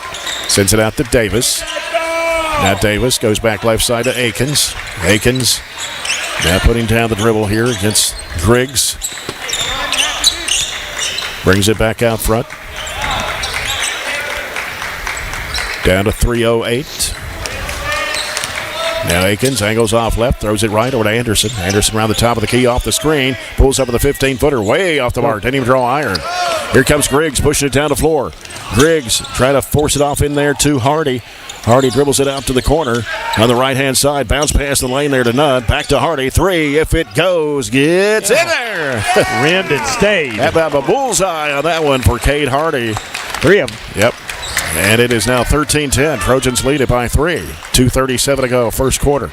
Sends it out to Davis. Now Davis goes back left side to Akins. Akins now putting down the dribble here against Griggs. Brings it back out front. Down to 3:08. Now Akins angles off left, throws it right over to Anderson. Anderson around the top of the key, off the screen, pulls up with a 15-footer, way off the mark. Didn't even draw iron. Here comes Griggs, pushing it down the floor. Griggs trying to force it off in there to Hardy. Hardy dribbles it out to the corner on the right-hand side. Bounce past the lane there to Nunn. Back to Hardy. Three, if it goes, gets in there. Rimmed and stayed. How about a bullseye on that one for Cade Hardy? 3 of them. Yep. And it is now 13-10. Trojans lead it by 3. 2:37 to go, first quarter.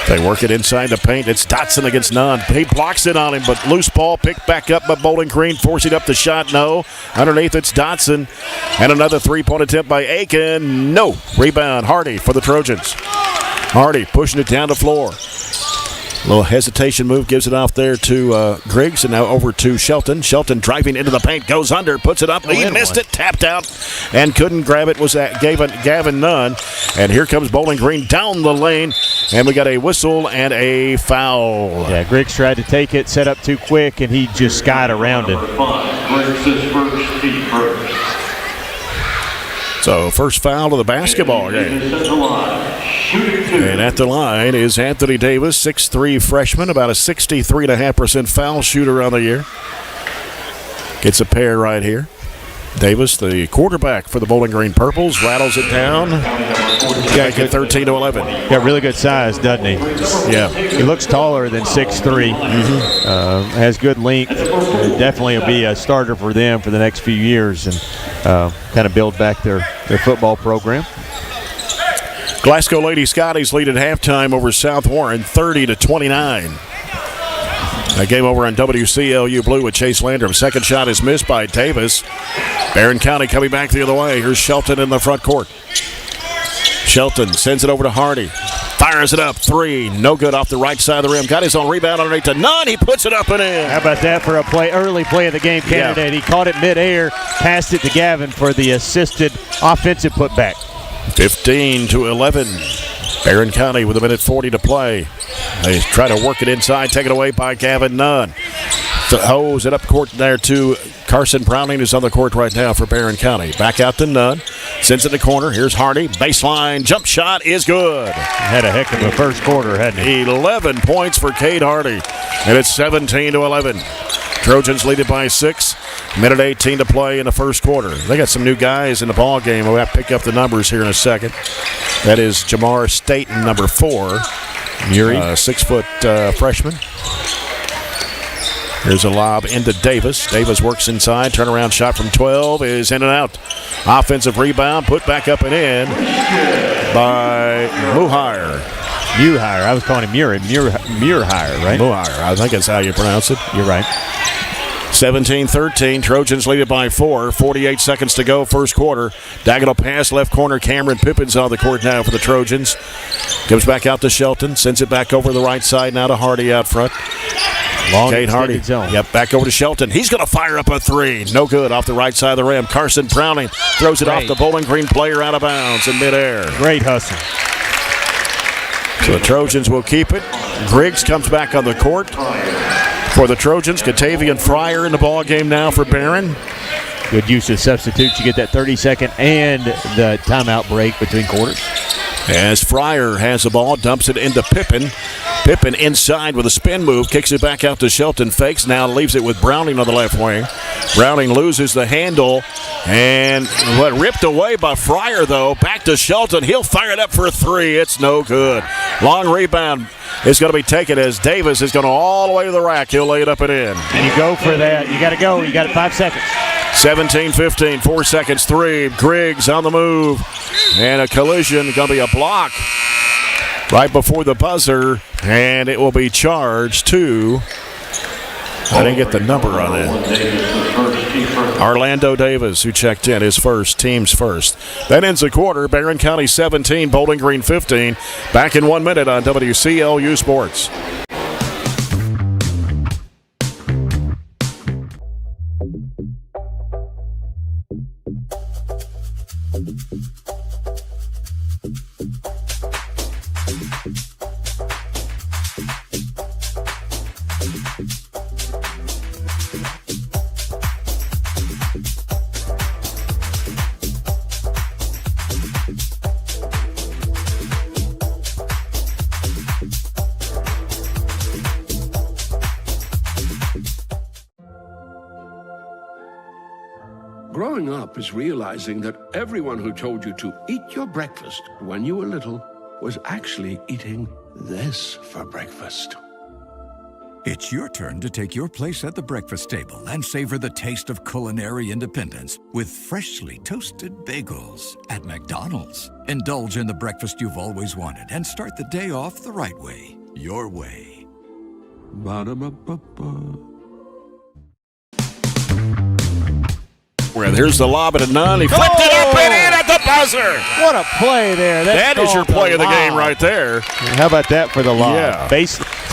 They work it inside the paint. It's Dotson against Nunn. He blocks it on him, but loose ball picked back up by Bowling Green, forcing up the shot. No. Underneath, it's Dotson. And another three-point attempt by Aiken. No. Rebound, Hardy for the Trojans. Hardy pushing it down the floor. A little hesitation move, gives it off there to Griggs, and now over to Shelton. Shelton driving into the paint, goes under, puts it up. He missed it, tapped out, and couldn't grab it. Was that Gavin Nunn. And here comes Bowling Green down the lane, and we got a whistle and a foul. Yeah, Griggs tried to take it, set up too quick, and he just skied around it. So first foul of the basketball game. And at the line is Anthony Davis, 6'3" freshman, about a 63.5% foul shooter on the year. Gets a pair right here. Davis, the quarterback for the Bowling Green Purples, rattles it down. Got 13-11. Got really good size, doesn't he? Yeah. He looks taller than 6'3". Has good length. Definitely will be a starter for them for the next few years and kind of build back their football program. Glasgow Lady Scotties lead at halftime over South Warren, 30-29. A game over on WCLU Blue with Chase Landrum. Second shot is missed by Davis. Barren County coming back the other way. Here's Shelton in the front court. Shelton sends it over to Hardy. Fires it up. Three. No good off the right side of the rim. Got his own rebound underneath to Nunn. He puts it up and in. How about that for a early play of the game candidate? Yeah. He caught it midair, passed it to Gavin for the assisted offensive putback. 15-11. Barren County with 1:40 to play. They try to work it inside, taken away by Gavin Nunn. Hose it up court there to Carson Browning, who's on the court right now for Barren County. Back out to Nunn. Sends it to the corner. Here's Hardy. Baseline. Jump shot is good. Had a heck of a first quarter, hadn't he? 11 points for Cade Hardy. And it's 17-11. Trojans lead it by 6. 1:18 to play in the first quarter. They got some new guys in the ball game. We'll have to pick up the numbers here in a second. That is Jamar Staten, number 4. Muri, 6-foot freshman. Here's a lob into Davis. Davis works inside. Turnaround shot from 12 is in and out. Offensive rebound, put back up and in by Muhire. I was calling him Muri. Muhire, right? Muhire. I think that's how you pronounce it. You're right. 17-13. Trojans lead it by 4. 48 seconds to go, first quarter. Diagonal pass, left corner. Cameron Pippin's on the court now for the Trojans. Gives back out to Shelton. Sends it back over the right side now to Hardy out front. Long Cade Hardy. Zone. Yep, back over to Shelton. He's going to fire up a three. No good off the right side of the rim. Carson Browning throws it off the Bowling Green player out of bounds in midair. Great hustle. So the Trojans will keep it. Griggs comes back on the court for the Trojans. Katavian Fryer in the ball game now for Barren. Good use of substitutes. You get that 30-second and the timeout break between quarters. As Fryer has the ball, dumps it into Pippin. Pippin inside with a spin move, kicks it back out to Shelton, fakes, now leaves it with Browning on the left wing. Browning loses the handle and ripped away by Fryer, though. Back to Shelton. He'll fire it up for a three. It's no good. Long rebound is going to be taken as Davis is going to all the way to the rack. He'll lay it up and in. And you go for that. You got to go. You got it 5 seconds. 17-15, 4 seconds, 3. Griggs on the move. And a collision, going to be a block right before the buzzer. And it will be charged to, I didn't get the number on it, Orlando Davis, who checked in, his first, team's first. That ends the quarter. Barren County 17, Bowling Green 15. Back in 1 minute on WCLU Sports. Growing up is realizing that everyone who told you to eat your breakfast when you were little was actually eating this for breakfast. It's your turn to take your place at the breakfast table and savor the taste of culinary independence with freshly toasted bagels at McDonald's. Indulge in the breakfast you've always wanted and start the day off the right way. your way. Ba-da-ba-ba-ba. Here's the lob at a none. He flipped it up and in at the buzzer. What a play there. That is your play of the game right there. How about that for the lob? Yeah.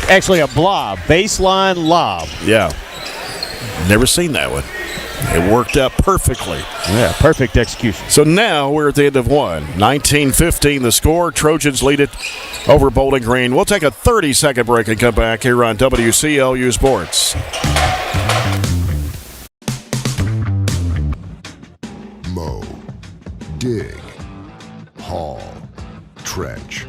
Actually, a blob. Baseline lob. Yeah. Never seen that one. It worked out perfectly. Yeah, perfect execution. So now we're at the end of one. 19-15 the score. Trojans lead it over Bowling Green. We'll take a 30-second break and come back here on WCLU Sports. Mow, dig, haul, trench.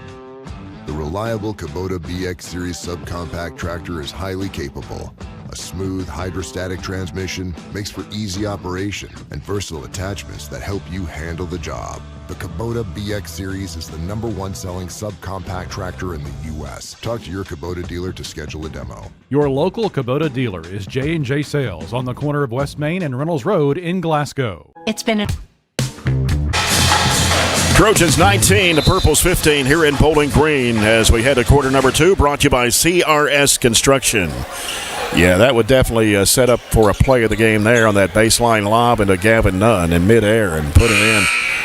The reliable Kubota BX Series subcompact tractor is highly capable. A smooth hydrostatic transmission makes for easy operation and versatile attachments that help you handle the job. The Kubota BX Series is the #1 selling subcompact tractor in the U.S. Talk to your Kubota dealer to schedule a demo. Your local Kubota dealer is J&J Sales on the corner of West Main and Reynolds Road in Glasgow. It's been a Trojans 19, the Purples 15 here in Bowling Green as we head to quarter number 2, brought to you by CRS Construction. Yeah, that would definitely set up for a play of the game there on that baseline lob into Gavin Nunn in midair and put it in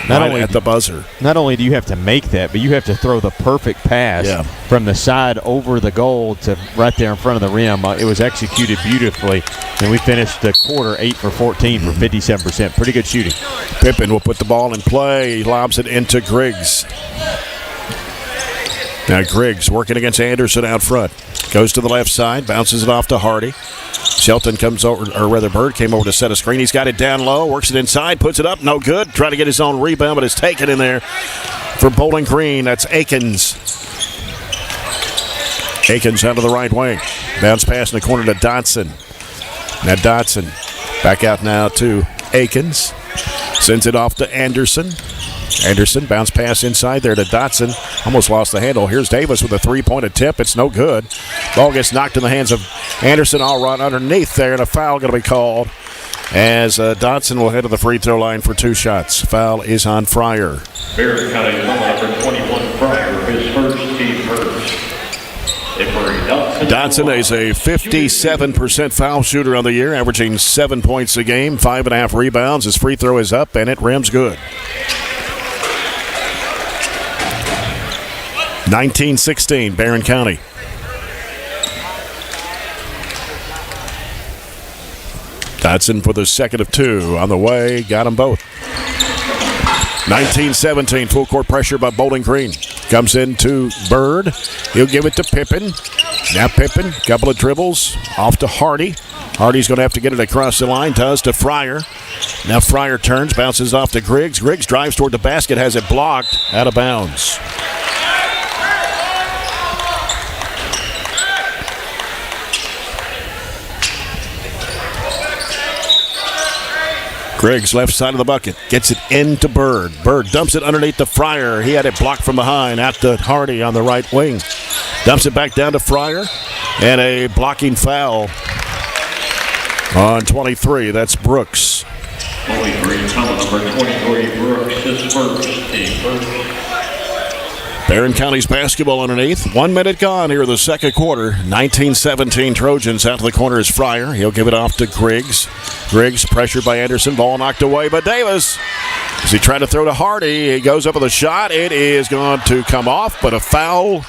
at the buzzer. Not only do you have to make that, but you have to throw the perfect pass from the side over the goal to right there in front of the rim. It was executed beautifully, and we finished the quarter 8 for 14 for 57%. Pretty good shooting. Pippen will put the ball in play. He lobs it into Griggs. Now Griggs working against Anderson out front. Goes to the left side, bounces it off to Hardy. Shelton comes over, or rather Bird came over to set a screen. He's got it down low, works it inside, puts it up, no good. Trying to get his own rebound, but it's taken in there for Bowling Green. That's Akins. Akins out of the right wing. Bounce pass in the corner to Dotson. Now Dotson back out now to Akins. Sends it off to Anderson. Anderson, bounce pass inside there to Dotson. Almost lost the handle. Here's Davis with a three-point attempt. It's no good. Ball gets knocked in the hands of Anderson. All right underneath there, and a foul going to be called as Dotson will head to the free throw line for 2 shots. Foul is on Fryer. Barren County number 21, Fryer, his first team first. Dotson is a 57% foul shooter on the year, averaging 7 points a game, 5.5 rebounds. His free throw is up, and it rims good. 19-16, Barren County. Dotson for the second of 2 on the way, got them both. 19-17, full court pressure by Bowling Green. Comes into Bird. He'll give it to Pippen. Now Pippen, couple of dribbles, off to Hardy. Hardy's going to have to get it across the line, does to Fryer. Now Fryer turns, bounces off to Griggs. Griggs drives toward the basket, has it blocked, out of bounds. Griggs, left side of the bucket, gets it into Bird. Bird dumps it underneath the Fryer. He had it blocked from behind, out to Hardy on the right wing. Dumps it back down to Fryer, and a blocking foul on 23. That's Brooks. Bowling Green, number 23, Brooks, his first team first. Barren County's basketball underneath. 1 minute gone here in the second quarter. 19-17 Trojans. Out to the corner is Fryer. He'll give it off to Griggs. Griggs pressured by Anderson. Ball knocked away by Davis. As he tried to throw to Hardy, he goes up with a shot. It is going to come off, but a foul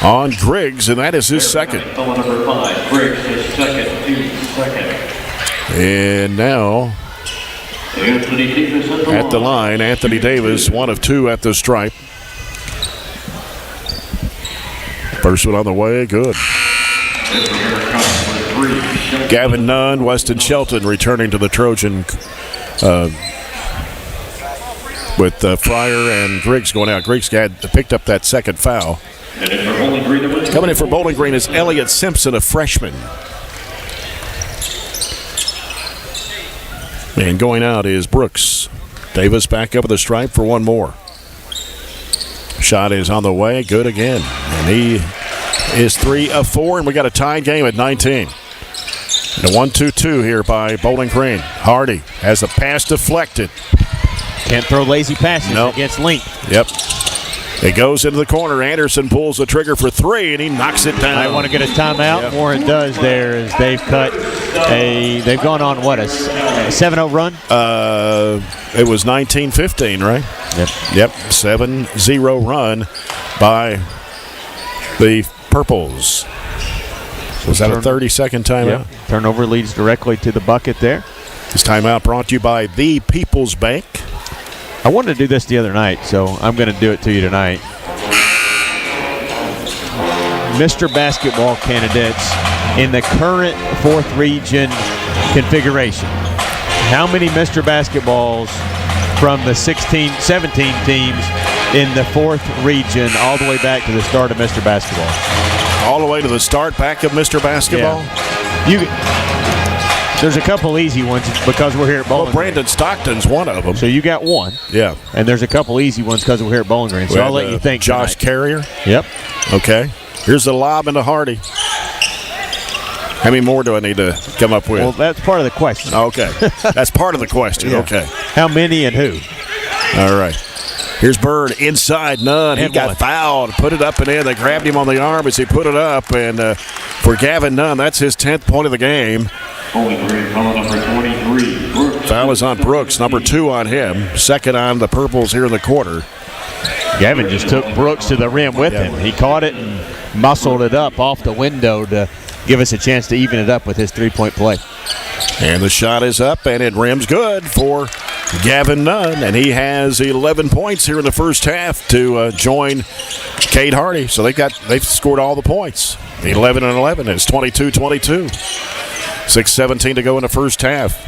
on Griggs, and that is his second. Foul number 5, Griggs, his second. And now at the line, Anthony Davis, 1 of 2 at the stripe. First one on the way, good. Gavin Nunn, Weston Shelton returning to the Trojan with Fryer and Griggs going out. Griggs picked up that second foul. Coming in for Bowling Green is Elliott Simpson, a freshman. And going out is Brooks. Davis back up at the stripe for one more. Shot is on the way, good again. And he is 3 of 4, and we got a tied game at 19. And a 1-2-2 here by Bowling Green. Hardy has a pass deflected. Can't throw lazy passes against length. Yep. It goes into the corner. Anderson pulls the trigger for three, and he knocks it down. I want to get a timeout. Yep. Warren does there as they've gone on, what, a 7-0 run? It was 19-15, right? Yep, 7-0 run by the Purples. Was that a 30-second timeout? Yep. Turnover leads directly to the bucket there. This timeout brought to you by the People's Bank. I wanted to do this the other night, so I'm going to do it to you tonight. Mr. Basketball candidates in the current 4th region configuration. How many Mr. Basketballs from the 17 teams in the 4th region all the way back to the start of Mr. Basketball? All the way to the start back of Mr. Basketball? Yeah. There's a couple easy ones because we're here at Bowling Green. Brandon Stockton's one of them. So you got one. Yeah. And there's a couple easy ones because we're here at Bowling Green. So I'll let you think. Josh Carrier. Yep. Okay. Here's the lob into Hardy. How many more do I need to come up with? Well, that's part of the question. Okay. That's part of the question. Yeah. Okay. How many and who? All right. Here's Bird inside, Nunn. He got fouled, put it up and in. They grabbed him on the arm as he put it up. And for Gavin Nunn, that's his 10th point of the game. Bowling Green, foul number 23, Brooks. Foul is on Brooks, number 2 on him. Second on the Purples here in the quarter. Gavin just took Brooks to the rim with him. He caught it and muscled it up off the window to give us a chance to even it up with his 3-point play. And the shot is up, and it rims good for Gavin Nunn, and he has 11 points here in the first half to join Cade Hardy. So they've scored all the points. 11 and 11. It's 22-22. 6:17 to go in the first half.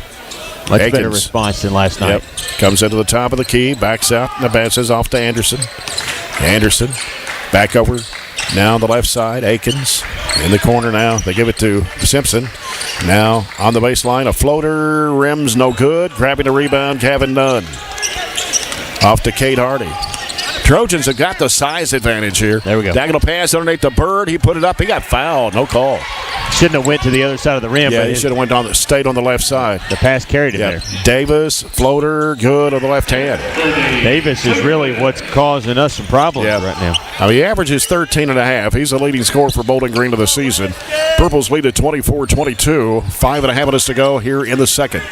Much better response than last night. Yep. Comes into the top of the key, backs out, and the passes off to Anderson. Anderson back over now on the left side. Akins in the corner now. They give it to Simpson. Now on the baseline, a floater, rims no good. Grabbing the rebound, Gavin Nunn. Off to Cade Hardy. Trojans have got the size advantage here. There we go. Diagonal pass underneath the Bird. He put it up. He got fouled. No call. Shouldn't have went to the other side of the rim. Yeah, he should have stayed on the left side. The pass carried it there. Davis, floater, good on the left hand. Davis is really what's causing us some problems right now. I mean, he averages 13.5. He's the leading scorer for Bowling Green of the season. Purples lead at 24-22. 5.5 minutes to go here in the second.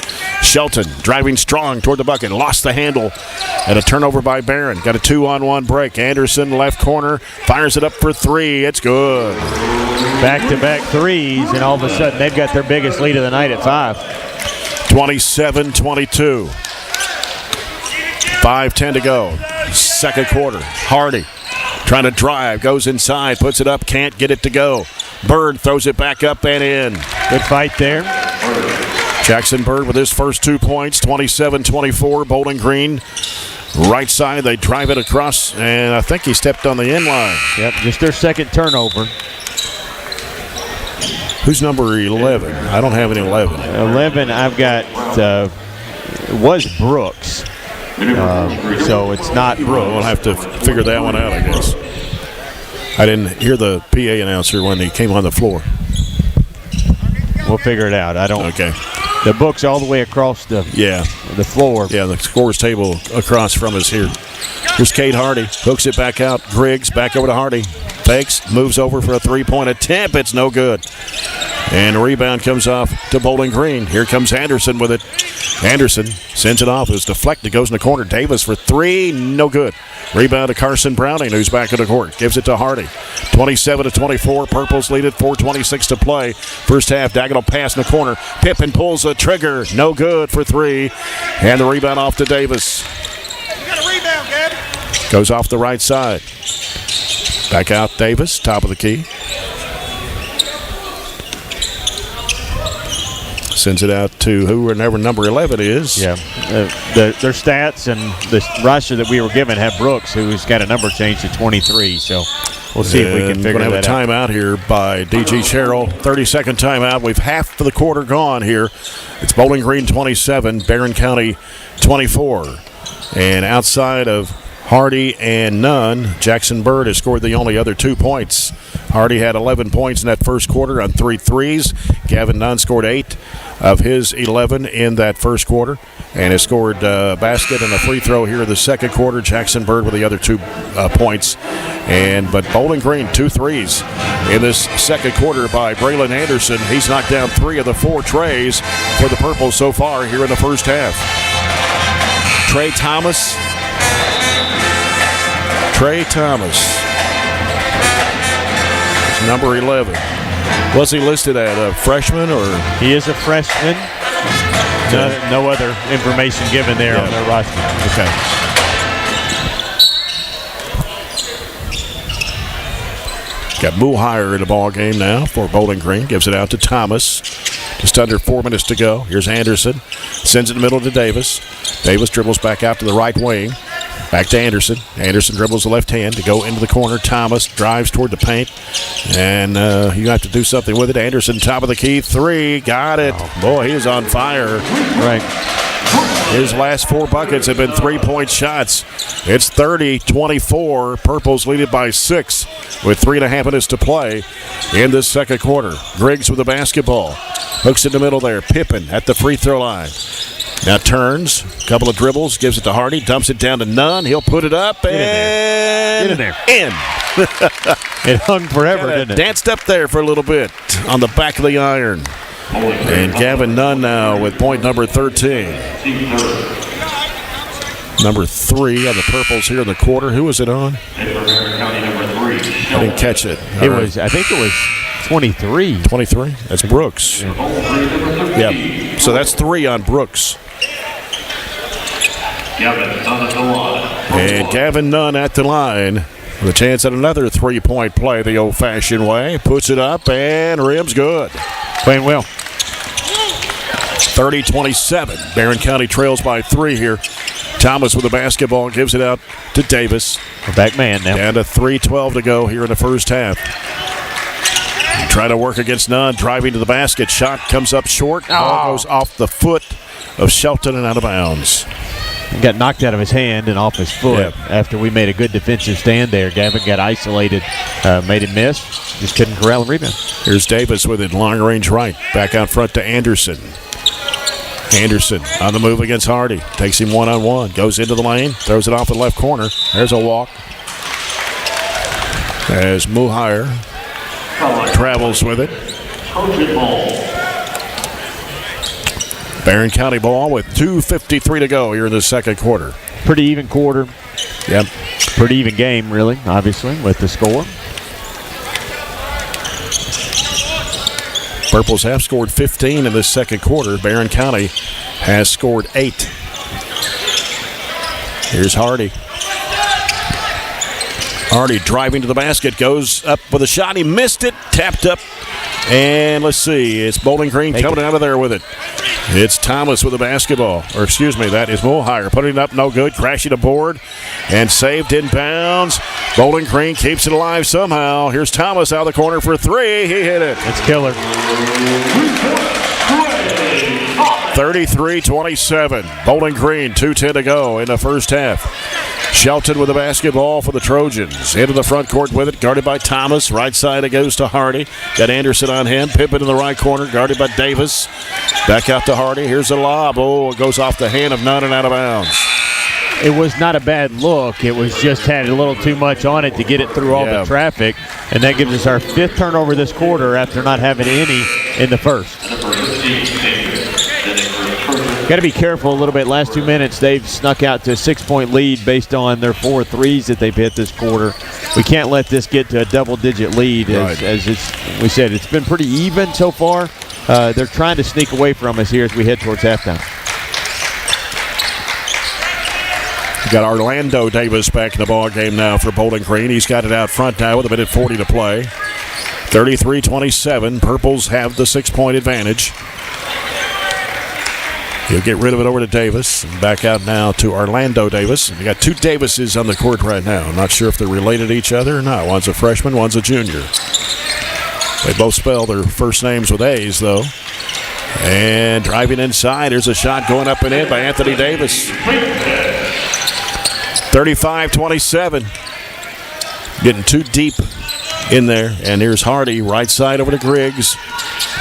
Shelton driving strong toward the bucket. Lost the handle. And a turnover by Barren. Got a 2-on-1 break. Anderson, left corner. Fires it up for 3. It's good. Back-to-back threes, and all of a sudden they've got their biggest lead of the night at 5. 27-22. 5:10 to go. Second quarter. Hardy trying to drive. Goes inside. Puts it up. Can't get it to go. Bird throws it back up and in. Good fight there. Jackson Bird with his first 2 points. 27-24. Bowling Green. Right side. They drive it across, and I think he stepped on the end line. Yep, just their second turnover. Who's number 11? I don't have any 11. 11, I've got, was Brooks. So it's not Brooks. We'll have to figure that one out, I guess. I didn't hear the PA announcer when he came on the floor. We'll figure it out. I don't. Okay. The book's all the way across the floor. Yeah, the scores table across from us here. Here's Cade Hardy. Hooks it back out. Griggs back over to Hardy. Fakes. Moves over for a 3-point attempt. It's no good. And the rebound comes off to Bowling Green. Here comes Anderson with it. Anderson sends it off. It's deflected. Goes in the corner. Davis for 3. No good. Rebound to Carson Browning, who's back in the court. Gives it to Hardy. 27-24. Purples lead it. 4:26 to play. First half. Diagonal pass in the corner. Pippen pulls the trigger. No good for 3. And the rebound off to Davis. You got a rebound, Gavin. Goes off the right side. Back out Davis. Top of the key. Sends it out to whoever number 11 is. Yeah. Their stats and the roster that we were given have Brooks, who's got a number change to 23. So we'll see if we can figure that out. We're going to have a timeout here by D.G. Sherrill. 30-second timeout. We've half of the quarter gone here. It's Bowling Green 27, Barren County 24. And outside of Hardy and Nunn, Jackson Bird has scored the only other 2 points. Hardy had 11 points in that first quarter on 3 threes. Gavin Nunn scored 8 of his 11 in that first quarter. and has scored a basket and a free throw here in the second quarter. Jackson Bird with the other 2 points. But Bowling Green, 2 threes in this second quarter by Braylon Anderson. He's knocked down 3 of the 4 trays for the Purple so far here in the first half. Trey Thomas. It's number 11. What's he listed at, a freshman or? He is a freshman. No other information given there on their roster. Okay. Got Muhire in the ball game now for Bowling Green. Gives it out to Thomas. Just under 4 minutes to go. Here's Anderson. Sends it in the middle to Davis. Davis dribbles back out to the right wing. Back to Anderson. Anderson dribbles the left hand to go into the corner. Thomas drives toward the paint. And you have to do something with it. Anderson, top of the key. 3. Got it. Oh. Boy, he is on fire. Right. His last 4 buckets have been 3-point shots. It's 30-24. Purples lead it by 6 with 3.5 minutes to play in this second quarter. Griggs with the basketball. Hooks in the middle there. Pippen at the free throw line. Now turns, a couple of dribbles, gives it to Hardy, dumps it down to Nunn. He'll put it up and get in there. It hung forever, didn't it? Danced up there for a little bit on the back of the iron. And Gavin Nunn now with point number 13. Number 3 on the Purples here in the quarter. Who was it on? I didn't catch it. I think it was 23. 23? That's Brooks. Yeah. So that's 3 on Brooks. And Gavin Nunn at the line with a chance at another 3-point play the old-fashioned way. Puts it up and rims good. Playing well. 30-27. Barren County trails by 3 here. Thomas with the basketball gives it out to Davis. A back man now. And a 3:12 to go here in the first half. Trying to work against Nunn, driving to the basket. Shot comes up short. Ball goes off the foot of Shelton and out of bounds. He got knocked out of his hand and off his foot after we made a good defensive stand there. Gavin got isolated, made him miss. Just couldn't corral the rebound. Here's Davis with it, long range right. Back out front to Anderson. Anderson on the move against Hardy. Takes him one-on-one. Goes into the lane. Throws it off the left corner. There's a walk. As Muhire travels with it. Barren County ball with 2:53 to go here in the second quarter. Pretty even quarter. Yep. Pretty even game, really, obviously, with the score. Purples have scored 15 in this second quarter. Barren County has scored 8. Here's Hardy. Hardy driving to the basket, goes up with a shot. He missed it, tapped up. And let's see, it's Bowling Green coming out of there with it. It's Thomas with the basketball. Or excuse me, that is Muhire. Putting it up, no good. Crashing aboard and saved in bounds. Bowling Green keeps it alive somehow. Here's Thomas out of the corner for 3. He hit it. It's killer. 33-27. Bowling Green, 2:10 to go in the first half. Shelton with the basketball for the Trojans. Into the front court with it, guarded by Thomas. Right side it goes to Hardy. Got Anderson on him. Pippen in the right corner, guarded by Davis. Back out to Hardy. Here's a lob. Oh, it goes off the hand of Nunn and out of bounds. It was not a bad look. It was just had a little too much on it to get it through all the traffic. And that gives us our 5th turnover this quarter after not having any in the first. Got to be careful a little bit. Last 2 minutes, they've snuck out to a 6-point lead based on their 4 threes that they've hit this quarter. We can't let this get to a double-digit lead. As we said, it's been pretty even so far. They're trying to sneak away from us here as we head towards halftime. We got Orlando Davis back in the ball game now for Bowling Green. He's got it out front now with 1:40 to play. 33-27. Purples have the 6-point advantage. He'll get rid of it over to Davis. And back out now to Orlando Davis. We got 2 Davises on the court right now. I'm not sure if they're related to each other or not. One's a freshman, one's a junior. They both spell their first names with A's, though. And driving inside, there's a shot going up and in by Anthony Davis. 35-27. Getting too deep in there. And here's Hardy, right side over to Griggs.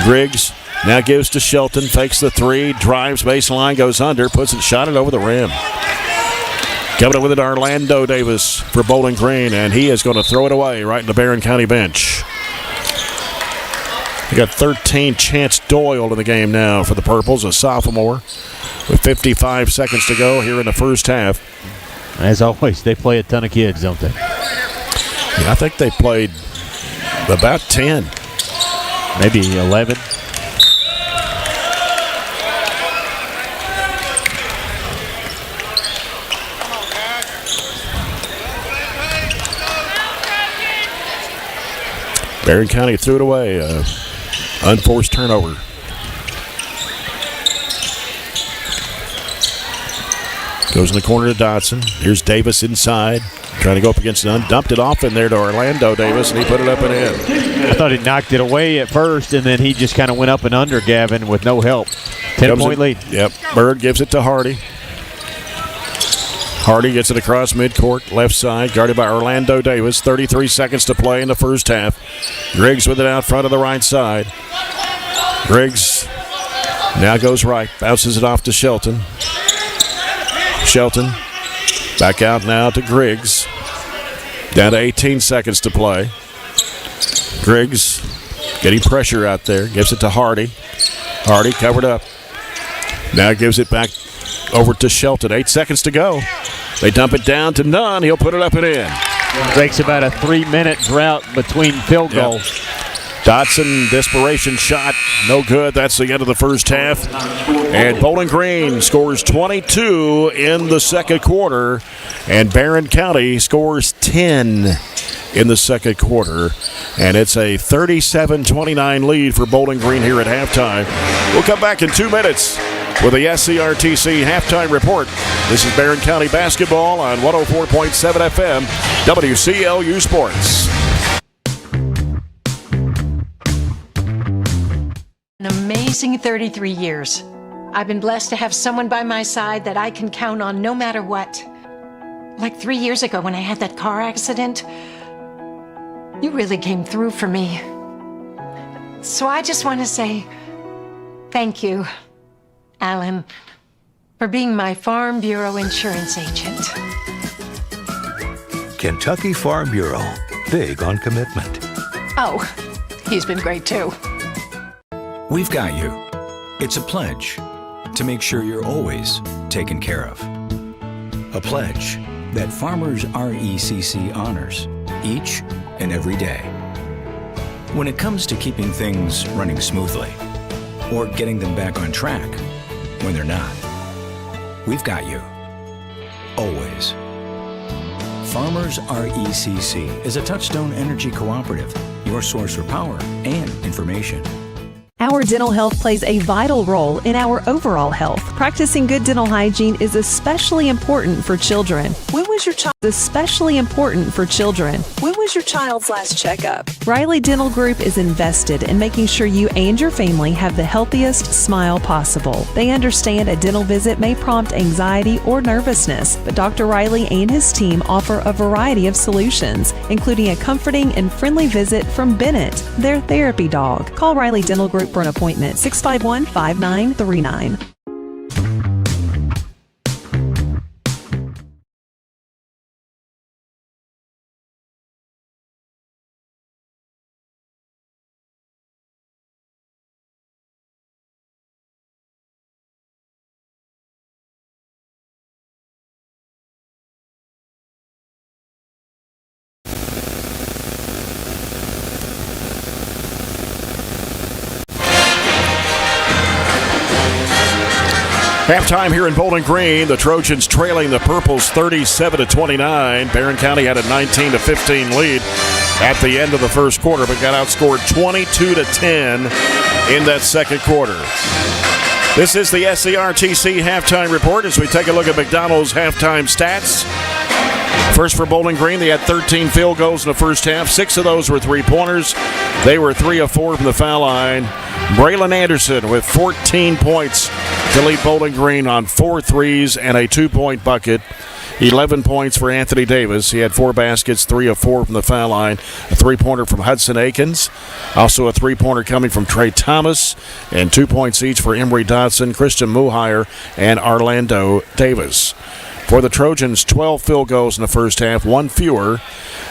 Griggs Now gives to Shelton, fakes the three, drives baseline, goes under, shot it over the rim. Coming up with it, Orlando Davis for Bowling Green, and he is going to throw it away right in the Barren County bench. We got 13, Chance Doyle in the game now for the Purples, a sophomore, with 55 seconds to go here in the first half. As always, they play a ton of kids, don't they? Yeah, I think they played about 10. Maybe 11. Barren County threw it away. Unforced turnover. Goes in the corner to Dodson. Here's Davis inside. Trying to go up against it. Dumped it off in there to Orlando Davis, and he put it up and in. I thought he knocked it away at first, and then he just kind of went up and under Gavin with no help. 10-point lead. Yep. Bird gives it to Hardy. Hardy gets it across midcourt, left side, guarded by Orlando Davis. 33 seconds to play in the first half. Griggs with it out front of the right side. Griggs now goes right, bounces it off to Shelton. Shelton back out now to Griggs. Down to 18 seconds to play. Griggs getting pressure out there, gives it to Hardy. Hardy covered up. Now gives it back over to Shelton. 8 seconds to go. They dump it down to Nunn. He'll put it up and in. Breaks about a 3-minute drought between field goals. Dodson, desperation shot, no good. That's the end of the first half. And Bowling Green scores 22 in the second quarter. And Barren County scores 10 in the second quarter. And it's a 37-29 lead for Bowling Green here at halftime. We'll come back in 2 minutes with the SCRTC halftime report. This is Barren County basketball on 104.7 FM, WCLU Sports. An amazing 33 years. I've been blessed to have someone by my side that I can count on no matter what. Like 3 years ago when I had that car accident, you really came through for me. So I just want to say thank you, Alan, for being my Farm Bureau insurance agent. Kentucky Farm Bureau, big on commitment. Oh, he's been great too. We've got you. It's a pledge to make sure you're always taken care of. A pledge that Farmers RECC honors each and every day. When it comes to keeping things running smoothly or getting them back on track when they're not, we've got you. Always. Farmers RECC is a Touchstone Energy cooperative, your source for power and information. Our dental health plays a vital role in our overall health. Practicing good dental hygiene is especially important for children. When was your child? Especially important for children. When was your child's last checkup? Riley Dental Group is invested in making sure you and your family have the healthiest smile possible. They understand a dental visit may prompt anxiety or nervousness, but Dr. Riley and his team offer a variety of solutions, including a comforting and friendly visit from Bennett, their therapy dog. Call Riley Dental Group for an appointment, 651-5939. Halftime here in Bowling Green. The Trojans trailing the Purples 37-29. Barren County had a 19-15 lead at the end of the first quarter, but got outscored 22-10 in that second quarter. This is the SCRTC halftime report as we take a look at McDonald's halftime stats. First for Bowling Green, they had 13 field goals in the first half. 6 of those were three-pointers. They were 3 of 4 from the foul line. Braylon Anderson with 14 points to lead Bowling Green on 4 threes and a 2-point bucket. 11 points for Anthony Davis. He had 4 baskets, 3 of 4 from the foul line. A 3-pointer from Hudson Akins. Also a 3-pointer coming from Trey Thomas. And 2 points each for Emory Dodson, Christian Muhire, and Orlando Davis. For the Trojans, 12 field goals in the first half, 1 fewer.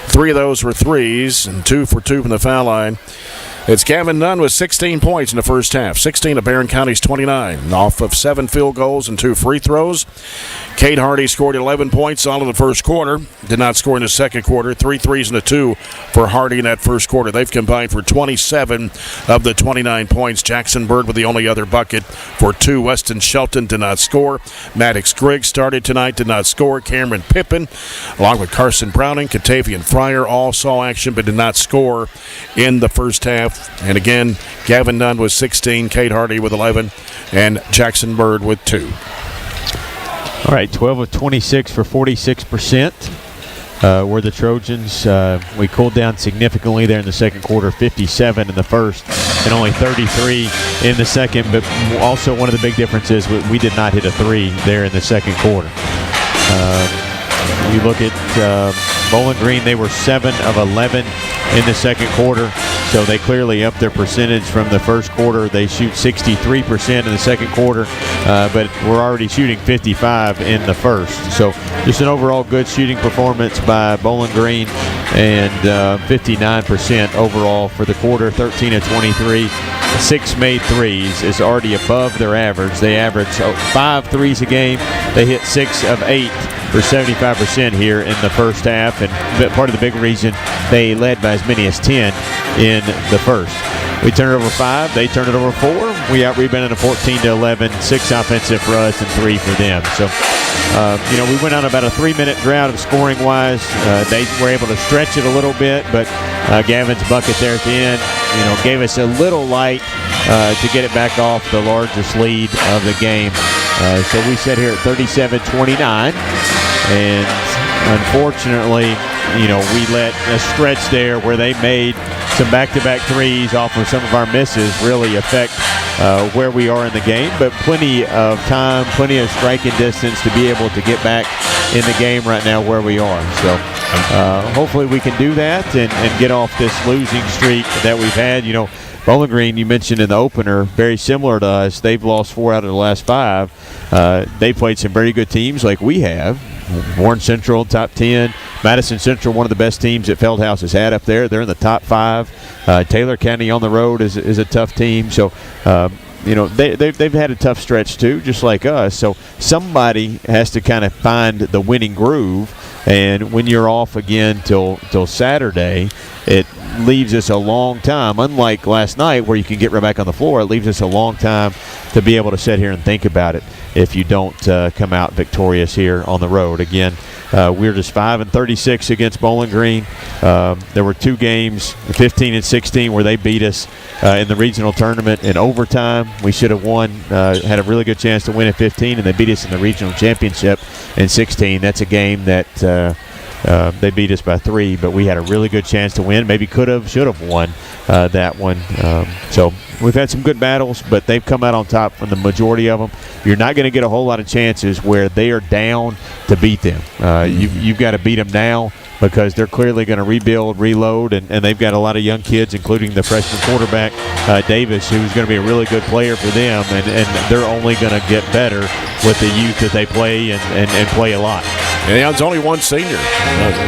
3 of those were threes, and 2 for 2 from the foul line. It's Gavin Nunn with 16 points in the first half, 16 of Barren County's 29, off of 7 field goals and 2 free throws. Cade Hardy scored 11 points all in the first quarter, did not score in the second quarter. 3 threes and a 2 for Hardy in that first quarter. They've combined for 27 of the 29 points. Jackson Bird with the only other bucket for 2. Weston Shelton did not score. Maddox Griggs started tonight, did not score. Cameron Pippin, along with Carson Browning, Katavian Fryer, all saw action but did not score in the first half. And again, Gavin Nunn with 16, Cade Hardy with 11, and Jackson Bird with 2. All right, 12 of 26 for 46%. Were the Trojans. We cooled down significantly there in the second quarter, 57 in the first and only 33 in the second. But also one of the big differences, we did not hit a 3 there in the second quarter. You look at Bowling Green, they were 7 of 11 in the second quarter. So they clearly upped their percentage from the first quarter. They shoot 63% in the second quarter, but we're already shooting 55 in the first. So just an overall good shooting performance by Bowling Green, and 59% overall for the quarter, 13 of 23. 6 made threes is already above their average. They average 5 threes a game. They hit 6 of 8 for 75% here in the first half, and part of the big reason they led by as many as 10 in the first. We turn it over 5, they turn it over 4. We out-rebounded a 14-11, 6 offensive for us and 3 for them. So, we went on about a 3-minute drought of scoring-wise. They were able to stretch it a little bit, but Gavin's bucket there at the end, gave us a little light to get it back off the largest lead of the game. So we sit here at 37-29, and unfortunately, we let a stretch there where they made some back-to-back threes off of some of our misses really affect where we are in the game. But plenty of time, plenty of striking distance to be able to get back in the game right now where we are. So hopefully we can do that and get off this losing streak that we've had. Bowling Green, you mentioned in the opener, very similar to us. They've lost 4 out of the last 5. They played some very good teams like we have. Warren Central, top 10. Madison Central, one of the best teams that Feldhouse has had up there. They're in the top 5. Taylor County on the road is a tough team. So, they've had a tough stretch too, just like us. So somebody has to kind of find the winning groove. And when you're off again till Saturday, it leaves us a long time. Unlike last night where you can get right back on the floor, it leaves us a long time to be able to sit here and think about it if you don't come out victorious here on the road. Again, we're just 5 and 36 against Bowling Green. There were 2 games, 15 and 16, where they beat us in the regional tournament in overtime. We should have won, had a really good chance to win at 15, and they beat us in the regional championship in 16. That's a game that they beat us by 3, but we had a really good chance to win. Maybe could have, should have won that one. So we've had some good battles, but they've come out on top from the majority of them. You're not going to get a whole lot of chances where they are down to beat them. You've got to beat them now because they're clearly going to rebuild, reload, and they've got a lot of young kids, including the freshman quarterback, Davis, who's going to be a really good player for them, and they're only going to get better with the youth that they play and play a lot. Yeah, it's only one senior.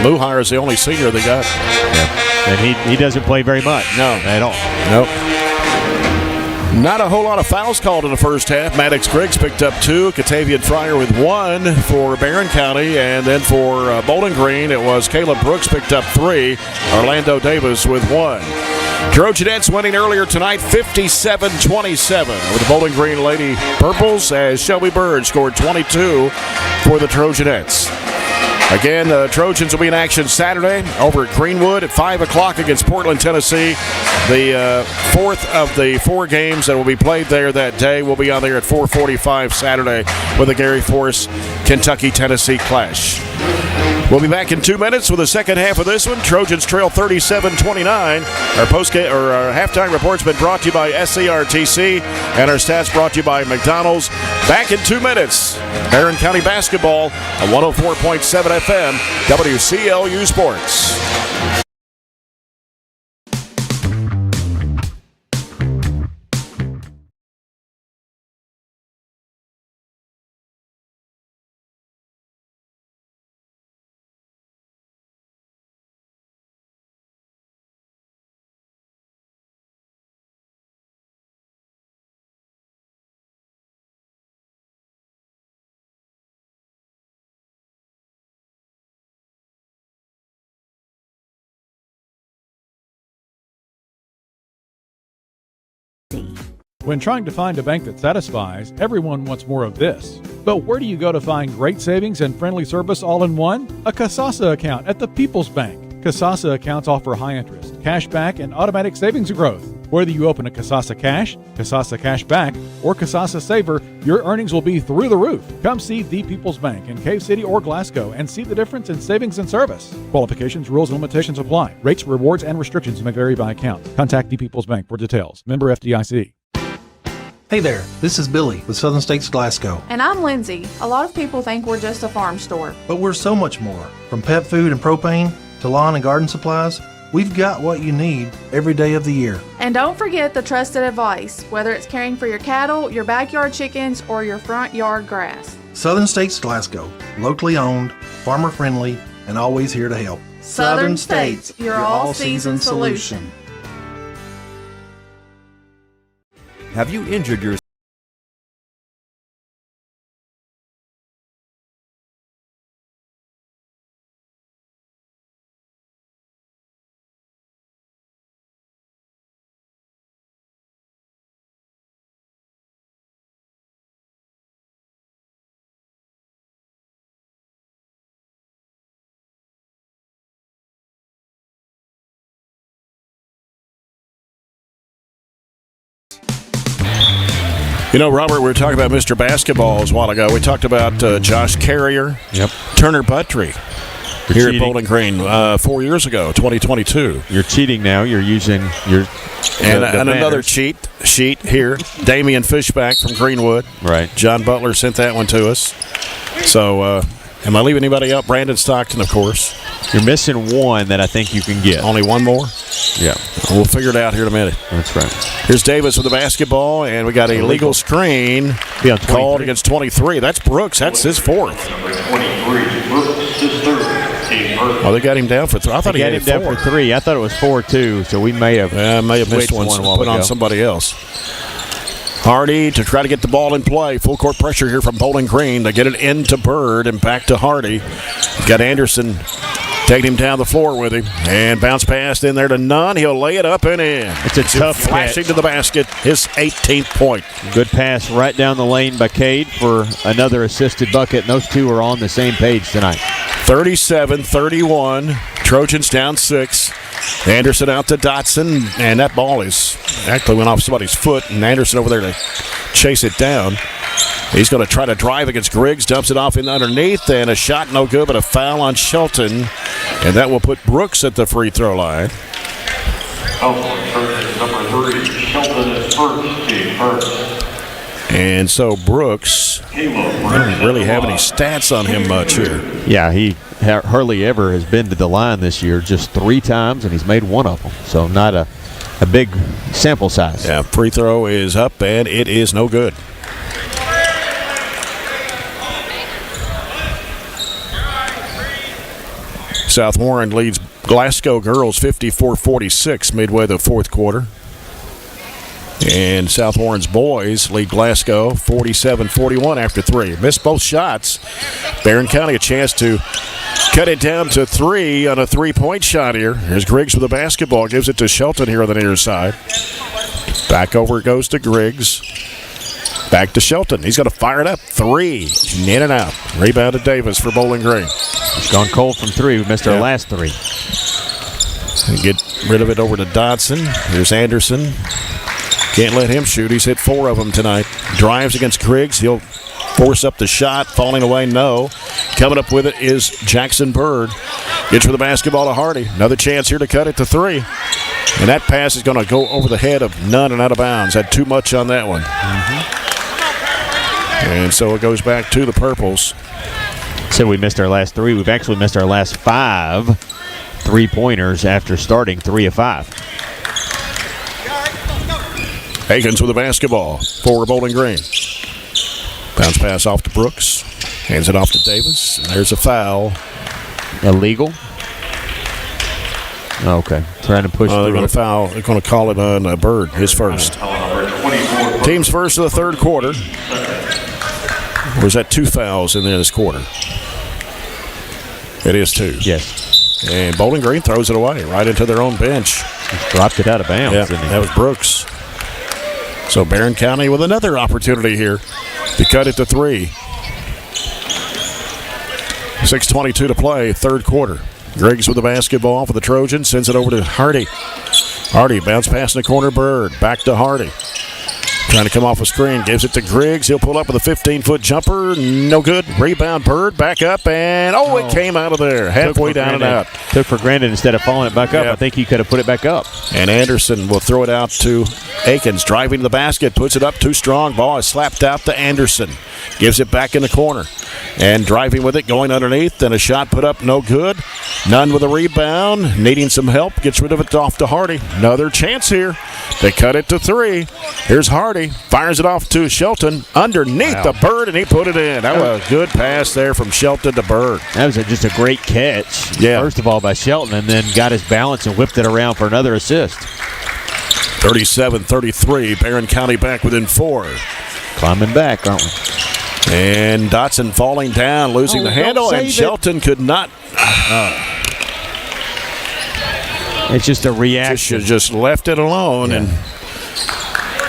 Muhire is the only senior they got. Yeah. And he doesn't play very much. No. At all. Nope. Not a whole lot of fouls called in the first half. Maddox Griggs picked up 2. Katavian Fryer with 1 for Barren County. And then for Bowling Green, it was Caleb Brooks picked up 3. Orlando Davis with 1. Trojanettes winning earlier tonight, 57-27 over the Bowling Green Lady Purples, as Shelby Bird scored 22 for the Trojanettes. Again, the Trojans will be in action Saturday over at Greenwood at 5 o'clock against Portland, Tennessee. The 4th of the 4 games that will be played there that day will be on there at 4:45 Saturday with the Gary Force Kentucky-Tennessee clash. We'll be back in 2 minutes with the second half of this one. Trojans trail 37-29. Our postgame or our halftime report's been brought to you by SCRTC, and our stats brought to you by McDonald's. Back in 2 minutes. Barren County basketball on 104.7 FM, WCLU Sports. When trying to find a bank that satisfies, everyone wants more of this. But where do you go to find great savings and friendly service all in one? A Kasasa account at the People's Bank. Kasasa accounts offer high interest, cash back, and automatic savings growth. Whether you open a Kasasa Cash, Kasasa Cash Back, or Kasasa Saver, your earnings will be through the roof. Come see the People's Bank in Cave City or Glasgow and see the difference in savings and service. Qualifications, rules, and limitations apply. Rates, rewards, and restrictions may vary by account. Contact the People's Bank for details. Member FDIC. Hey there, this is Billy with Southern States Glasgow. And I'm Lindsay. A lot of people think we're just a farm store. But we're so much more. From pet food and propane to lawn and garden supplies, we've got what you need every day of the year. And don't forget the trusted advice, whether it's caring for your cattle, your backyard chickens, or your front yard grass. Southern States Glasgow, locally owned, farmer friendly, and always here to help. Southern States, your all-season solution. Have you injured yourself? You know, Robert, we were talking about Mr. Basketballs a while ago. We talked about Josh Carrier, Turner Buttrey here at Bowling Green 4 years ago, 2022. You're cheating now. You're using your and another sheet here. Damian Fishback from Greenwood. Right. John Butler sent that one to us. So, am I leaving anybody out? Brandon Stockton, of course. You're missing one that I think you can get. Only one more? Yeah. We'll figure it out here in a minute. That's right. Here's Davis with the basketball, and we got a legal screen called against 23. That's Brooks. That's his fourth. Number 23, Brooks, his third. Oh, they got him down for three. I thought he had him down for three. I thought it was 4 too, so we may have missed one while put on somebody else. Hardy to try to get the ball in play. Full court pressure here from Bowling Green. They get it into Bird and back to Hardy. Got Anderson taking him down the floor with him. And bounce pass in there to Nunn. He'll lay it up and in. It's a tough flashing to the basket. His 18th point. Good pass right down the lane by Cade for another assisted bucket. And those two are on the same page tonight. 37-31. Trojans down 6. Anderson out to Dotson, and that ball is actually went off somebody's foot, and Anderson over there to chase it down. He's going to try to drive against Griggs, dumps it off in underneath, and a shot no good, but a foul on Shelton, and that will put Brooks at the free throw line. Number 3, Shelton is first, team first. And so Brooks, I don't really have any stats on him much here. Yeah, he hardly ever has been to the line this year, just 3 times, and he's made one of them. So not a big sample size. Yeah, free throw is up, and it is no good. South Warren leads Glasgow girls 54-46 midway the fourth quarter. And South Warren's boys lead Glasgow 47-41 after 3. Missed both shots. Barren County a chance to cut it down to 3 on a 3-point shot here. Here's Griggs with the basketball. Gives it to Shelton here on the near side. Back over it goes to Griggs. Back to Shelton. He's going to fire it up. 3. In and out. Rebound to Davis for Bowling Green. He's gone cold from 3. We missed our last 3. And get rid of it over to Dodson. Here's Anderson. Can't let him shoot. He's hit 4 of them tonight. Drives against Griggs. He'll force up the shot. Falling away, no. Coming up with it is Jackson Bird. Gets for the basketball to Hardy. Another chance here to cut it to 3. And that pass is going to go over the head of Nunn and out of bounds. Had too much on that one. And so it goes back to the Purples. So we missed our last 3. We've actually missed our last 5 3-pointers after starting 3 of 5. Akins with the basketball for Bowling Green. Bounce pass off to Brooks. Hands it off to Davis. And there's a foul. Illegal? Okay. Trying to push they're going to foul. They're going to call it on Bird, his first. Team's first of the third quarter. Or is that 2 fouls in there this quarter? It is 2. Yes. And Bowling Green throws it away right into their own bench. Just dropped it out of bounds. Yeah, that was Brooks. So Barren County with another opportunity here to cut it to 3. 6:22 to play, third quarter. Griggs with the basketball for the Trojans, sends it over to Hardy. Hardy bounce pass in the corner, Bird. Back to Hardy. Trying to come off a screen, gives it to Griggs. He'll pull up with a 15-foot jumper. No good. Rebound, Bird. Back up, and it came out of there. Halfway down and out. Took for granted instead of following it back up. I think he could have put it back up. And Anderson will throw it out to Akins. Driving to the basket, puts it up too strong. Ball is slapped out to Anderson. Gives it back in the corner. And driving with it, going underneath. And a shot put up, no good. Nunn with a rebound. Needing some help. Gets rid of it off to Hardy. Another chance here. They cut it to 3. Here's Hardy. Fires it off to Shelton underneath the Bird, and he put it in. That was a good pass there from Shelton to Bird. That was just a great catch, first of all, by Shelton, and then got his balance and whipped it around for another assist. 37-33. Barren County back within 4. Climbing back, aren't we? And Dotson falling down, losing the handle, and Shelton could not. It's just a reaction. Just left it alone, and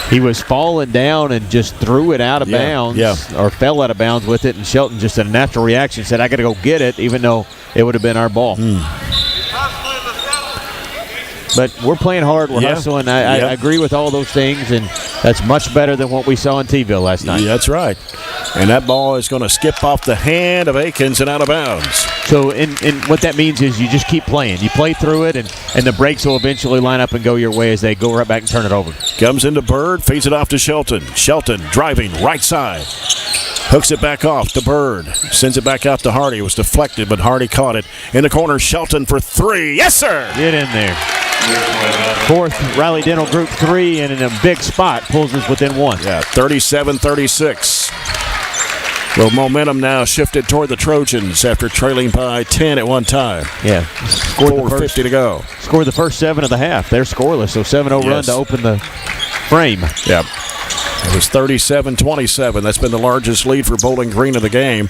he was falling down and just threw it out of bounds, or fell out of bounds with it, and Shelton just a natural reaction said, I got to go get it, even though it would have been our ball. But we're playing hard. We're hustling. I agree with all those things, and that's much better than what we saw in T-ville last night. Yeah, that's right. And that ball is going to skip off the hand of Akins and out of bounds. So and what that means is you just keep playing. You play through it, and the breaks will eventually line up and go your way as they go right back and turn it over. Comes into Bird, feeds it off to Shelton. Shelton driving right side. Hooks it back off to Bird. Sends it back out to Hardy. It was deflected, but Hardy caught it. In the corner, Shelton for 3. Yes, sir! Get in there. Fourth Riley Dental Group 3, and in a big spot, pulls us within 1. Yeah, 37-36. Well, momentum now shifted toward the Trojans after trailing by 10 at one time. Yeah. 4:50 to go. Scored the first 7 of the half. They're scoreless, so 7-0 run to open the frame. Yep. It was 37-27. That's been the largest lead for Bowling Green of the game.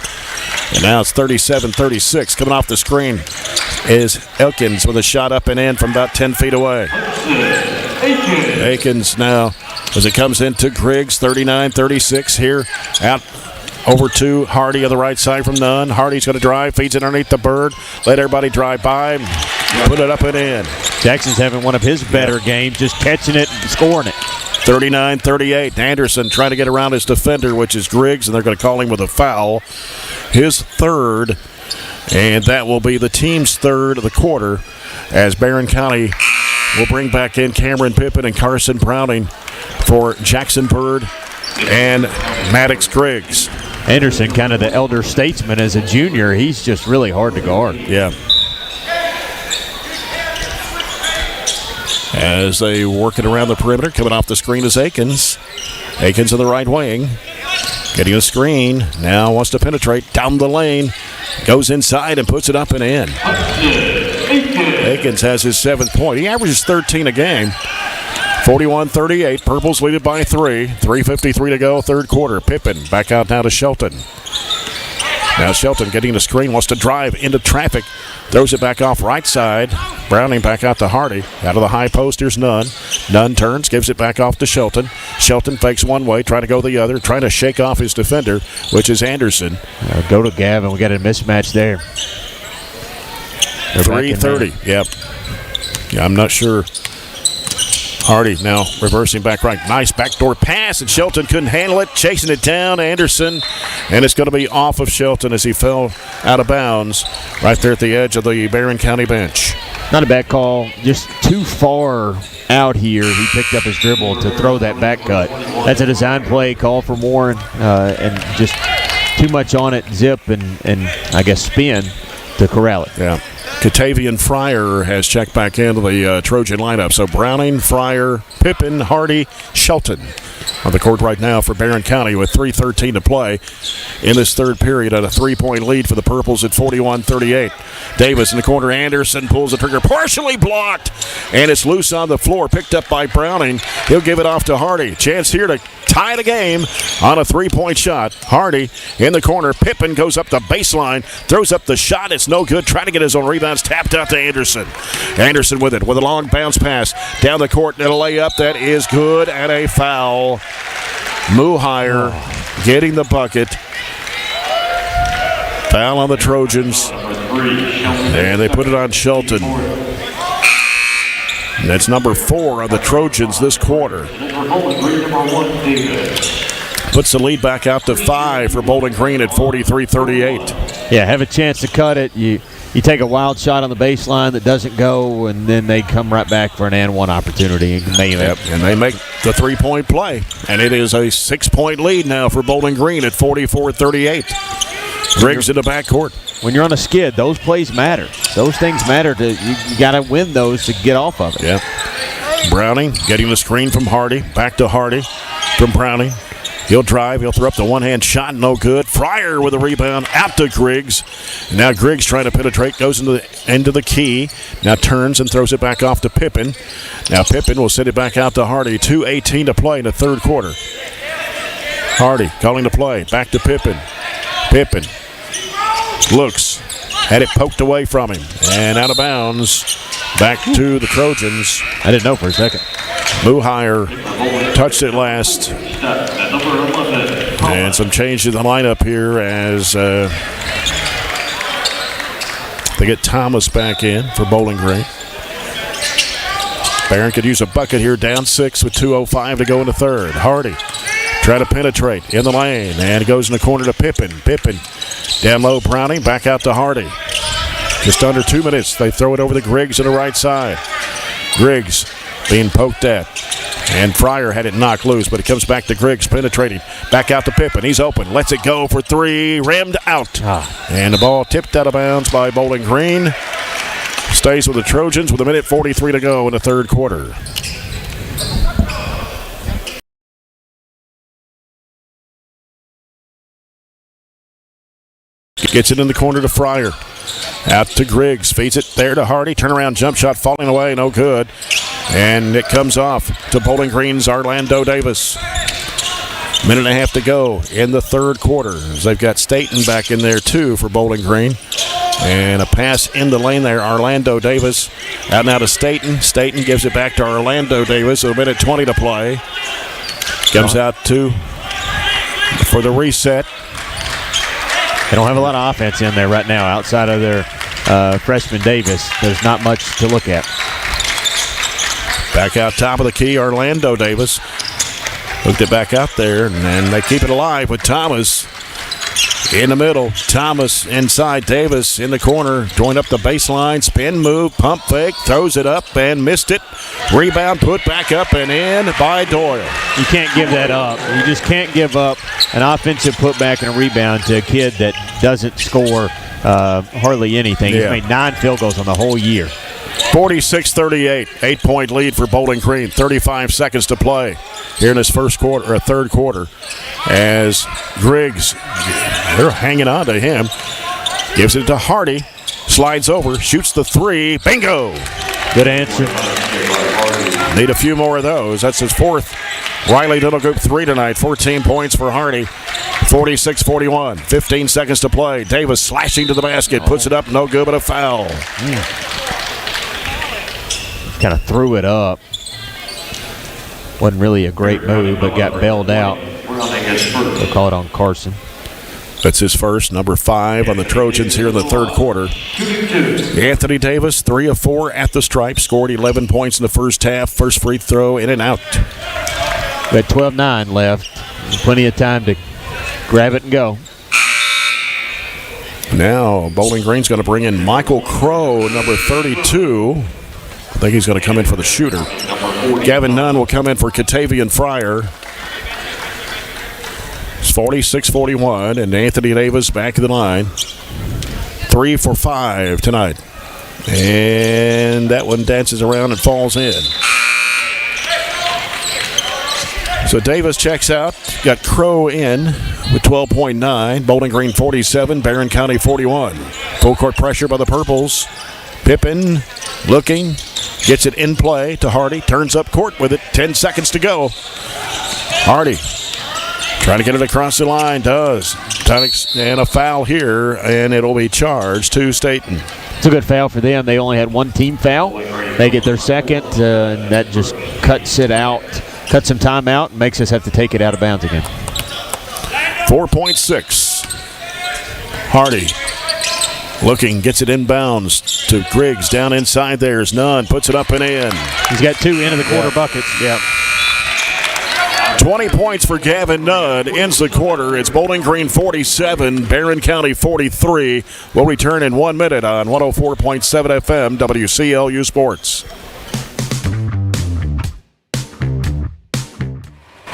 And now it's 37-36. Coming off the screen is Elkins with a shot up and in from about 10 feet away. Akins now, as it comes into Griggs, 39-36 here. Out over to Hardy on the right side from Nunn. Hardy's going to drive, feeds it underneath the Bird. Let everybody drive by, put it up and in. Jackson's having one of his better games, just catching it and scoring it. 39-38. Anderson trying to get around his defender, which is Griggs, and they're going to call him with a foul. His third, and that will be the team's third of the quarter, as Barren County will bring back in Cameron Pippin and Carson Browning for Jackson Bird and Maddox Griggs. Anderson, kind of the elder statesman as a junior. He's just really hard to guard. Yeah. As they work it around the perimeter, coming off the screen is Akins. Akins in the right wing. Getting a screen. Now wants to penetrate down the lane. Goes inside and puts it up and in. Akins has his 7th point. He averages 13 a game. 41-38. Purples lead it by 3. 3:53 to go, third quarter. Pippin back out now to Shelton. Now Shelton getting the screen, wants to drive into traffic. Throws it back off right side. Browning back out to Hardy. Out of the high post, here's Nunn. Nunn turns, gives it back off to Shelton. Shelton fakes one way, trying to go the other, trying to shake off his defender, which is Anderson. Go to Gavin. We got a mismatch there. 3:30. Yep. Yeah, I'm not sure Hardy now reversing back right. Nice backdoor pass, and Shelton couldn't handle it. Chasing it down, Anderson. And it's going to be off of Shelton as he fell out of bounds right there at the edge of the Barren County bench. Not a bad call. Just too far out here. He picked up his dribble to throw that back cut. That's a design play, call for Warren, and just too much on it, zip, and I guess spin to corral it. Yeah. Catavian Fryer has checked back into the Trojan lineup. So Browning, Fryer, Pippin, Hardy, Shelton on the court right now for Barren County with 3:13 to play in this third period at a 3-point lead for the Purples at 41-38. Davis in the corner. Anderson pulls the trigger, partially blocked, and it's loose on the floor, picked up by Browning. He'll give it off to Hardy. Chance here to tie the game on a 3-point shot. Hardy in the corner. Pippin goes up the baseline, throws up the shot. It's no good. Trying to get his own rebounds. Tapped out to Anderson. Anderson with it, with a long bounce pass down the court and a layup that is good, and a foul. Muhire getting the bucket. Foul on the Trojans, and they put it on Shelton. And that's number 4 on the Trojans this quarter. Puts the lead back out to 5 for Bowling Green at 43-38. Yeah, have a chance to cut it. You take a wild shot on the baseline that doesn't go, and then they come right back for an and one opportunity and nail it. And they make the 3-point play. And it is a 6-point lead now for Bowling Green at 44-38. Griggs in the backcourt. When you're on a skid, those plays matter. Those things matter. You got to win those to get off of it. Yeah. Browning getting the screen from Hardy. Back to Hardy from Browning. He'll drive. He'll throw up the one-hand shot. No good. Fryer with a rebound out to Griggs. And now Griggs trying to penetrate. Goes into the end of the key. Now turns and throws it back off to Pippin. Now Pippin will send it back out to Hardy. 2:18 to play in the third quarter. Hardy calling the play. Back to Pippin. Pippin looks. Had it poked away from him. And out of bounds. Back to the Trojans. I didn't know for a second. Muhire touched it last. And some change in the lineup here as they get Thomas back in for Bowling Green. Barren could use a bucket here, down 6 with 2:05 to go in the third. Hardy try to penetrate in the lane, and it goes in the corner to Pippin. Pippin down low, Browning, back out to Hardy. Just under 2 minutes, they throw it over the Griggs to the right side. Griggs being poked at. And Fryer had it knocked loose, but it comes back to Griggs penetrating. Back out to Pippin. He's open. Lets it go for 3. Rimmed out. And the ball tipped out of bounds by Bowling Green. Stays with the Trojans with 1:43 to go in the third quarter. Gets it in the corner to Fryer. Out to Griggs. Feeds it there to Hardy. Turnaround jump shot falling away. No good. And it comes off to Bowling Green's Orlando Davis. Minute and a half to go in the third quarter. They've got Staten back in there too for Bowling Green. And a pass in the lane there. Orlando Davis out now to Staten. Staten gives it back to Orlando Davis. 1:20 to play. Comes out to for the reset. They don't have a lot of offense in there right now outside of their freshman Davis. There's not much to look at. Back out top of the key, Orlando Davis. Hooked it back out there, and they keep it alive with Thomas in the middle. Thomas inside, Davis in the corner, going up the baseline, spin move, pump fake, throws it up and missed it. Rebound put back up and in by Doyle. You can't give that up. You just can't give up an offensive putback and a rebound to a kid that doesn't score hardly anything. He's made 9 field goals on the whole year. 46-38, 8-point lead for Bowling Green. 35 seconds to play here in this first quarter or third quarter. As Griggs, they're hanging on to him. Gives it to Hardy, slides over, shoots the 3. Bingo! Good answer. Need a few more of those. That's his 4th Riley Little Group 3 tonight. 14 points for Hardy. 46-41. 15 seconds to play. Davis slashing to the basket. Puts it up. No good, but a foul. Kind of threw it up. Wasn't really a great move, but got bailed out. They'll call it on Carson. That's his first, number 5 on the Trojans here in the third quarter. Anthony Davis, 3 of 4 at the stripe, scored 11 points in the first half. First free throw in and out. We had 12-9 left. Plenty of time to grab it and go. Now Bowling Green's going to bring in Michael Crow, number 32. I think he's going to come in for the shooter. Gavin Nunn will come in for Katavian Fryer. It's 46-41, and Anthony Davis back in the line. 3 for 5 tonight. And that one dances around and falls in. So Davis checks out. Got Crow in with 12.9. Bowling Green 47, Barren County 41. Full court pressure by the Purples. Pippen looking, gets it in play to Hardy. Turns up court with it. 10 seconds to go. Hardy trying to get it across the line. Does. And a foul here, and it'll be charged to Staten. It's a good foul for them. They only had one team foul. They get their second, and that just cuts it out. Cuts some time out and makes us have to take it out of bounds again. 4.6. Hardy looking, gets it inbounds to Griggs. Down inside there's Nunn. Puts it up and in. He's got 2 end of the quarter buckets. Yeah. 20 points for Gavin Nunn. Ends the quarter. It's Bowling Green 47, Barren County 43. We'll return in 1 minute on 104.7 FM WCLU Sports.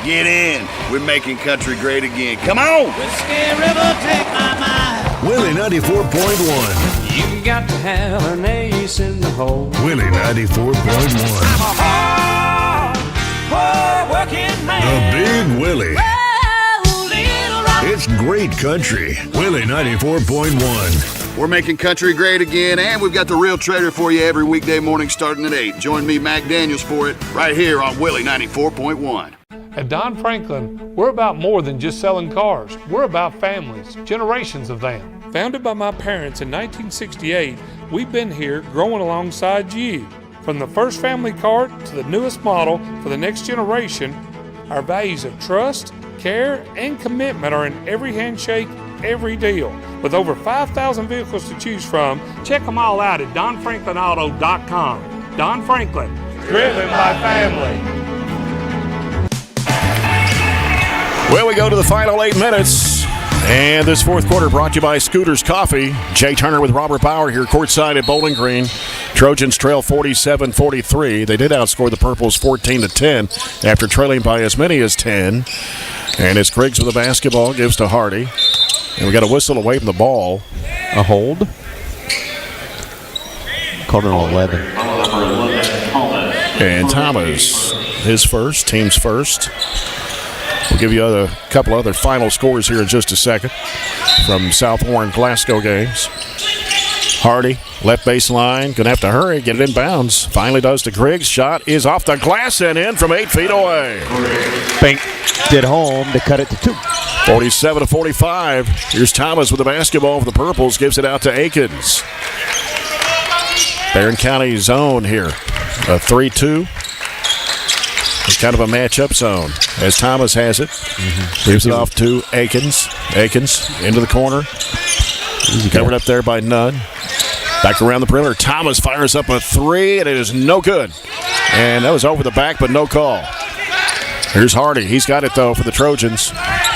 Get in. We're making country great again. Come on. Whiskey River, take my mind. Willie 94.1. You got to have an ace in the hole. Willie 94.1. I'm a hard working man. The Big Willie. Oh, little rock. It's great country. Willie 94.1. We're making country great again, and we've got the real trader for you every weekday morning starting at 8. Join me, Mac Daniels, for it right here on Willie 94.1. At Don Franklin, we're about more than just selling cars. We're about families, generations of them. Founded by my parents in 1968, we've been here growing alongside you. From the first family car to the newest model for the next generation, our values of trust, care, and commitment are in every handshake, every deal. With over 5,000 vehicles to choose from, check them all out at DonFranklinAuto.com. Don Franklin, driven by family. Well, we go to the final 8 minutes. And this fourth quarter brought to you by Scooters Coffee. Jay Turner with Robert Bauer here courtside at Bowling Green. Trojans trail 47-43. They did outscore the Purples 14-10 after trailing by as many as 10. And it's Griggs with the basketball, gives to Hardy. And we got a whistle away from the ball. A hold. Called it on 11. And Thomas, his first, team's first. We'll give you a couple other final scores here in just a second from South Warren Glasgow games. Hardy, left baseline, going to have to hurry, get it in bounds. Finally does to Griggs. Shot is off the glass and in from 8 feet away. Banked it home to cut it to 2. 47-45. Here's Thomas with the basketball for the Purples. Gives it out to Akins. Barren County zone here. A 3-2. It's kind of a matchup zone as Thomas has it. Leaves it off to Akins. Akins into the corner. Covered up there by Nunn. Back around the perimeter. Thomas fires up a 3, and it is no good. And that was over the back, but no call. Here's Hardy. He's got it, though, for the Trojans.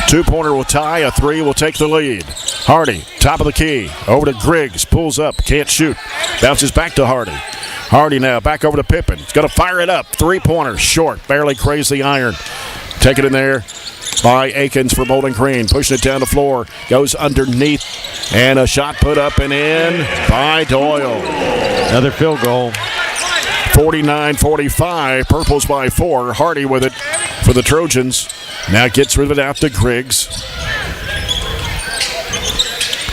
2-pointer will tie. A 3 will take the lead. Hardy, top of the key. Over to Griggs. Pulls up. Can't shoot. Bounces back to Hardy. Hardy now back over to Pippen. He's going to fire it up. 3-pointer. Short. Barely grazed the iron. Take it in there by Akins for Bowling Green. Pushing it down the floor. Goes underneath. And a shot put up and in by Doyle. Another field goal. 49-45. Purples by 4. Hardy with it for the Trojans. Now gets rid of it out to Griggs.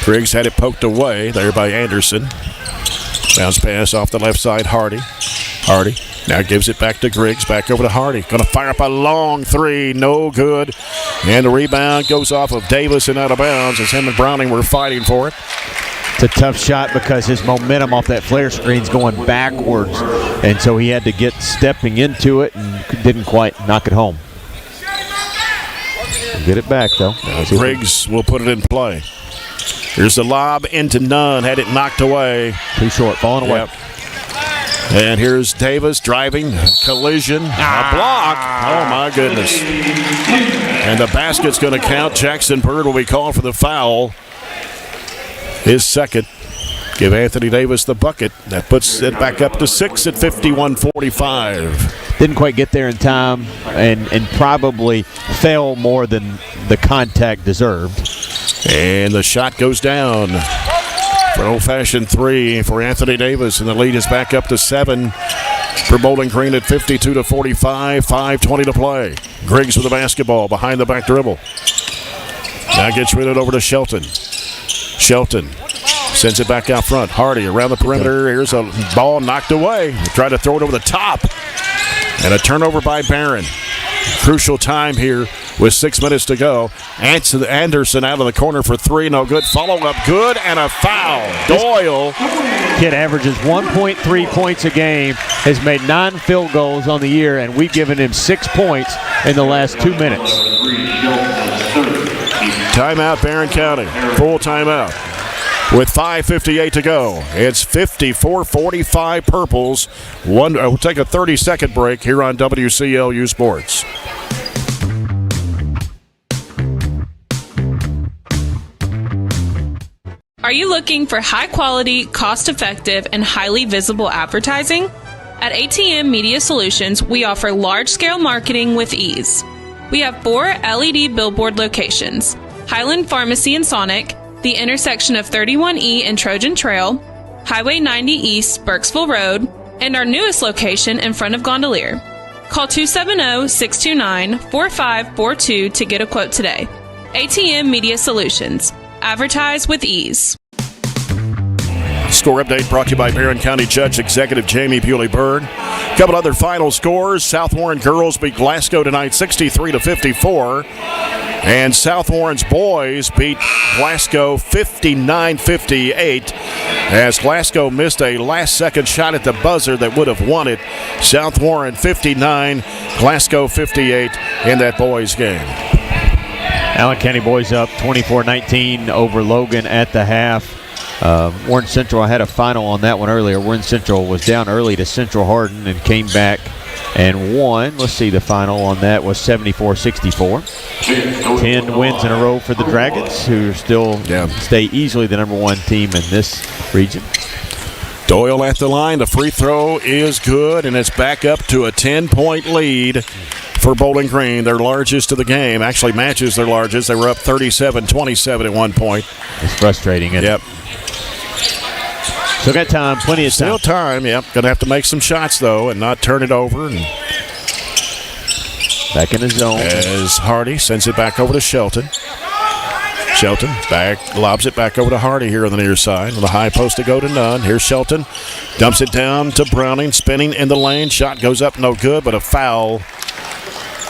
Griggs had it poked away there by Anderson. Bounce pass off the left side, Hardy. Hardy now gives it back to Griggs. Back over to Hardy. Going to fire up a long 3. No good. And the rebound goes off of Davis and out of bounds as him and Browning were fighting for it. It's a tough shot because his momentum off that flare screen's going backwards. And so he had to get stepping into it and didn't quite knock it home. get it back, though. Griggs will put it in play. Here's the lob into Nunn. Had it knocked away. Too short. Falling away. Yep. And here's Davis driving. Collision. A block. Oh, my goodness. And the basket's going to count. Jackson Bird will be called for the foul. His second. Give Anthony Davis the bucket. That puts it back up to 6 at 51-45. Didn't quite get there in time and probably fell more than the contact deserved. And the shot goes down for an old-fashioned three for Anthony Davis. And the lead is back up to 7 for Bowling Green at 52-45. 5:20 to play. Griggs with the basketball behind the back dribble. Now gets rid of it over to Shelton. Shelton sends it back out front. Hardy around the perimeter. Here's a ball knocked away. Try to throw it over the top. And a turnover by Barren. Crucial time here with 6 minutes to go. Anderson out of the corner for three. No good. Follow-up good. And a foul. Doyle. Kid averages 1.3 points a game. Has made 9 field goals on the year. And we've given him 6 points in the last 2 minutes. Timeout, Barren County. Full timeout. With 5:58 to go, it's 54-45 Purples. We'll take a 30-second break here on WCLU Sports. Are you looking for high-quality, cost-effective, and highly visible advertising? At ATM Media Solutions, we offer large-scale marketing with ease. We have 4 LED billboard locations: Highland Pharmacy in Sonic, the intersection of 31E and Trojan Trail, Highway 90 East, Burkesville Road, and our newest location in front of Gondolier. Call 270-629-4542 to get a quote today. ATM Media Solutions. Advertise with ease. Score update brought to you by Barren County Judge Executive Jamie Bewley-Byrd. A couple other final scores. South Warren girls beat Glasgow tonight 63-54. And South Warren's boys beat Glasgow 59-58 as Glasgow missed a last-second shot at the buzzer that would have won it. South Warren 59, Glasgow 58 in that boys game. Allen County boys up 24-19 over Logan at the half. Warren Central, I had a final on that one earlier. Warren Central was down early to Central Hardin and came back and won. Let's see, the final on that was 74-64. 10 wins in a row for the Dragons, who still stay easily the number 1 team in this region. Doyle at the line. The free throw is good, and it's back up to a 10-point lead for Bowling Green, their largest of the game. Actually matches their largest. They were up 37-27 at one point. It's frustrating, isn't it? Still got time, plenty of time. Still time, yep. Going to have to make some shots, though, and not turn it over. And back in the zone. As Hardy sends it back over to Shelton. Shelton lobs it back over to Hardy here on the near side. With a high post to go to Nunn. Here's Shelton. Dumps it down to Browning, spinning in the lane. Shot goes up, no good, but a foul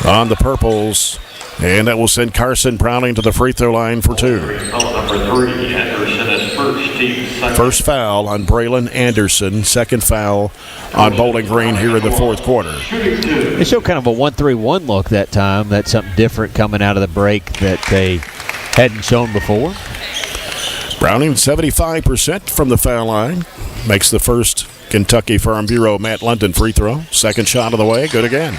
on the Purples. And that will send Carson Browning to the free throw line for 2. Number 3, Anderson is first, team second. First foul on Braylon Anderson. Second foul on Bowling Green here in the fourth quarter. They showed kind of a 1-3-1 look that time. That's something different coming out of the break that they hadn't shown before. Browning 75% from the foul line. Makes the first Kentucky Farm Bureau Matt London free throw. Second shot of the way. Good again.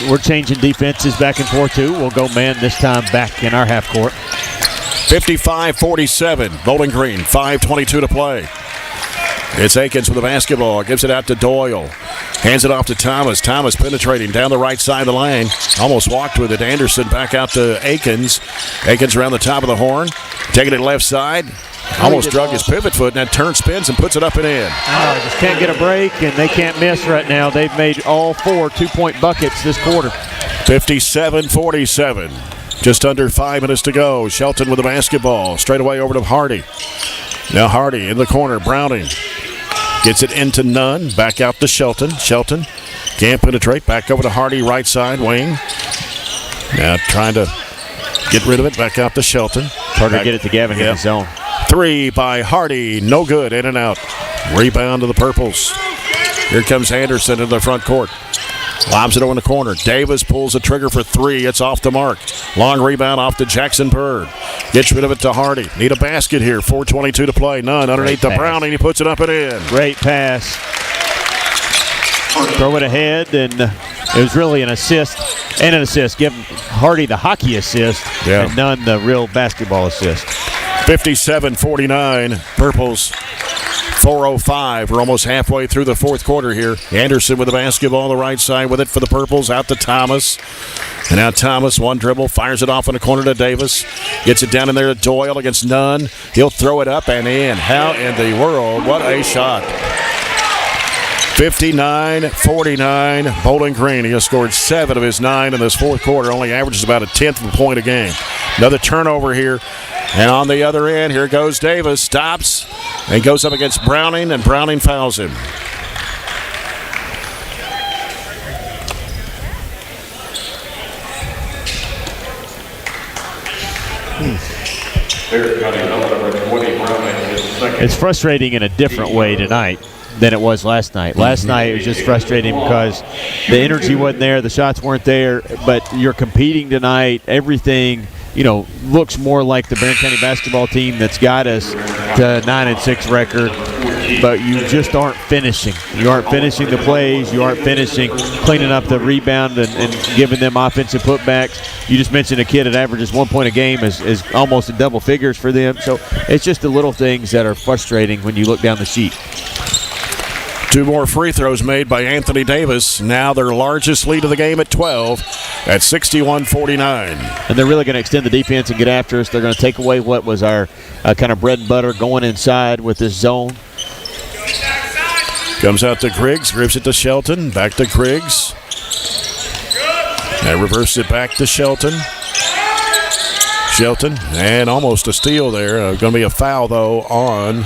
We're changing defenses back and forth, too. We'll go man this time back in our half court. 55-47, Bowling Green, 5:22 to play. It's Akins with the basketball. Gives it out to Doyle. Hands it off to Thomas. Thomas penetrating down the right side of the lane. Almost walked with it. Anderson back out to Akins. Akins around the top of the horn. Taking it left side. Almost drug his pivot foot, and that turn spins and puts it up and in. Just can't get a break, and they can't miss right now. They've made all 4 two-point buckets this quarter. 57-47. Just under 5 minutes to go. Shelton with the basketball. Straight away over to Hardy. Now Hardy in the corner. Browning gets it into Nunn. Back out to Shelton. Shelton can't penetrate. Back over to Hardy, right side wing. Now trying to get rid of it. Back out to Shelton. Hard to get it to Gavin in the zone. 3 by Hardy. No good. In and out. Rebound to the Purples. Here comes Anderson in the front court. Lobs it over in the corner. Davis pulls the trigger for three. It's off the mark. Long rebound off to Jackson Bird. Gets rid of it to Hardy. Need a basket here. 4:22 to play. None. Underneath the Browning. He puts it up and in. Great pass. Throw it ahead, and it was really an assist and an assist. Give Hardy the hockey assist and Nunn the real basketball assist. 57-49. Purples. 4:05. We're almost halfway through the fourth quarter here. Anderson with the basketball on the right side with it for the Purples. Out to Thomas. And now Thomas, one dribble, fires it off in the corner to Davis. Gets it down in there to Doyle against Nunn. He'll throw it up and in. How in the world? What a shot. 59-49. Bowling Green. He has scored 7 of his 9 in this fourth quarter. Only averages about a 10th of a point a game. Another turnover here. And on the other end, here goes Davis. Stops and goes up against Browning, and Browning fouls him. It's frustrating in a different way tonight than it was last night. Last night it was just frustrating because the energy wasn't there, the shots weren't there, but you're competing tonight. Everything, looks more like the Barren County basketball team that's got us to 9-6 record, but you just aren't finishing. You aren't finishing the plays. You aren't finishing cleaning up the rebound and giving them offensive putbacks. You just mentioned a kid that averages 1 point a game is almost in double figures for them. So it's just the little things that are frustrating when you look down the sheet. 2 more free throws made by Anthony Davis. Now their largest lead of the game at 12 at 61-49. And they're really going to extend the defense and get after us. They're going to take away what was our kind of bread and butter going inside with this zone. Comes out to Griggs, grips it to Shelton, back to Griggs. And reverses it back to Shelton. Shelton, and almost a steal there. Going to be a foul, though, on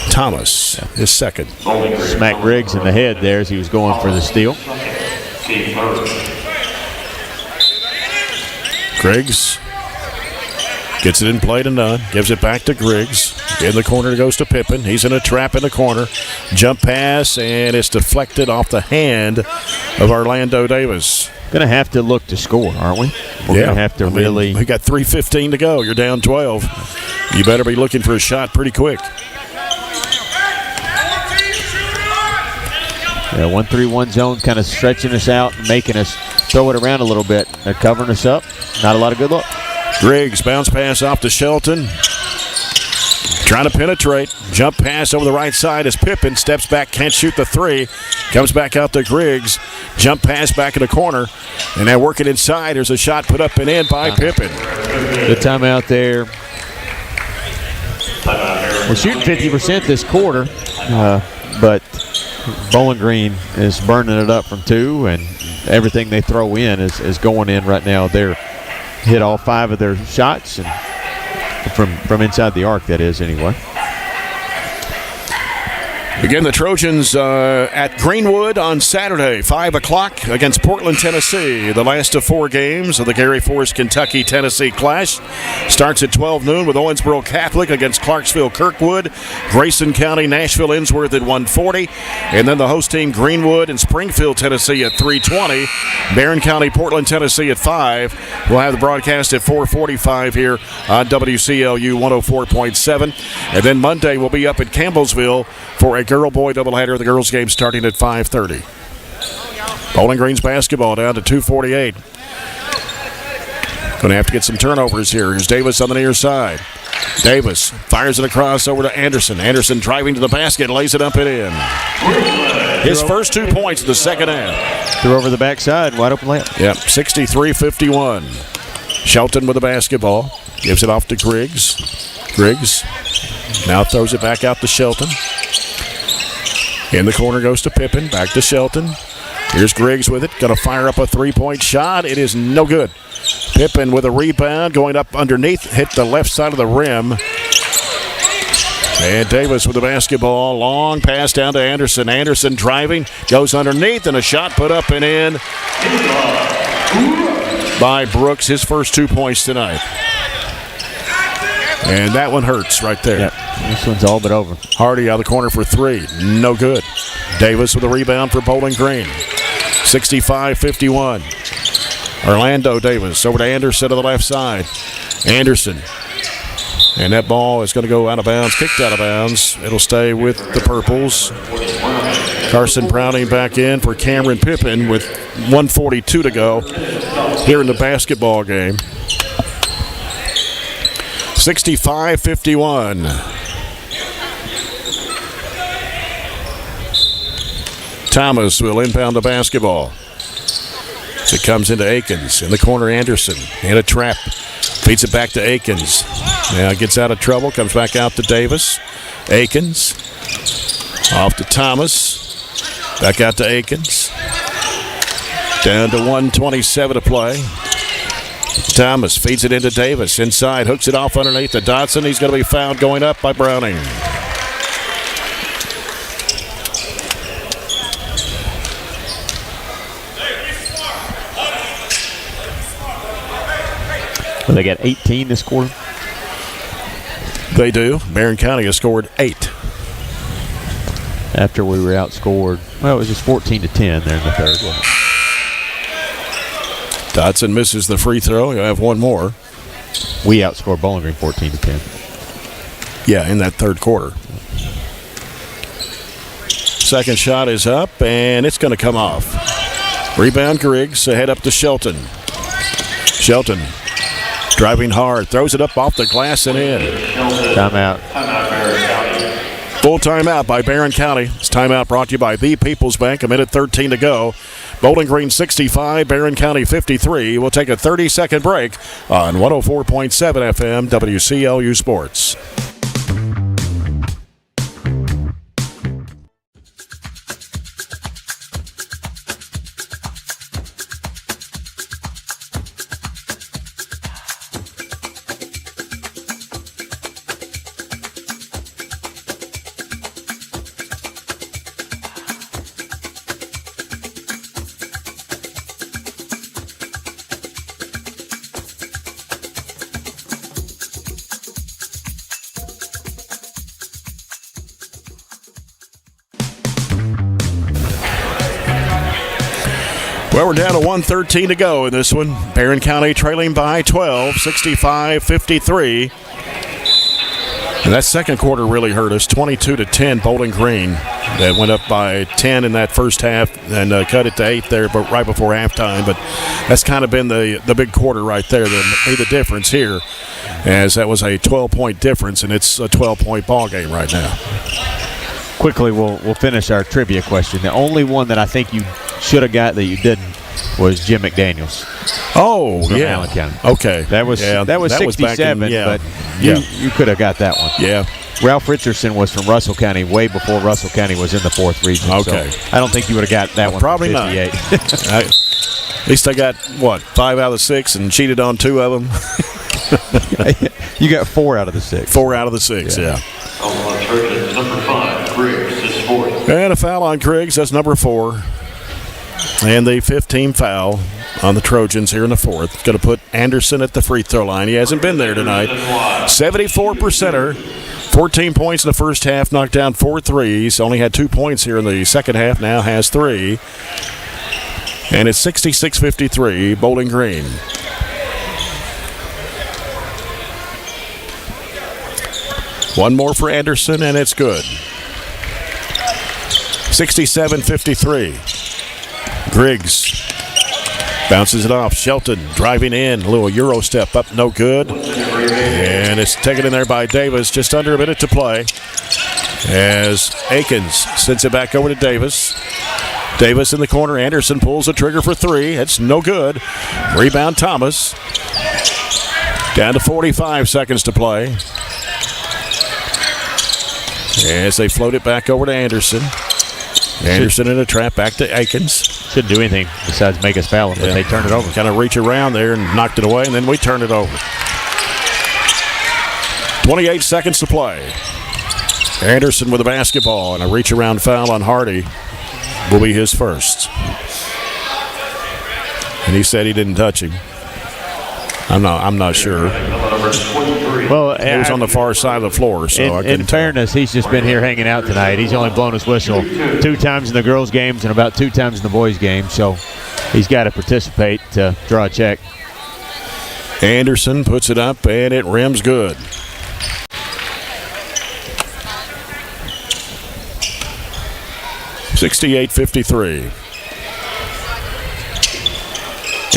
Thomas, his second. Smack Griggs in the head there as he was going for the steal. Griggs gets it in play to Nunn. Gives it back to Griggs. In the corner goes to Pippen. He's in a trap in the corner. Jump pass, and it's deflected off the hand of Orlando Davis. Going to have to look to score, aren't we? We're going to have to really. We got 3:15 to go. You're down 12. You better be looking for a shot pretty quick. Yeah, 1-3-1 zone kind of stretching us out and making us throw it around a little bit. They're covering us up. Not a lot of good look. Griggs, bounce pass off to Shelton. Trying to penetrate. Jump pass over the right side as Pippen steps back, can't shoot the three. Comes back out to Griggs. Jump pass back in the corner. And now working inside. There's a shot put up and in by Pippen. Good timeout there. We're shooting 50% this quarter, but Bowling Green is burning it up from 2, and everything they throw in is going in right now. They're hit all 5 of their shots, and from inside the arc, that is, anyway. Again, the Trojans at Greenwood on Saturday, 5 o'clock against Portland, Tennessee. The last of 4 games of the Gary Force Kentucky-Tennessee clash starts at 12 noon with Owensboro Catholic against Clarksville Kirkwood, Grayson County, Nashville Innsworth at 1:40, and then the host team Greenwood and Springfield, Tennessee at 3:20. Barren County, Portland, Tennessee at 5. We'll have the broadcast at 4:45 here on WCLU 104.7. And then Monday we'll be up at Campbellsville for a girl-boy doubleheader. The girls' game starting at 5:30. Bowling Green's basketball down to 2:48. Going to have to get some turnovers here. Here's Davis on the near side. Davis fires it across over to Anderson. Anderson driving to the basket, lays it up and in. His first 2 points of the second half. Threw over the backside, wide open layup. Yep, 63-51. Shelton with the basketball. Gives it off to Griggs. Griggs now throws it back out to Shelton. In the corner goes to Pippen. Back to Shelton. Here's Griggs with it. Going to fire up a three-point shot. It is no good. Pippen with a rebound. Going up underneath. Hit the left side of the rim. And Davis with the basketball. Long pass down to Anderson. Anderson driving. Goes underneath. And a shot put up and in by Brooks. His first 2 points tonight. And that one hurts right there. Yep. This one's all but over. Hardy out of the corner for three. No good. Davis with a rebound for Bowling Green. 65-51. Orlando Davis over to Anderson to the left side. Anderson. And that ball is going to go out of bounds, kicked out of bounds. It'll stay with the Purples. Carson Browning back in for Cameron Pippin with 1:42 to go here in the basketball game. 65-51. Thomas will inbound the basketball. As it comes into Akins. In the corner, Anderson. And a trap. Feeds it back to Akins. Now gets out of trouble. Comes back out to Davis. Akins. Off to Thomas. Back out to Akins. Down to 1:27 to play. Thomas feeds it into Davis. Inside. Hooks it off underneath to Dotson. He's going to be fouled going up by Browning. Well, they got 18 this quarter. They do. Barren County has scored 8. After we were outscored, well, it was just 14-10 there in the third. Dotson misses the free throw. You'll have one more. We outscored Bowling Green 14-10. Yeah, in that third quarter. Second shot is up, and it's going to come off. Rebound Griggs, ahead up to Shelton. Shelton driving hard, throws it up off the glass and in. Timeout. Full timeout by Barren County. This timeout brought to you by The People's Bank. 1:13 to go. Bowling Green 65, Barren County 53. We'll take a 30-second break on 104.7 FM WCLU Sports. Well, we're down to 1:13 to go in this one. Barren County trailing by 12, 65-53. And that second quarter really hurt us, 22-10 Bowling Green. That went up by 10 in that first half and cut it to 8 there but right before halftime. But that's kind of been the big quarter right there that made the difference here, as that was a 12-point difference, and it's a 12-point ball game right now. Quickly, we'll finish our trivia question. The only one that I think you should have got that you didn't was Jim McDaniels. Oh, from yeah. Allen County. Okay. That was 67, but you could have got that one. Yeah. Ralph Richardson was from Russell County way before Russell County was in the 4th region. Okay. So I don't think you would have got that one. Probably not. At least I got, 5 out of the 6 and cheated on 2 of them. You got 4 out of the 6. 4 out of the 6, yeah. Number 5, Griggs is 4th. And a foul on Griggs, that's number 4. And the 15 foul on the Trojans here in the 4th. It's going to put Anderson at the free throw line. He hasn't been there tonight. 74%er. 14 points in the first half, knocked down 4 threes. Only had 2 points here in the second half, now has 3. And it's 66-53, Bowling Green. One more for Anderson, and it's good. 67-53. Griggs bounces it off. Shelton driving in. A little Euro step up, no good. And it's taken in there by Davis. Just under a minute to play. As Akins sends it back over to Davis. Davis in the corner. Anderson pulls the trigger for 3. It's no good. Rebound Thomas. Down to 45 seconds to play. As they float it back over to Anderson. Anderson in a trap back to Akins. Shouldn't do anything besides make us foul him, but they turn it over. Kind of reach around there and knocked it away, and then we turn it over. 28 seconds to play. Anderson with the basketball, and a reach around foul on Hardy will be his first. And he said he didn't touch him. I'm not sure. Well, he was on the far side of the floor, so in fairness, he's just been here hanging out tonight. He's only blown his whistle 2 times in the girls' games and about 2 times in the boys' games, so he's got to participate to draw a check. Anderson puts it up, and it rims good. $68-53.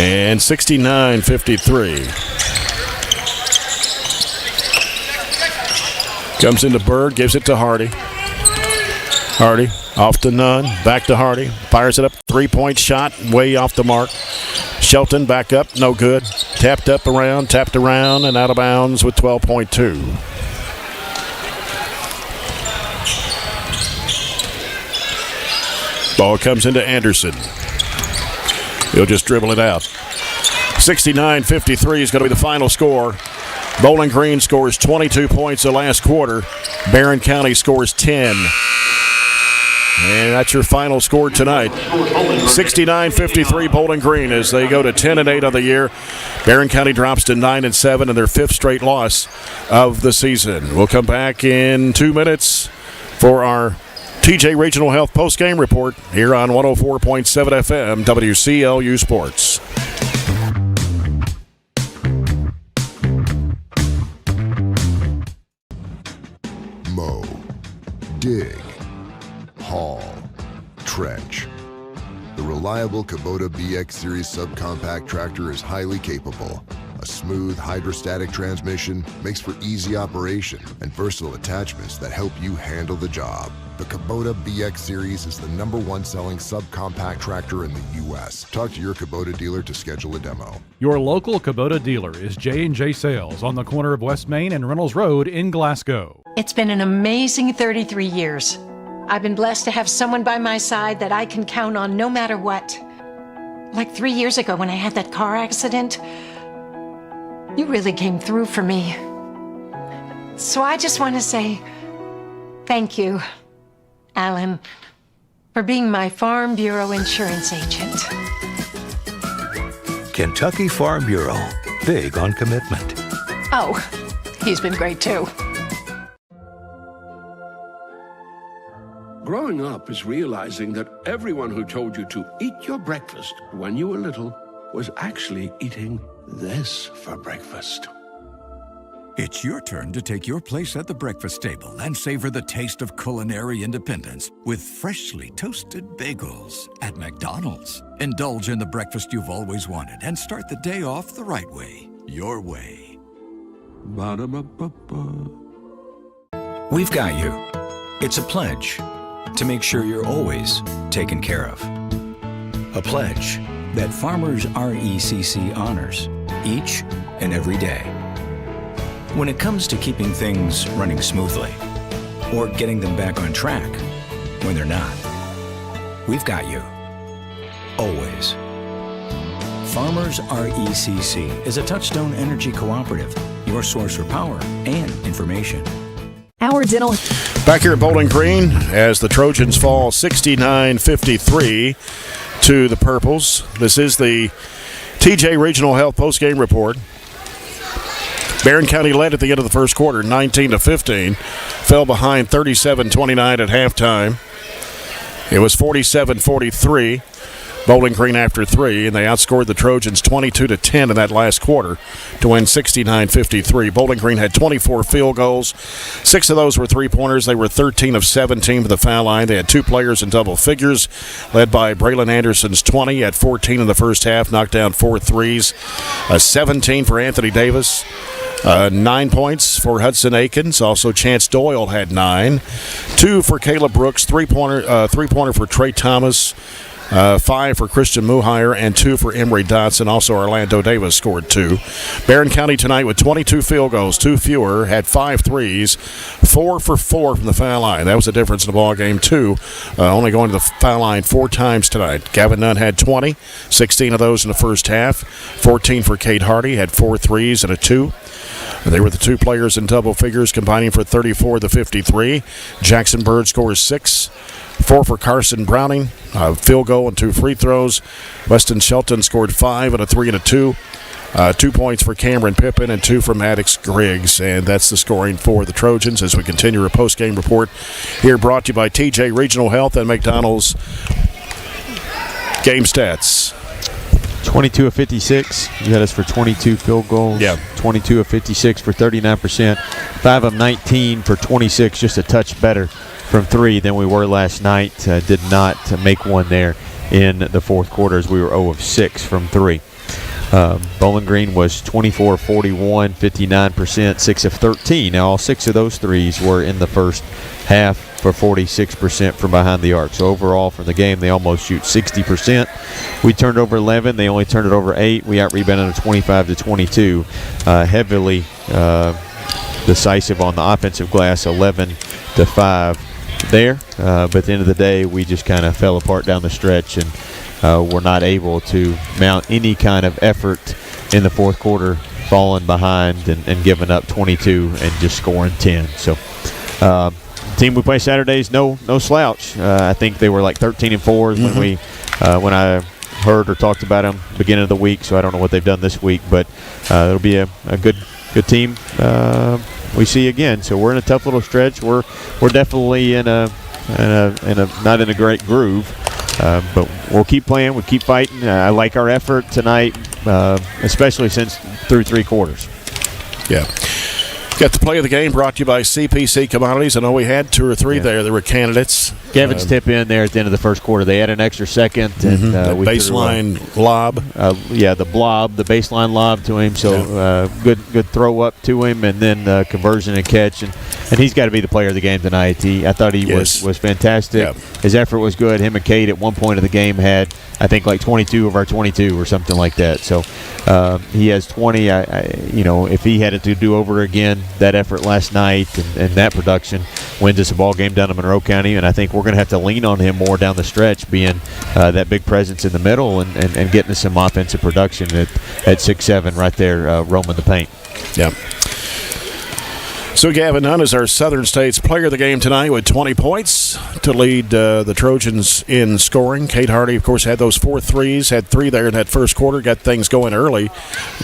And 69-53. Comes into Bird, gives it to Hardy. Hardy off to Nunn, back to Hardy. Fires it up, 3-point shot, way off the mark. Shelton back up, no good. Tapped around, and out of bounds with 12.2. Ball comes into Anderson. He'll just dribble it out. 69-53 is going to be the final score. Bowling Green scores 22 points the last quarter. Barren County scores 10. And that's your final score tonight. 69-53 Bowling Green as they go to 10-8 on the year. Barren County drops to 9-7 in their 5th straight loss of the season. We'll come back in 2 minutes for our TJ Regional Health Postgame Report here on 104.7 FM WCLU Sports. Mow, dig, haul, trench. The reliable Kubota BX Series subcompact tractor is highly capable. A smooth hydrostatic transmission makes for easy operation and versatile attachments that help you handle the job. The Kubota BX Series is the #1 selling subcompact tractor in the U.S. Talk to your Kubota dealer to schedule a demo. Your local Kubota dealer is J&J Sales on the corner of West Main and Reynolds Road in Glasgow. It's been an amazing 33 years. I've been blessed to have someone by my side that I can count on no matter what. Like 3 years ago when I had that car accident, you really came through for me. So I just want to say thank you, Alan, for being my Farm Bureau insurance agent. Kentucky Farm Bureau, big on commitment. Oh, he's been great too. Growing up is realizing that everyone who told you to eat your breakfast when you were little was actually eating this for breakfast. It's your turn to take your place at the breakfast table and savor the taste of culinary independence with freshly toasted bagels at McDonald's. Indulge in the breakfast you've always wanted and start the day off the right way, your way. Ba-da-ba-ba-ba. We've got you. It's a pledge to make sure you're always taken care of. A pledge that Farmers RECC honors each and every day. When it comes to keeping things running smoothly or getting them back on track when they're not, we've got you. Always. Farmers RECC is a Touchstone Energy Cooperative, your source for power and information. Our dental. Back here at Bowling Green as the Trojans fall 69-53 to the Purples. This is the TJ Regional Health Postgame Report. Barren County led at the end of the first quarter, 19-15. Fell behind 37-29 at halftime. It was 47-43. Bowling Green after 3, and they outscored the Trojans 22-10 in that last quarter to win 69-53. Bowling Green had 24 field goals. 6 of those were three-pointers. They were 13 of 17 to the foul line. They had 2 players in double figures, led by Braylon Anderson's 20 at 14 in the first half, knocked down 4 threes. 17 for Anthony Davis. 9 points for Hudson Akins. Also, Chance Doyle had 9. 2 for Caleb Brooks. Three-pointer for Trey Thomas. 5 for Christian Muhire and 2 for Emory Dotson. Also, Orlando Davis scored 2. Barren County tonight with 22 field goals, 2 fewer, had 5 threes, 4 for 4 from the foul line. That was the difference in the ball game, too. Only going to the foul line 4 times tonight. Gavin Nunn had 20, 16 of those in the first half. 14 for Cade Hardy, had 4 threes and a 2. They were the 2 players in double figures, combining for 34 to 53. Jackson Bird scores 6. 4 for Carson Browning, a field goal and 2 free throws. Weston Shelton scored 5 and a 3 and a 2. 2 points for Cameron Pippin and 2 for Maddox Griggs. And that's the scoring for the Trojans as we continue our post-game report here, brought to you by TJ Regional Health and McDonald's. Game stats. 22 of 56. You had us for 22 field goals. Yeah. 22 of 56 for 39%. 5 of 19 for 26, just a touch better from 3 than we were last night. Did not make one there in the fourth quarter as we were 0 of 6 from 3. Bowling Green was 24 of 41, 59%, 6 of 13. Now all 6 of those threes were in the first half for 46% from behind the arc. So overall from the game, they almost shoot 60%. We turned over 11. They only turned it over 8. We out-rebounded them 25-22. Heavily decisive on the offensive glass, 11-5 there. But at the end of the day, we just kind of fell apart down the stretch and were not able to mount any kind of effort in the fourth quarter, falling behind and giving up 22 and just scoring 10. So team we play Saturdays, no slouch. I think they were like 13-4 when I heard or talked about them beginning of the week. So I don't know what they've done this week, but it'll be a good team we see again. So we're in a tough little stretch. We're definitely in a not in a great groove, but we'll keep playing. We'll keep fighting. I like our effort tonight, especially since through 3 quarters. Yeah. Got the play of the game brought to you by CPC Commodities. I know we had 2 or 3 there. There were candidates. Gavin's tip in there at the end of the first quarter. They had an extra second. And we baseline lob. The blob, the baseline lob to him. So good throw up to him, and then conversion and catch. And he's got to be the player of the game tonight. I thought he was fantastic. Yeah. His effort was good. Him and Cade at one point of the game had, I think, like 22 of our 22 or something like that. So he has 20. If he had it to do over again, that effort last night and that production wins us a ball game down in Monroe County. And I think we're going to have to lean on him more down the stretch, being that big presence in the middle and getting us some offensive production at 6'7" right there, roaming the paint. Yeah. So Gavin Nunn is our Southern States player of the game tonight with 20 points to lead the Trojans in scoring. Kate Hardy, of course, had those 4 threes, had 3 there in that first quarter, got things going early,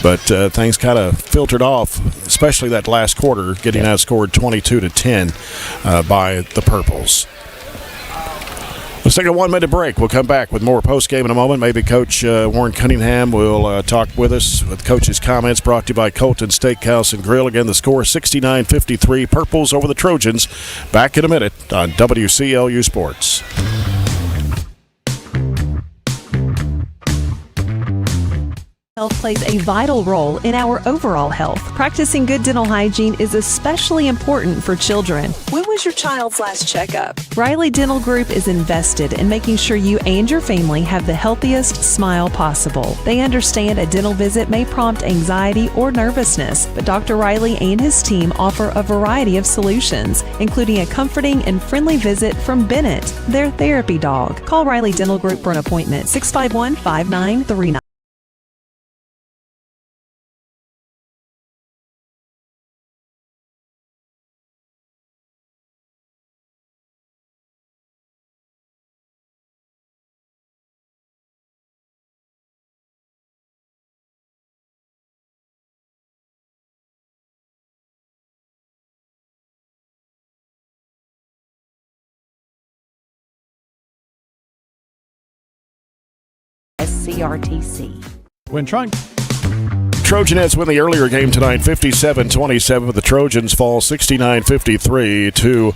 but things kind of filtered off, especially that last quarter, getting outscored 22-10 by the Purples. Let's take a 1-minute break. We'll come back with more post-game in a moment. Maybe Coach Warren Cunningham will talk with us with Coach's comments, brought to you by Colton Steakhouse and Grill. Again, the score 69-53, Purples over the Trojans. Back in a minute on WCLU Sports. Health plays a vital role in our overall health. Practicing good dental hygiene is especially important for children. When was your child's last checkup? Riley Dental Group is invested in making sure you and your family have the healthiest smile possible. They understand a dental visit may prompt anxiety or nervousness, but Dr. Riley and his team offer a variety of solutions, including a comforting and friendly visit from Bennett, their therapy dog. Call Riley Dental Group for an appointment, 651-5939. CRTC. When trying. Trojanettes win the earlier game tonight, 57-27, but the Trojans fall 69-53 to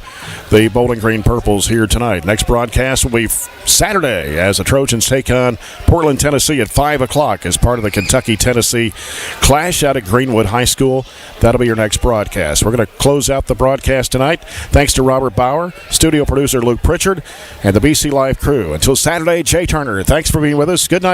the Bowling Green Purples here tonight. Next broadcast will be Saturday as the Trojans take on Portland, Tennessee at 5 o'clock as part of the Kentucky-Tennessee clash out at Greenwood High School. That'll be your next broadcast. We're going to close out the broadcast tonight. Thanks to Robert Bauer, studio producer Luke Pritchard, and the BC Live crew. Until Saturday, Jay Turner, thanks for being with us. Good night.